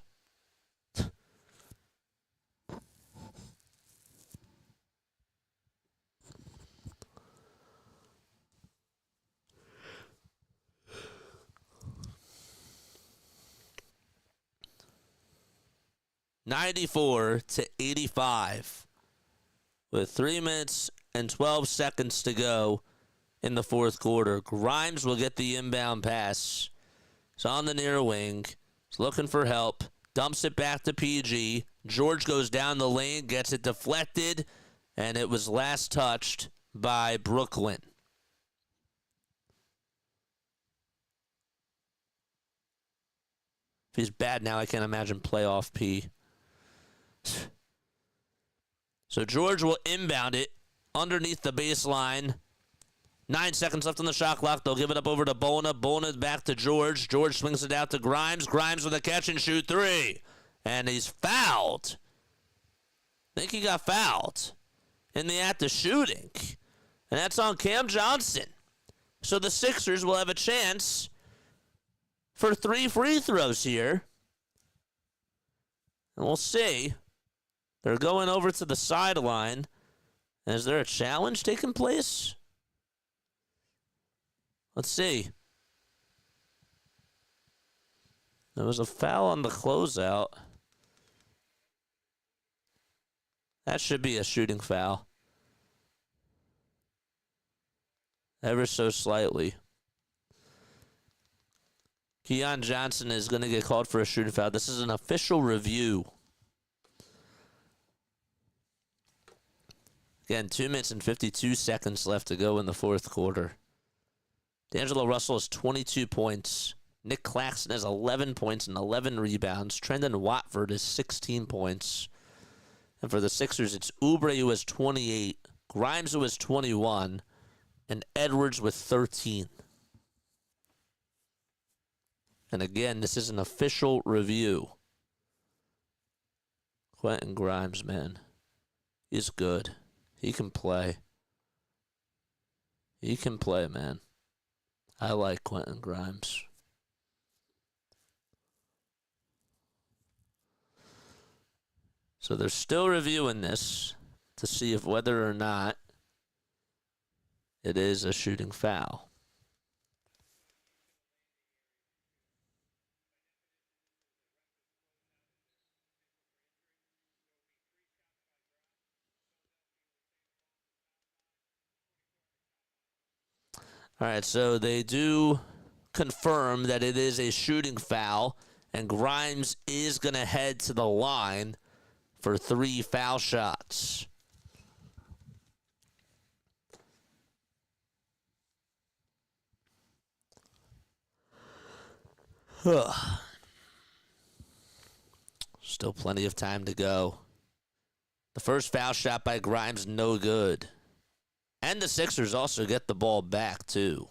$94-85. With 3 minutes and 12 seconds to go in the 4th quarter. Grimes will get the inbound pass. He's on the near wing. He's looking for help. Dumps it back to PG. George goes down the lane, gets it deflected, and it was last touched by Brooklyn. If he's bad now, I can't imagine playoff P. So George will inbound it underneath the baseline. 9 seconds left on the shot clock. They'll give it up over to Bona. Bona back to George. George swings it out to Grimes. Grimes with a catch and shoot 3. And he's fouled. I think he got fouled in the act of shooting. And that's on Cam Johnson. So the Sixers will have a chance for 3 free throws here. And we'll see. They're going over to the sideline. Is there a challenge taking place? Let's see. There was a foul on the closeout. That should be a shooting foul. Ever so slightly. Keon Johnson is going to get called for a shooting foul. This is an official review. Again, 2 minutes and 52 seconds left to go in the 4th quarter. D'Angelo Russell has 22 points. Nick Claxton has 11 points and 11 rebounds. Trendon Watford has 16 points. And for the Sixers, it's Oubre who has 28, Grimes who has 21, and Edwards with 13. And again, this is an official review. Quentin Grimes, man, he's good. He can play. He can play, man. I like Quentin Grimes. So they're still reviewing this to see if whether or not it is a shooting foul. All right, so they do confirm that it is a shooting foul, and Grimes is going to head to the line for 3 foul shots. Still plenty of time to go. The first foul shot by Grimes, no good. And the Sixers also get the ball back, too.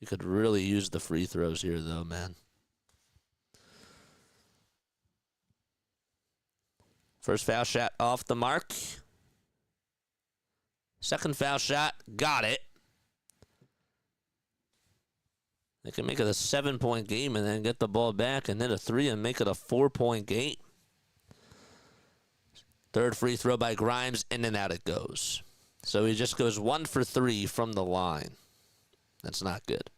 You could really use the free throws here, though, man. First foul shot off the mark. Second foul shot, got it. They can make it a 7-point game and then get the ball back and hit a 3 and make it a 4-point game. Third free throw by Grimes, in and out it goes. So he just goes 1 for 3 from the line. That's not good.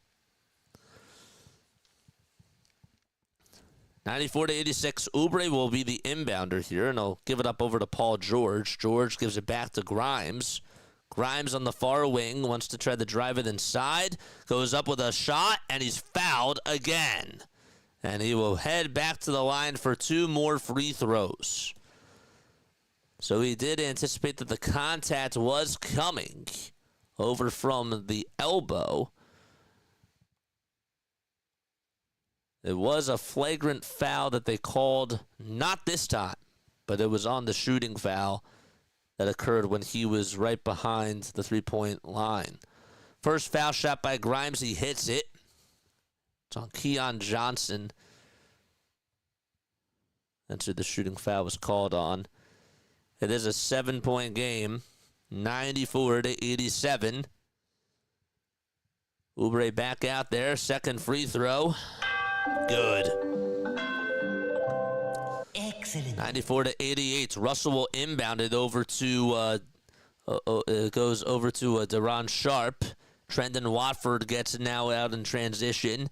94-86, Oubre will be the inbounder here, and he'll give it up over to Paul George. George gives it back to Grimes. Grimes on the far wing, wants to try to drive it inside, goes up with a shot, and he's fouled again. And he will head back to the line for 2 more free throws. So he did anticipate that the contact was coming over from the elbow. It was a flagrant foul that they called, not this time, but it was on the shooting foul that occurred when he was right behind the 3-point line. First foul shot by Grimes, he hits it. It's on Keon Johnson. That's who the shooting foul was called on. It is a 7-point game, 94-87. Oubre back out there, second free throw. Good. Excellent. 94-88. Russell will inbound it over to it goes over to Deron Sharp. Trendon Watford gets it now out in transition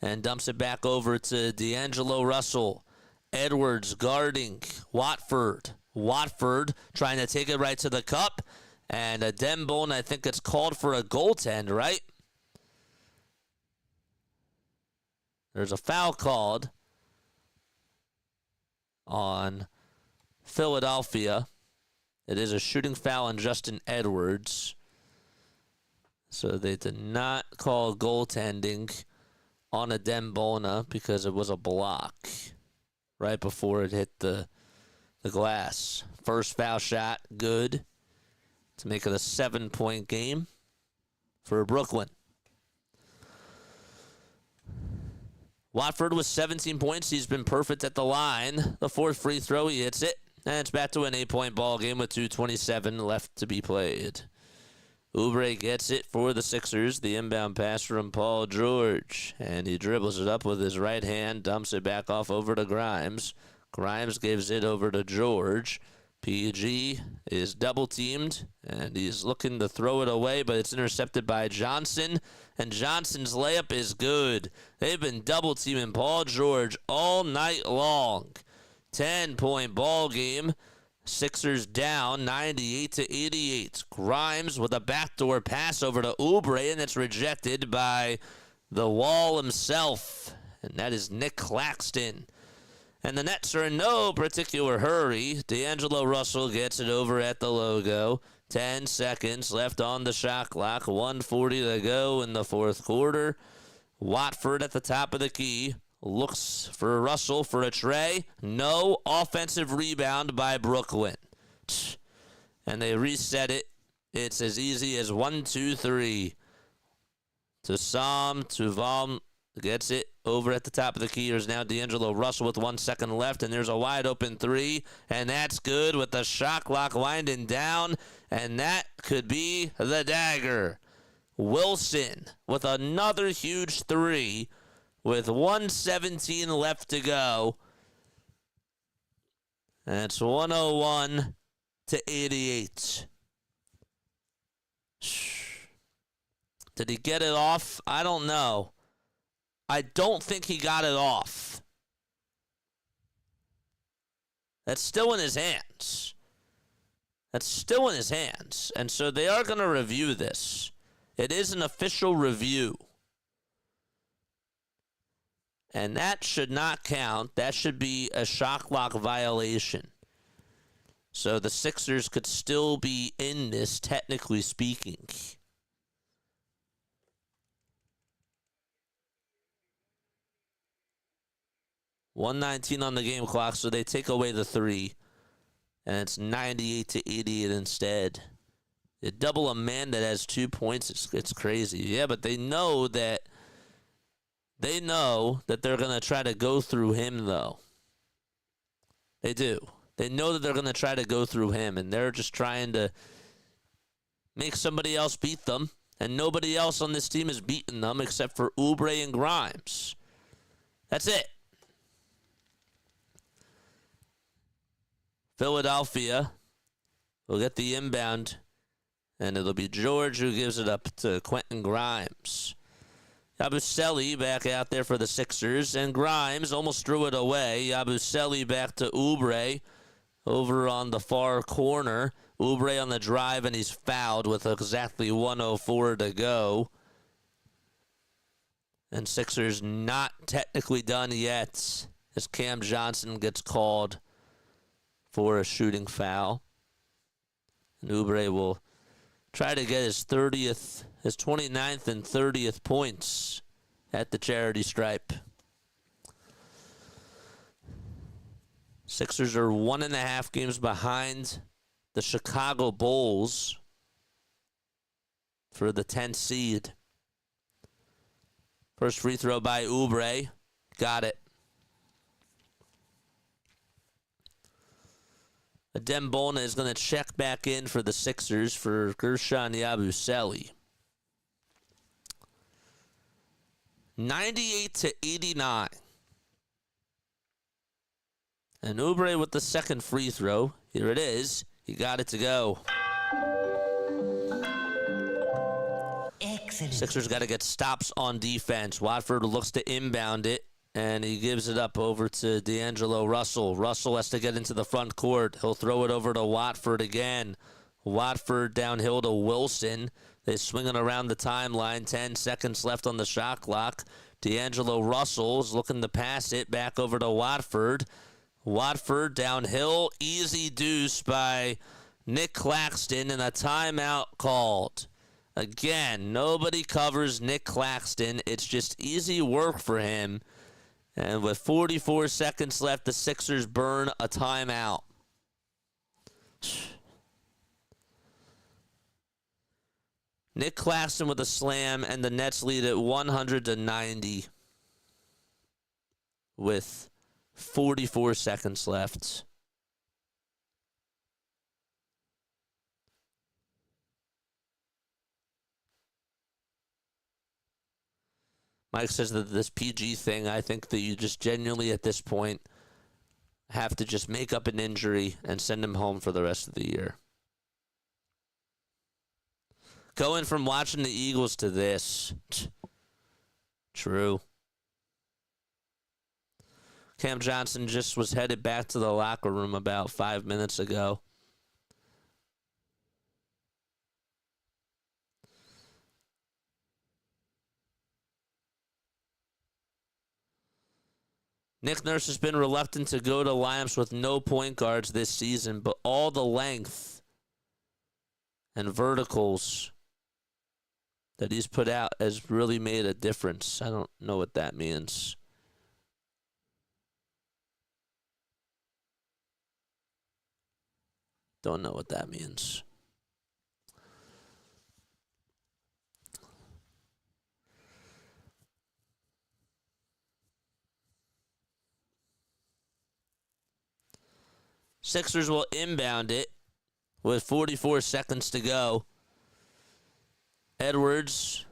and dumps it back over to D'Angelo Russell. Edwards guarding Watford. Watford trying to take it right to the cup. And Dembone, I think it's called for a goaltend, right? There's a foul called on Philadelphia. It is a shooting foul on Justin Edwards. So they did not call goaltending on a Dembona because it was a block right before it hit the glass. First foul shot, good, to make it a 7-point game for Brooklyn. Watford with 17 points. He's been perfect at the line. The fourth free throw, he hits it. And it's back to an 8-point ball game with 2:27 left to be played. Oubre gets it for the Sixers. The inbound pass from Paul George. And he dribbles it up with his right hand, dumps it back off over to Grimes. Grimes gives it over to George. PG is double-teamed, and he's looking to throw it away, but it's intercepted by Johnson, and Johnson's layup is good. They've been double-teaming Paul George all night long. 10-point ball game. Sixers down 98-88. Grimes with a backdoor pass over to Oubre, and it's rejected by the Wall himself, and that is Nick Claxton. And the Nets are in no particular hurry. D'Angelo Russell gets it over at the logo. 10 seconds left on the shot clock. 1:40 to go in the fourth quarter. Watford at the top of the key. Looks for Russell for a tray. No. Offensive rebound by Brooklyn. And they reset it. It's as easy as 1, 2, 3. To Sam, to Vom. Gets it over at the top of the key. There's now D'Angelo Russell with 1 second left, and there's a wide open 3, and that's good with the shot clock winding down, and that could be the dagger. Wilson with another huge 3 with 1:17 left to go. And it's 101 to 88. Did he get it off? I don't know. I don't think he got it off. That's still in his hands. That's still in his hands. And so they are going to review this. It is an official review. And that should not count. That should be a shot clock violation. So the Sixers could still be in this, technically speaking. .119 on the game clock, so they take away the 3. And it's 98 to 88 instead. They double a man that has 2 points. It's crazy. Yeah, but they know that they're going to try to go through him, though. They do. They know that they're going to try to go through him, and they're just trying to make somebody else beat them. And nobody else on this team has beaten them except for Oubre and Grimes. That's it. Philadelphia will get the inbound, and it'll be George who gives it up to Quentin Grimes. Yabusele back out there for the Sixers, and Grimes almost threw it away. Yabusele back to Oubre over on the far corner. Oubre on the drive, and he's fouled with exactly 1:04 to go. And Sixers not technically done yet as Cam Johnson gets called for a shooting foul. And Oubre will try to get his 29th and 30th points at the charity stripe. Sixers are 1.5 games behind the Chicago Bulls for the 10th seed. First free throw by Oubre. Got it. Adem Bona is going to check back in for the Sixers for Gershon Yabusele. 98 to 89. And Oubre with the second free throw. Here it is. He got it to go. Excellent. Sixers got to get stops on defense. Watford looks to inbound it, and he gives it up over to D'Angelo Russell. Russell has to get into the front court. He'll throw it over to Watford again. Watford downhill to Wilson. They swing it around the timeline. 10 seconds left on the shot clock. D'Angelo Russell's looking to pass it back over to Watford. Watford downhill. Easy deuce by Nick Claxton, and a timeout called. Again, nobody covers Nick Claxton. It's just easy work for him. And with 44 seconds left, the Sixers burn a timeout. Nick Claxton with a slam, and the Nets lead at 100 to 90 with 44 seconds left. Mike says that this PG thing, I think that you just genuinely at this point have to just make up an injury and send him home for the rest of the year. Going from watching the Eagles to this. True. Cam Johnson just was headed back to the locker room about 5 minutes ago. Nick Nurse has been reluctant to go to lineups with no point guards this season, but all the length and verticals that he's put out has really made a difference. I don't know what that means. Don't know what that means. Sixers will inbound it with 44 seconds to go. Edwards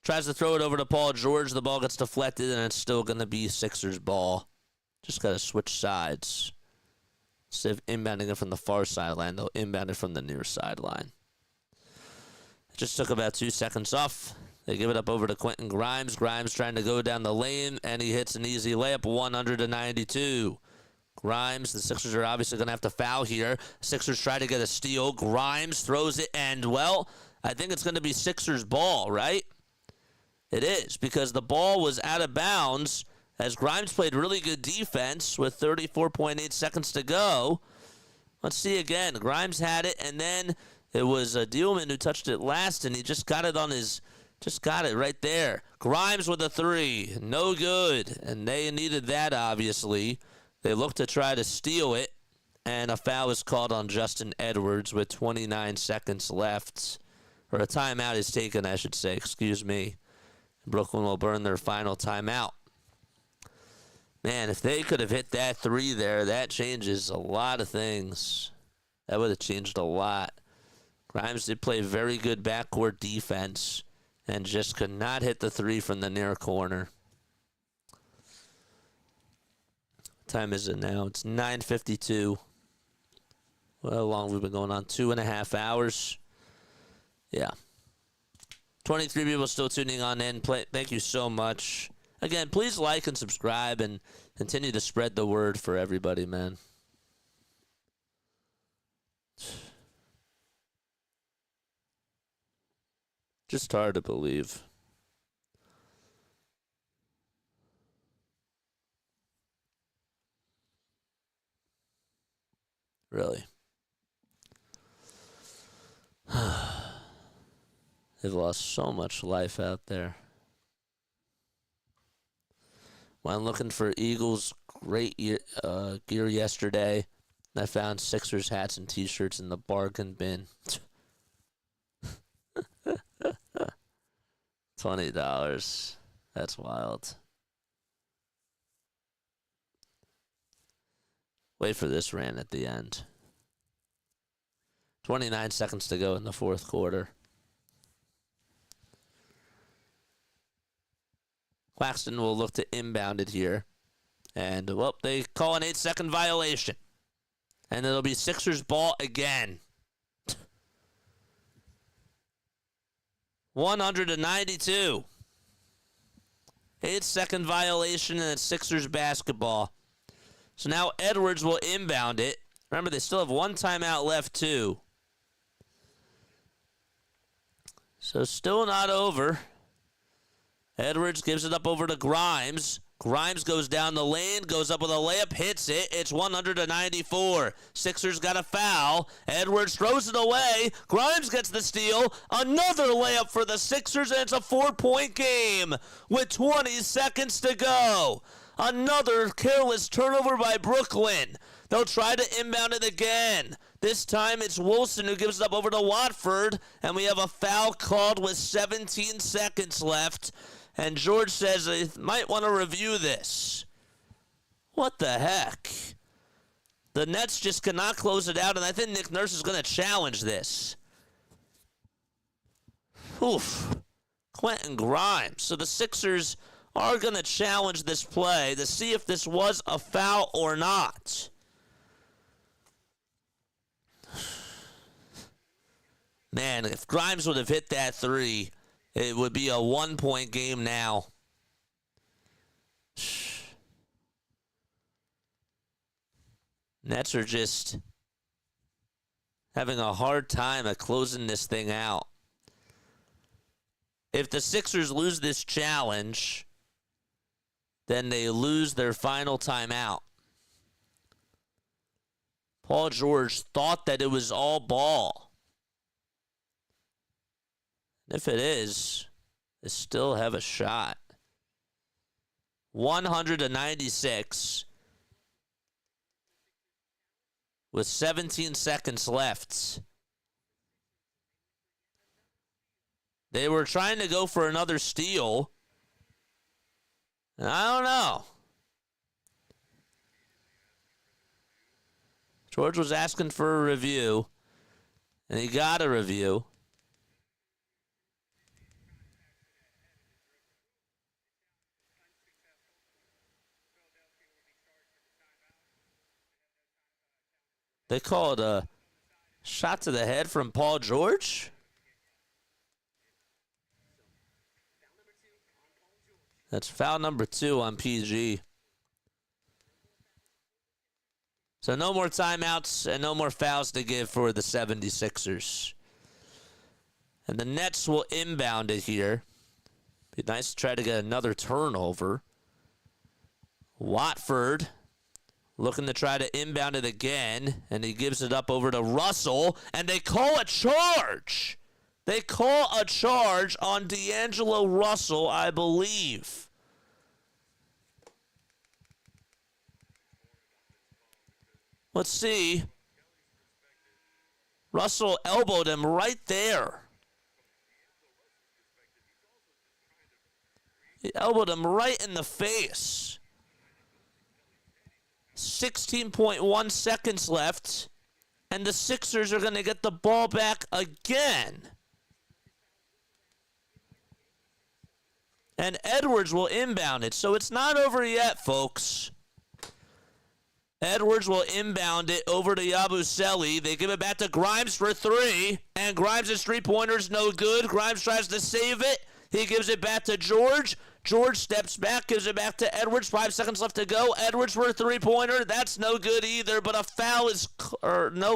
tries to throw it over to Paul George. The ball gets deflected, and it's still going to be Sixers ball. Just got to switch sides. Instead of inbounding it from the far sideline, they'll inbound it from the near sideline. It just took about 2 seconds off. They give it up over to Quentin Grimes. Grimes trying to go down the lane, and he hits an easy layup, 100-92. Grimes, the Sixers are obviously going to have to foul here. Sixers try to get a steal. Grimes throws it, and, well, I think it's going to be Sixers ball, right? It is, because the ball was out of bounds as Grimes played really good defense with 34.8 seconds to go. Let's see again. Grimes had it, and then it was Dielman who touched it last, and he just got it on his... Just got it right there. Grimes with a 3. No good. And they needed that, obviously. They looked to try to steal it. And a foul is called on Justin Edwards with 29 seconds left. Or a timeout is taken, I should say. Excuse me. Brooklyn will burn their final timeout. Man, if they could have hit that 3 there, that changes a lot of things. That would have changed a lot. Grimes did play very good backcourt defense and just could not hit the 3 from the near corner. What time is it now? It's 9:52. Well, how long have we been going on? 2.5 hours. Yeah. 23 people still tuning on in. Thank you so much. Again, please like and subscribe and continue to spread the word for everybody, man. Just hard to believe. Really. They've lost so much life out there. When looking for Eagles great gear yesterday, I found Sixers hats and t-shirts in the bargain bin. $20. That's wild. Wait for this rant at the end. 29 seconds to go in the fourth quarter. Claxton will look to inbound it here. And, well, they call an 8-second violation. And it'll be Sixers ball again. 192. 8-second violation, and it's Sixers basketball. So now Edwards will inbound it. Remember, they still have one timeout left, too. So still not over. Edwards gives it up over to Grimes. Grimes goes down the lane, goes up with a layup, hits it. It's 194. Sixers got a foul. Edwards throws it away. Grimes gets the steal. Another layup for the Sixers, and it's a 4-point game with 20 seconds to go. Another careless turnover by Brooklyn. They'll try to inbound it again. This time it's Wilson who gives it up over to Watford, and we have a foul called with 17 seconds left. And George says they might want to review this. What the heck? The Nets just cannot close it out, and I think Nick Nurse is going to challenge this. Oof. Quentin Grimes. So the Sixers are going to challenge this play to see if this was a foul or not. Man, if Grimes would have hit that 3, it would be a 1-point game now. Nets are just having a hard time at closing this thing out. If the Sixers lose this challenge, then they lose their final timeout. Paul George thought that it was all ball. If it is, they still have a shot. 196 with 17 seconds left. They were trying to go for another steal. And I don't know. George was asking for a review, and he got a review. They called a shot to the head from Paul George. That's foul number 2 on PG. So no more timeouts and no more fouls to give for the 76ers. And the Nets will inbound it here. Be nice to try to get another turnover. Watford looking to try to inbound it again, and he gives it up over to Russell, and they call a charge. They call a charge on D'Angelo Russell, I believe. Let's see. Russell elbowed him right there. He elbowed him right in the face. 16.1 seconds left, and the Sixers are going to get the ball back again. And Edwards will inbound it, so it's not over yet, folks. Edwards will inbound it over to Yabusele. They give it back to Grimes for 3, and Grimes' three-pointer's no good. Grimes tries to save it. He gives it back to George. George steps back, gives it back to Edwards. 5 seconds left to go. Edwards for a three-pointer. That's no good either, but no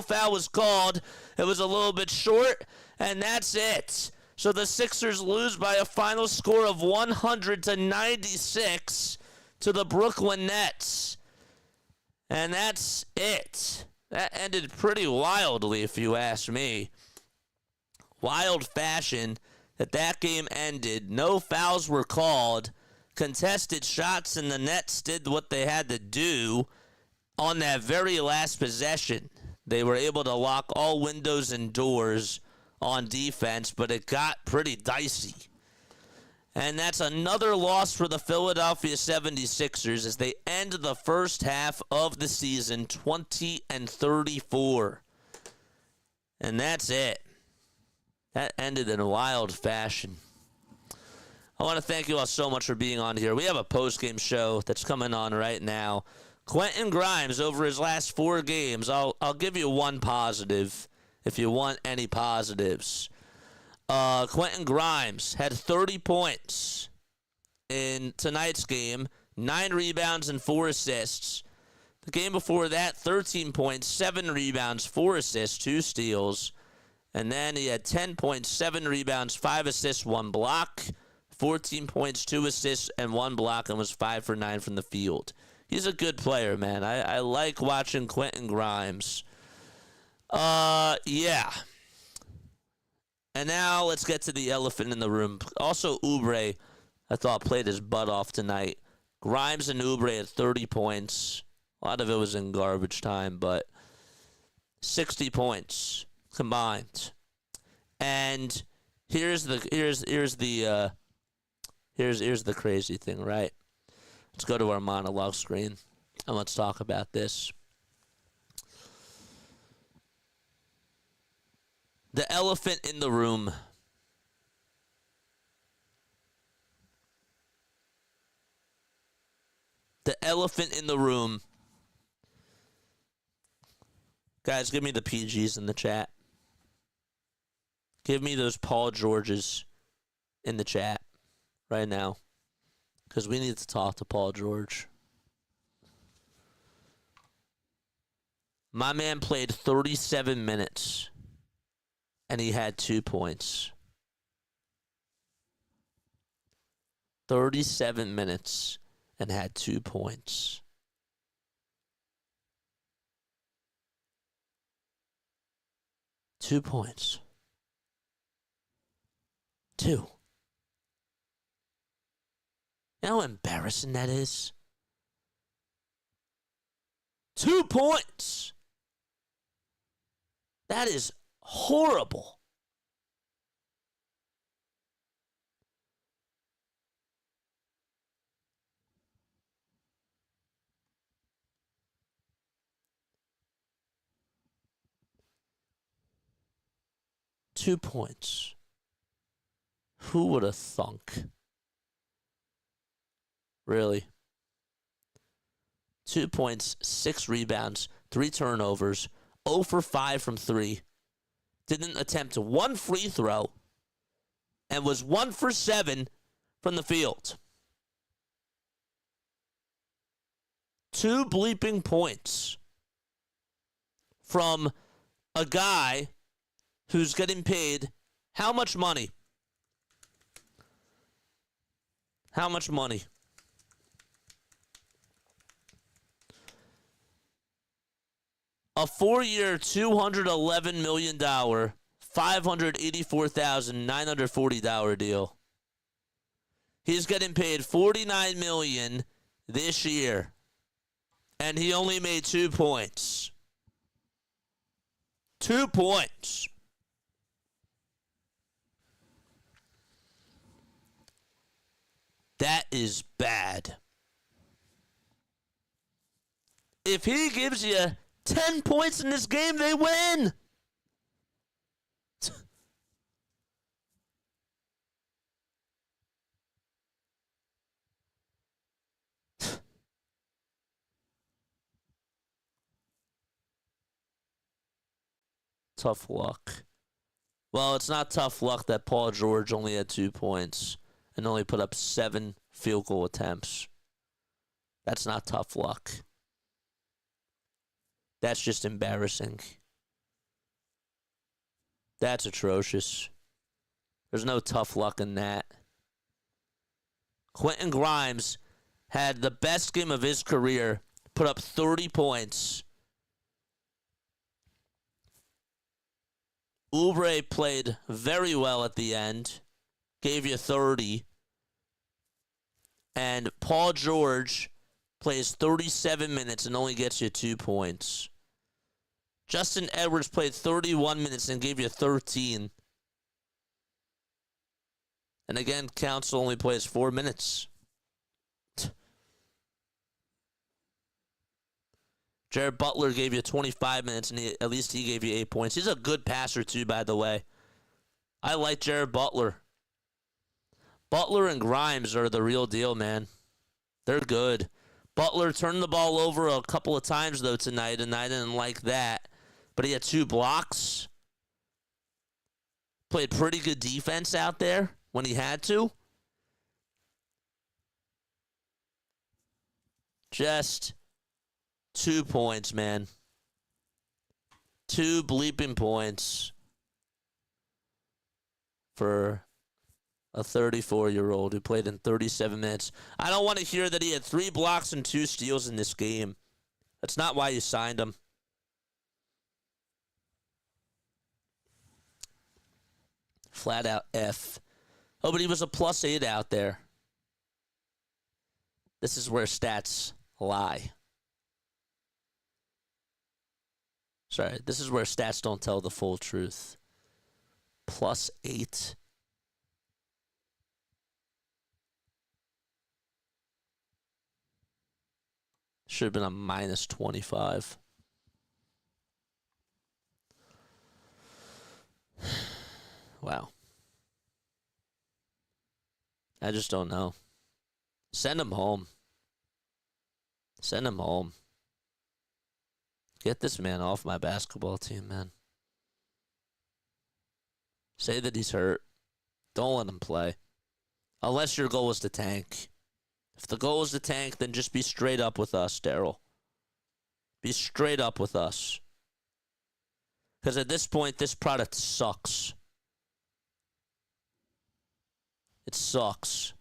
foul was called. It was a little bit short, and that's it. So the Sixers lose by a final score of 100-96 to the Brooklyn Nets. And that's it. That ended pretty wildly, if you ask me. Wild fashion that game ended. No fouls were called. Contested shots, and the Nets did what they had to do on that very last possession. They were able to lock all windows and doors on defense, but it got pretty dicey. And that's another loss for the Philadelphia 76ers as they end the first half of the season 20-34. And that's it. That ended in a wild fashion. I want to thank you all so much for being on here. We have a post-game show that's coming on right now. Quentin Grimes, over his last 4 games, I'll give you one positive if you want any positives. Quentin Grimes had 30 points in tonight's game, 9 rebounds and 4 assists. The game before that, 13 points, 7 rebounds, 4 assists, 2 steals. And then he had 10 points, 7 rebounds, 5 assists, 1 block, 14 points, 2 assists, and 1 block, and was 5 for 9 from the field. He's a good player, man. I like watching Quentin Grimes. Yeah. And now let's get to the elephant in the room. Also, Oubre, I thought, played his butt off tonight. Grimes and Oubre had 30 points. A lot of it was in garbage time, but 60 points combined. And here's the crazy thing, right? Let's go to our monologue screen and let's talk about this. The elephant in the room. The elephant in the room. Guys, give me the PGs in the chat. Give me those Paul Georges in the chat right now. Because we need to talk to Paul George. My man played 37 minutes. And he had 2 points. 37 minutes and had 2 points. Two points. 2. You know how embarrassing that is? 2 points. That is horrible. Two points. Who would have thunk? Really? 2 points, 6 rebounds, 3 turnovers, 0 for 5 from 3. Didn't attempt one free throw. And was 1 for 7 from the field. 2 bleeping points from a guy who's getting paid how much money? How much money? A 4-year, $211 million, $584,940 deal. He's getting paid $49 million this year, and he only made 2 points. 2 points. That is bad. If he gives you 10 points in this game, they win. Tough luck. Well, it's not tough luck that Paul George only had 2 points and only put up 7 field goal attempts. That's not tough luck. That's just embarrassing. That's atrocious. There's no tough luck in that. Quentin Grimes had the best game of his career, put up 30 points. Oubre played very well at the end, gave you 30. And Paul George plays 37 minutes and only gets you 2 points. Justin Edwards played 31 minutes and gave you 13. And again, Council only plays 4 minutes. Jared Butler gave you 25 minutes, and at least he gave you 8 points. He's a good passer, too, by the way. I like Jared Butler. Butler and Grimes are the real deal, man. They're good. Butler turned the ball over a couple of times, though, tonight, and I didn't like that. But he had 2 blocks. Played pretty good defense out there when he had to. Just 2 points, man. 2 bleeping points for a 34-year-old who played in 37 minutes. I don't want to hear that he had 3 blocks and 2 steals in this game. That's not why you signed him. Flat out F. Oh, but he was a +8 out there. This is where stats lie. Sorry, this is where stats don't tell the full truth. +8. Should have been a -25. Wow. I just don't know. Send him home. Send him home. Get this man off my basketball team, man. Say that he's hurt. Don't let him play. Unless your goal is to tank. If the goal is to tank, then just be straight up with us, Daryl. Be straight up with us. Because at this point, this product sucks. It sucks.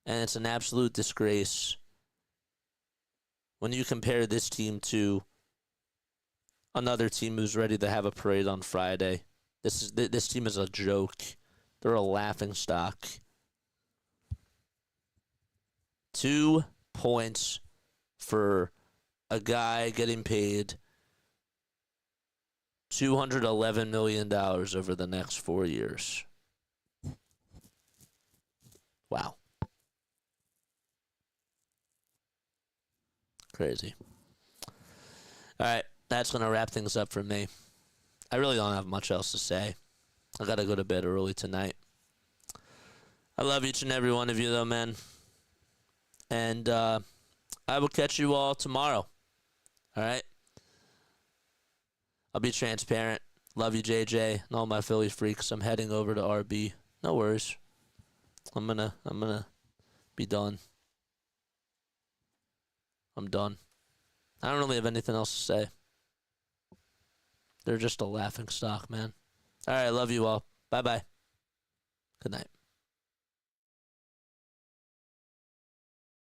And it's an absolute disgrace when you compare this team to another team who's ready to have a parade on Friday. This team is a joke. They're a laughing stock. 2 points for a guy getting paid $211 million over the next 4 years. Wow. Crazy. All right, that's going to wrap things up for me. I really don't have much else to say. I got to go to bed early tonight. I love each and every one of you, though, man. And I will catch you all tomorrow. All right? I'll be transparent. Love you, JJ, and all my Philly freaks. I'm heading over to RB. No worries. I'm gonna be done. I'm done. I don't really have anything else to say. They're just a laughing stock, man. All right, love you all. Bye-bye. Good night.